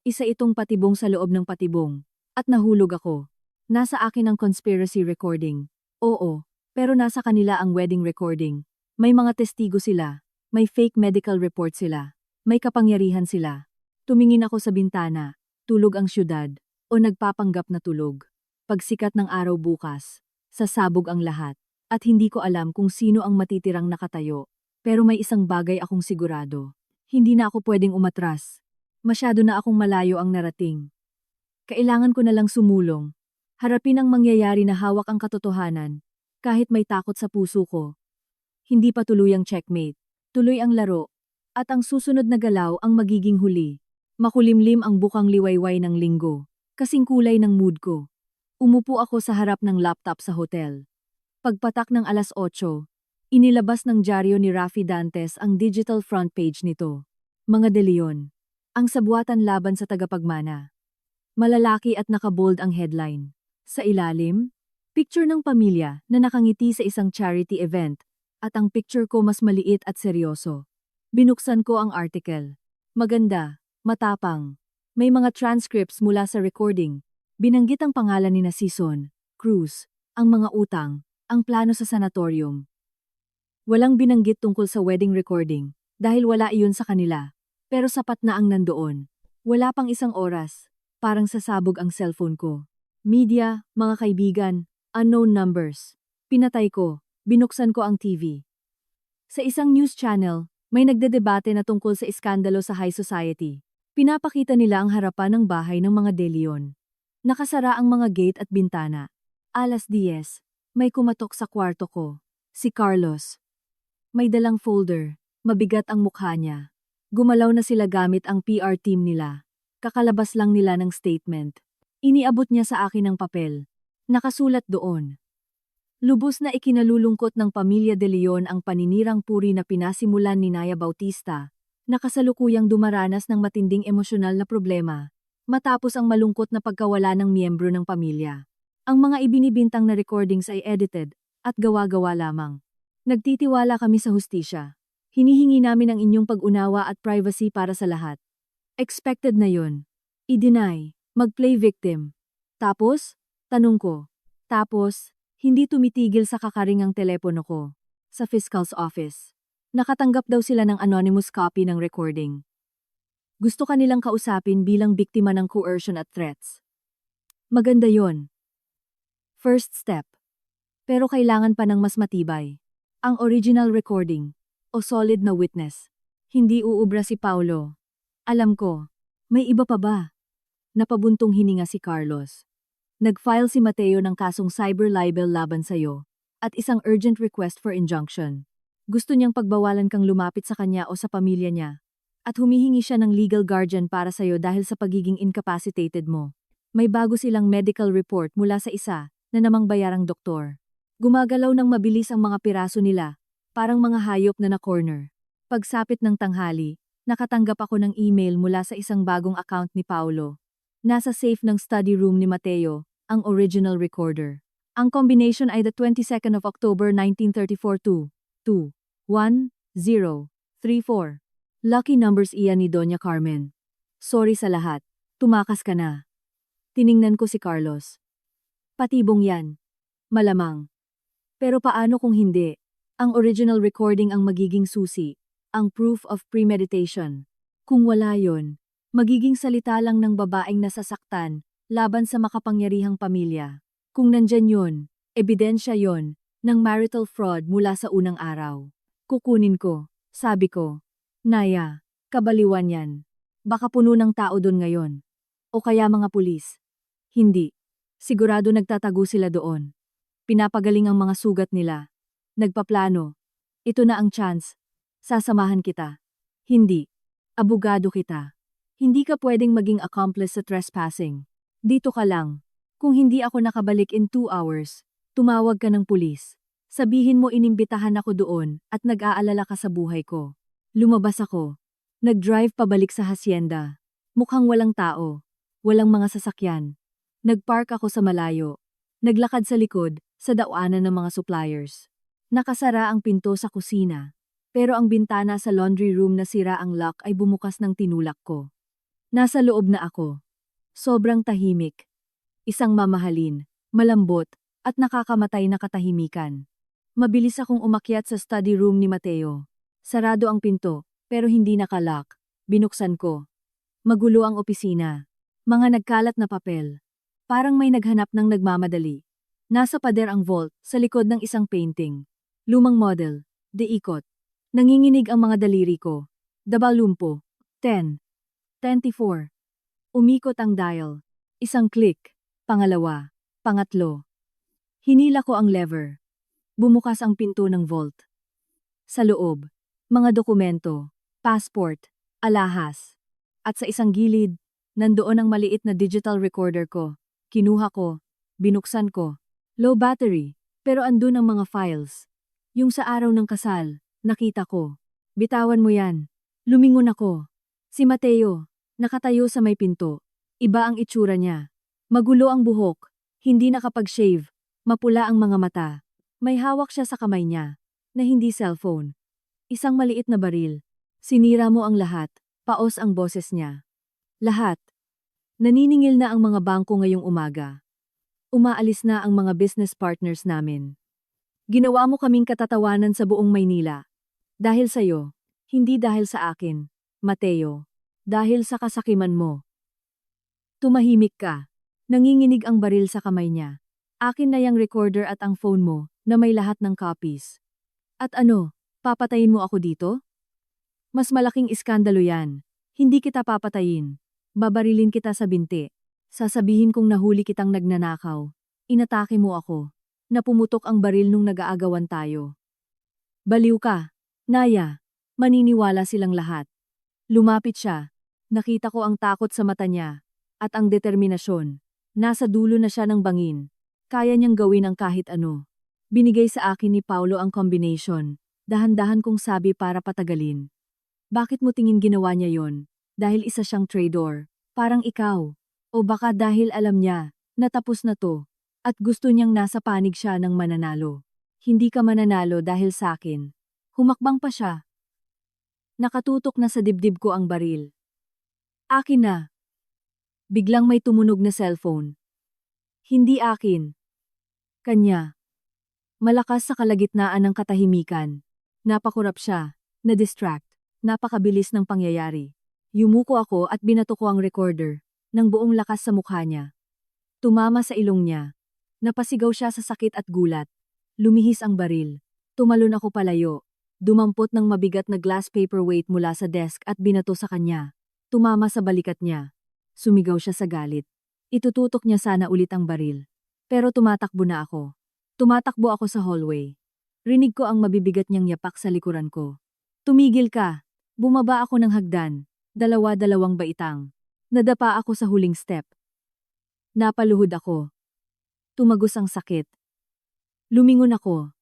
[SPEAKER 1] Isa itong patibong sa loob ng patibong. At nahulog ako. Nasa akin ang conspiracy recording. Oo, pero nasa kanila ang wedding recording. May mga testigo sila. May fake medical report sila. May kapangyarihan sila. Tumingin ako sa bintana. Tulog ang syudad. O nagpapanggap na tulog. Pagsikat ng araw bukas, sasabog ang lahat. At hindi ko alam kung sino ang matitirang nakatayo. Pero may isang bagay akong sigurado. Hindi na ako pwedeng umatras. Masyado na akong malayo ang narating. Kailangan ko na lang sumulong. Harapin ang mangyayari na hawak ang katotohanan, kahit may takot sa puso ko. Hindi pa tuluyang checkmate. Tuloy ang laro. At ang susunod na galaw ang magiging huli. Makulimlim ang bukang liwayway ng linggo. Kasing kulay ng mood ko. Umupo ako sa harap ng laptop sa hotel. Pagpatak ng 8:00, inilabas ng dyaryo ni Rafi Dantes ang digital front page nito. Mga De Leon. Ang sabuatan laban sa tagapagmana. Malalaki at nakabold ang headline. Sa ilalim, picture ng pamilya na nakangiti sa isang charity event, at ang picture ko mas maliit at seryoso. Binuksan ko ang article. Maganda, matapang. May mga transcripts mula sa recording. Binanggit ang pangalan ni Sison, Cruz, ang mga utang, ang plano sa sanatorium. Walang binanggit tungkol sa wedding recording, dahil wala iyon sa kanila. Pero sapat na ang nandoon. Wala pang isang oras, parang sasabog ang cellphone ko. Media, mga kaibigan, Unknown numbers. Pinatay ko. Binuksan ko ang TV. Sa isang news channel, may nagdedebate na tungkol sa iskandalo sa high society. Pinapakita nila ang harapan ng bahay ng mga De Leon. Nakasara ang mga gate at bintana. 10:00, may kumatok sa kwarto ko. Si Carlos. May dalang folder. Mabigat ang mukha niya. Gumalaw na sila gamit ang PR team nila. Kakalabas lang nila ng statement. Iniabot niya sa akin ang papel. Nakasulat doon. Lubos na ikinalulungkot ng pamilya De Leon ang paninirang puri na pinasimulan ni Naya Bautista, na kasalukuyang dumaranas ng matinding emosyonal na problema, matapos ang malungkot na pagkawala ng miyembro ng pamilya. Ang mga ibinibintang na recordings ay edited, at gawa-gawa lamang. Nagtitiwala kami sa hustisya. Hinihingi namin ang inyong pag-unawa at privacy para sa lahat. Expected na yun. I-deny, mag-play victim. Tapos, tanong ko. Tapos, hindi tumitigil sa kakaringang telepono ko. Sa fiscal's office. Nakatanggap daw sila ng anonymous copy ng recording. Gusto kanilang kausapin bilang biktima ng coercion at threats. Maganda yon. First step. Pero kailangan pa ng mas matibay. Ang original recording, o solid na witness. Hindi uubra si Paulo. Alam ko, may iba pa ba? Napabuntong hininga si Carlos. Nag-file si Mateo ng kasong cyber libel laban sa'yo, at isang urgent request for injunction. Gusto niyang pagbawalan kang lumapit sa kanya o sa pamilya niya, at humihingi siya ng legal guardian para sa'yo dahil sa pagiging incapacitated mo. May bago silang medical report mula sa isa na namang bayarang doktor. Gumagalaw ng mabilis ang mga piraso nila, parang mga hayop na na-corner. Pagsapit ng tanghali, nakatanggap ako ng email mula sa isang bagong account ni Paulo. Nasa safe ng study room ni Mateo, ang original recorder. Ang combination ay the 22nd of October 1934 2, 1, 0, 3, 4. Lucky numbers iyan ni Doña Carmen. Sorry sa lahat. Tumakas ka na. Tiningnan ko si Carlos. Patibong yan. Malamang. Pero paano kung hindi? Ang original recording ang magiging susi. Ang proof of premeditation. Kung wala yon, magiging salita lang ng babaeng nasasaktan laban sa makapangyarihang pamilya. Kung nandyan yon, ebidensya yon ng marital fraud mula sa unang araw. Kukunin ko, sabi ko. Naya, kabaliwan yan. Baka puno ng tao doon ngayon. O kaya mga pulis. Hindi. Sigurado nagtatago sila doon. Pinapagaling ang mga sugat nila. Nagpaplano. Ito na ang chance. Sasamahan kita. Hindi. Abogado kita. Hindi ka pwedeng maging accomplice sa trespassing. Dito ka lang. Kung hindi ako nakabalik in 2 hours, tumawag ka ng pulis. Sabihin mo inimbitahan ako doon at nag-aalala ka sa buhay ko. Lumabas ako. Nag-drive pabalik sa hacienda. Mukhang walang tao. Walang mga sasakyan. Nag-park ako sa malayo. Naglakad sa likod, sa daanan ng mga suppliers. Nakasara ang pinto sa kusina. Pero ang bintana sa laundry room na sira ang lock ay bumukas ng tinulak ko. Nasa loob na ako. Sobrang tahimik. Isang mamahalin, malambot, at nakakamatay na katahimikan. Mabilis akong umakyat sa study room ni Mateo. Sarado ang pinto, pero hindi nakalock. Binuksan ko. Magulo ang opisina. Mga nagkalat na papel. Parang may naghanap ng nagmamadali. Nasa pader ang vault, sa likod ng isang painting. Lumang model, de ikot. Nanginginig ang mga daliri ko. Dabalumpo. 10. 24. Umikot ang dial. Isang click. Pangalawa. Pangatlo. Hinila ko ang lever. Bumukas ang pinto ng vault. Sa loob, mga dokumento, passport, alahas. At sa isang gilid, nandoon ang maliit na digital recorder ko. Kinuha ko. Binuksan ko. Low battery, pero andun ang mga files. Yung sa araw ng kasal, nakita ko. Bitawan mo yan. Lumingon ako. Si Mateo. Nakatayo sa may pinto. Iba ang itsura niya. Magulo ang buhok. Hindi nakapag-shave. Mapula ang mga mata. May hawak siya sa kamay niya. Na hindi cellphone. Isang maliit na baril. Sinira mo ang lahat. Paos ang boses niya. Lahat. Naniningil na ang mga bangko ngayong umaga. Umaalis na ang mga business partners namin. Ginawa mo kaming katatawanan sa buong Maynila. Dahil sa'yo. Hindi dahil sa akin, Mateo. Dahil sa kasakiman mo. Tumahimik ka. Nanginginig ang baril sa kamay niya. Akin na yung recorder at ang phone mo, na may lahat ng copies. At ano, papatayin mo ako dito? Mas malaking iskandalo yan. Hindi kita papatayin. Babarilin kita sa binti. Sasabihin kong nahuli kitang nagnanakaw. Inatake mo ako. Napumutok ang baril nung nag-aagawan tayo. Baliw ka. Naya. Maniniwala silang lahat. Lumapit siya. Nakita ko ang takot sa mata niya. At ang determinasyon. Nasa dulo na siya ng bangin. Kaya niyang gawin ang kahit ano. Binigay sa akin ni Paulo ang combination. Dahan-dahan kong sabi para patagalin. Bakit mo tingin ginawa niya yon? Dahil isa siyang traitor. Parang ikaw. O baka dahil alam niya, natapos na to. At gusto niyang nasa panig siya ng mananalo. Hindi ka mananalo dahil sa akin. Humakbang pa siya. Nakatutok na sa dibdib ko ang baril. Akin na. Biglang may tumunog na cellphone. Hindi akin. Kanya. Malakas sa kalagitnaan ng katahimikan. Napakurap siya. Na-distract. Napakabilis ng pangyayari. Yumuko ako at binato ko ang recorder. Nang buong lakas sa mukha niya. Tumama sa ilong niya. Napasigaw siya sa sakit at gulat. Lumihis ang baril. Tumalon ako palayo. Dumampot ng mabigat na glass paperweight mula sa desk at binato sa kanya. Tumama sa balikat niya. Sumigaw siya sa galit. Itututok niya sana ulit ang baril. Pero tumatakbo na ako. Tumatakbo ako sa hallway. Rinig ko ang mabibigat niyang yapak sa likuran ko. Tumigil ka. Bumaba ako ng hagdan. Dalawa-dalawang baitang. Nadapa ako sa huling step. Napaluhod ako. Tumagos ang sakit. Lumingon ako.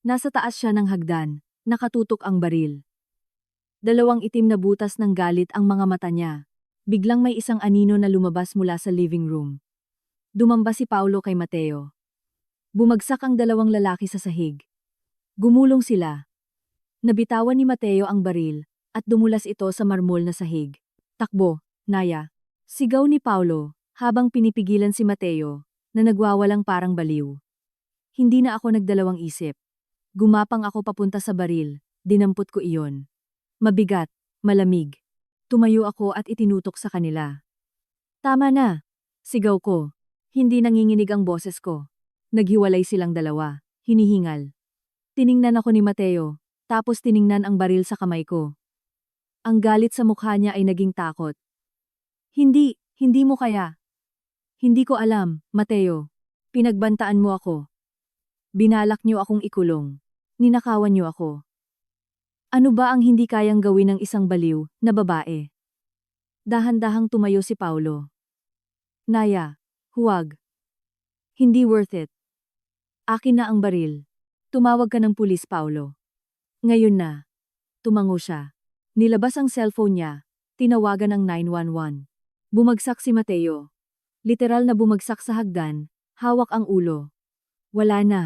[SPEAKER 1] Nasa taas siya ng hagdan. Nakatutok ang baril. Dalawang itim na butas ng galit ang mga mata niya. Biglang may isang anino na lumabas mula sa living room. Dumamba si Paulo kay Mateo. Bumagsak ang dalawang lalaki sa sahig. Gumulong sila. Nabitawan ni Mateo ang baril at dumulas ito sa marmol na sahig. Takbo, Naya. Sigaw ni Paulo habang pinipigilan si Mateo na nagwawalang parang baliw. Hindi na ako nagdalawang isip. Gumapang ako papunta sa baril, dinampot ko iyon. Mabigat, malamig. Tumayo ako at itinutok sa kanila. Tama na, sigaw ko. Hindi nanginginig ang boses ko. Naghiwalay silang dalawa, hinihingal. Tiningnan ako ni Mateo, tapos tiningnan ang baril sa kamay ko. Ang galit sa mukha niya ay naging takot. Hindi mo kaya. Hindi ko alam, Mateo. Pinagbantaan mo ako. Binalak niyo akong ikulong. Ninakawan niyo ako. Ano ba ang hindi kayang gawin ng isang baliw na babae? Dahan-dahang tumayo si Paulo. Naya, huwag. Hindi worth it. Akin na ang baril. Tumawag ka ng pulis, Paulo. Ngayon na. Tumango siya. Nilabas ang cellphone niya. Tinawagan ang 911. Bumagsak si Mateo. Literal na bumagsak sa hagdan. Hawak ang ulo. Wala na.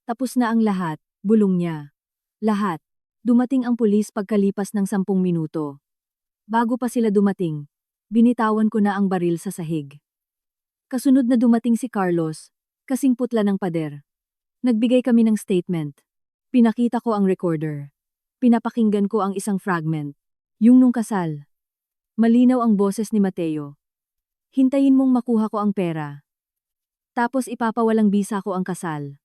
[SPEAKER 1] Tapos na ang lahat, bulong niya. Lahat. Dumating ang pulis pagkalipas ng 10 minuto. Bago pa sila dumating, binitawan ko na ang baril sa sahig. Kasunod na dumating si Carlos, kasing putla ng pader. Nagbigay kami ng statement. Pinakita ko ang recorder. Pinapakinggan ko ang isang fragment. Yung nung kasal. Malinaw ang boses ni Mateo. Hintayin mong makuha ko ang pera. Tapos ipapawalang bisa ko ang kasal.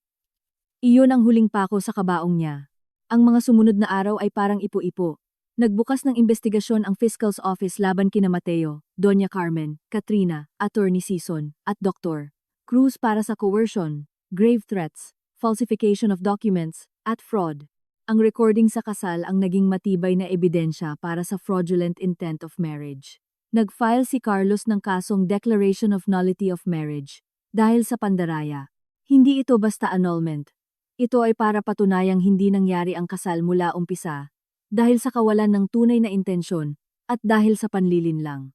[SPEAKER 1] Iyon ang huling pako sa kabaong niya. Ang mga sumunod na araw ay parang ipo-ipo. Nagbukas ng investigasyon ang Fiscal's Office laban kina Mateo, Doña Carmen, Katrina, Attorney Sison, at Dr. Cruz para sa coercion, grave threats, falsification of documents, at fraud. Ang recording sa kasal ang naging matibay na ebidensya para sa fraudulent intent of marriage. Nag-file si Carlos ng kasong Declaration of Nullity of Marriage dahil sa pandaraya. Hindi ito basta annulment. Ito ay para patunayang hindi nangyari ang kasal mula umpisa, dahil sa kawalan ng tunay na intensyon, at dahil sa panlilinlang.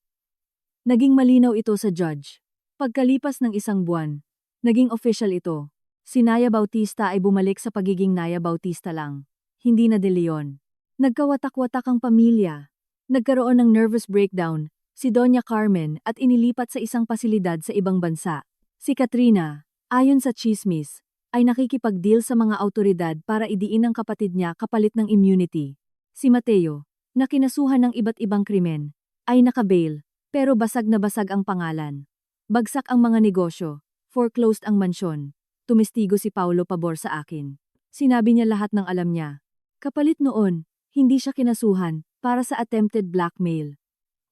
[SPEAKER 1] Naging malinaw ito sa judge. Pagkalipas ng 1 buwan, naging official ito. Si Naya Bautista ay bumalik sa pagiging Naya Bautista lang, hindi na De Leon. Nagkawatak-watak ang pamilya. Nagkaroon ng nervous breakdown, si Doña Carmen at inilipat sa isang pasilidad sa ibang bansa. Si Katrina, ayon sa chismis, ay nakikipag-deal sa mga autoridad para idiin ang kapatid niya kapalit ng immunity. Si Mateo, na kinasuhan ng iba't ibang krimen, ay nakabail, pero basag na basag ang pangalan. Bagsak ang mga negosyo, Foreclosed ang mansyon. Tumestigo si Paulo pabor sa akin. Sinabi niya lahat ng alam niya. Kapalit noon, hindi siya kinasuhan para sa attempted blackmail.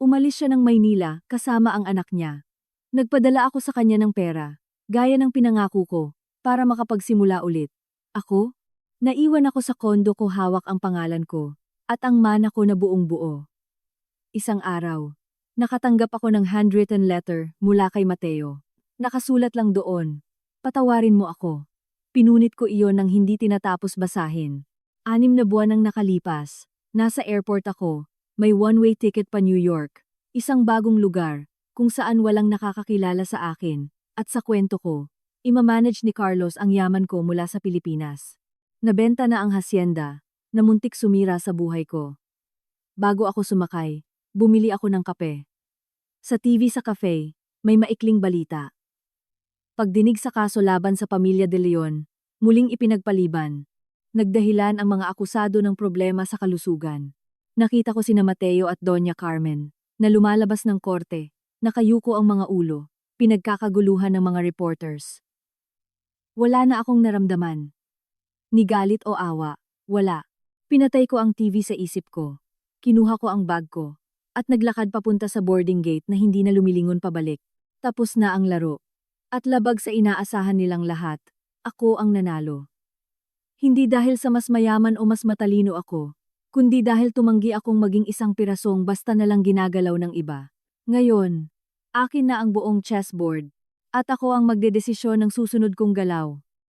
[SPEAKER 1] Umalis siya ng Maynila kasama ang anak niya. Nagpadala ako sa kanya ng pera, gaya ng pinangako ko, para makapagsimula ulit. Ako? Naiwan ako sa kondo ko, hawak ang pangalan ko, at ang mana ko na buong buo. Isang araw, nakatanggap ako ng handwritten letter mula kay Mateo. Nakasulat lang doon, patawarin mo ako. Pinunit ko iyon nang hindi tinatapos basahin. 6 na buwan ang nakalipas, nasa airport ako, may one-way ticket pa New York, isang bagong lugar, kung saan walang nakakakilala sa akin, at sa kwento ko, imamanage ni Carlos ang yaman ko mula sa Pilipinas. Nabenta na ang hasyenda, na muntik sumira sa buhay ko. Bago ako sumakay, bumili ako ng kape. Sa TV sa cafe, may maikling balita. Pagdinig sa kaso laban sa pamilya De Leon, muling ipinagpaliban. Nagdahilan ang mga akusado ng problema sa kalusugan. Nakita ko sina Mateo at Doña Carmen, na lumalabas ng korte, nakayuko ang mga ulo, pinagkakaguluhan ng mga reporters. Wala na akong naramdaman. Ni galit o awa, wala. Pinatay ko ang TV sa isip ko. Kinuha ko ang bag ko, at naglakad papunta sa boarding gate na hindi na lumilingon pabalik. Tapos na ang laro. At labag sa inaasahan nilang lahat, ako ang nanalo. Hindi dahil sa mas mayaman o mas matalino ako, kundi dahil tumanggi akong maging isang pirasong basta nalang ginagalaw ng iba. Ngayon, akin na ang buong chessboard, at ako ang magdedesisyon ng susunod kong galaw.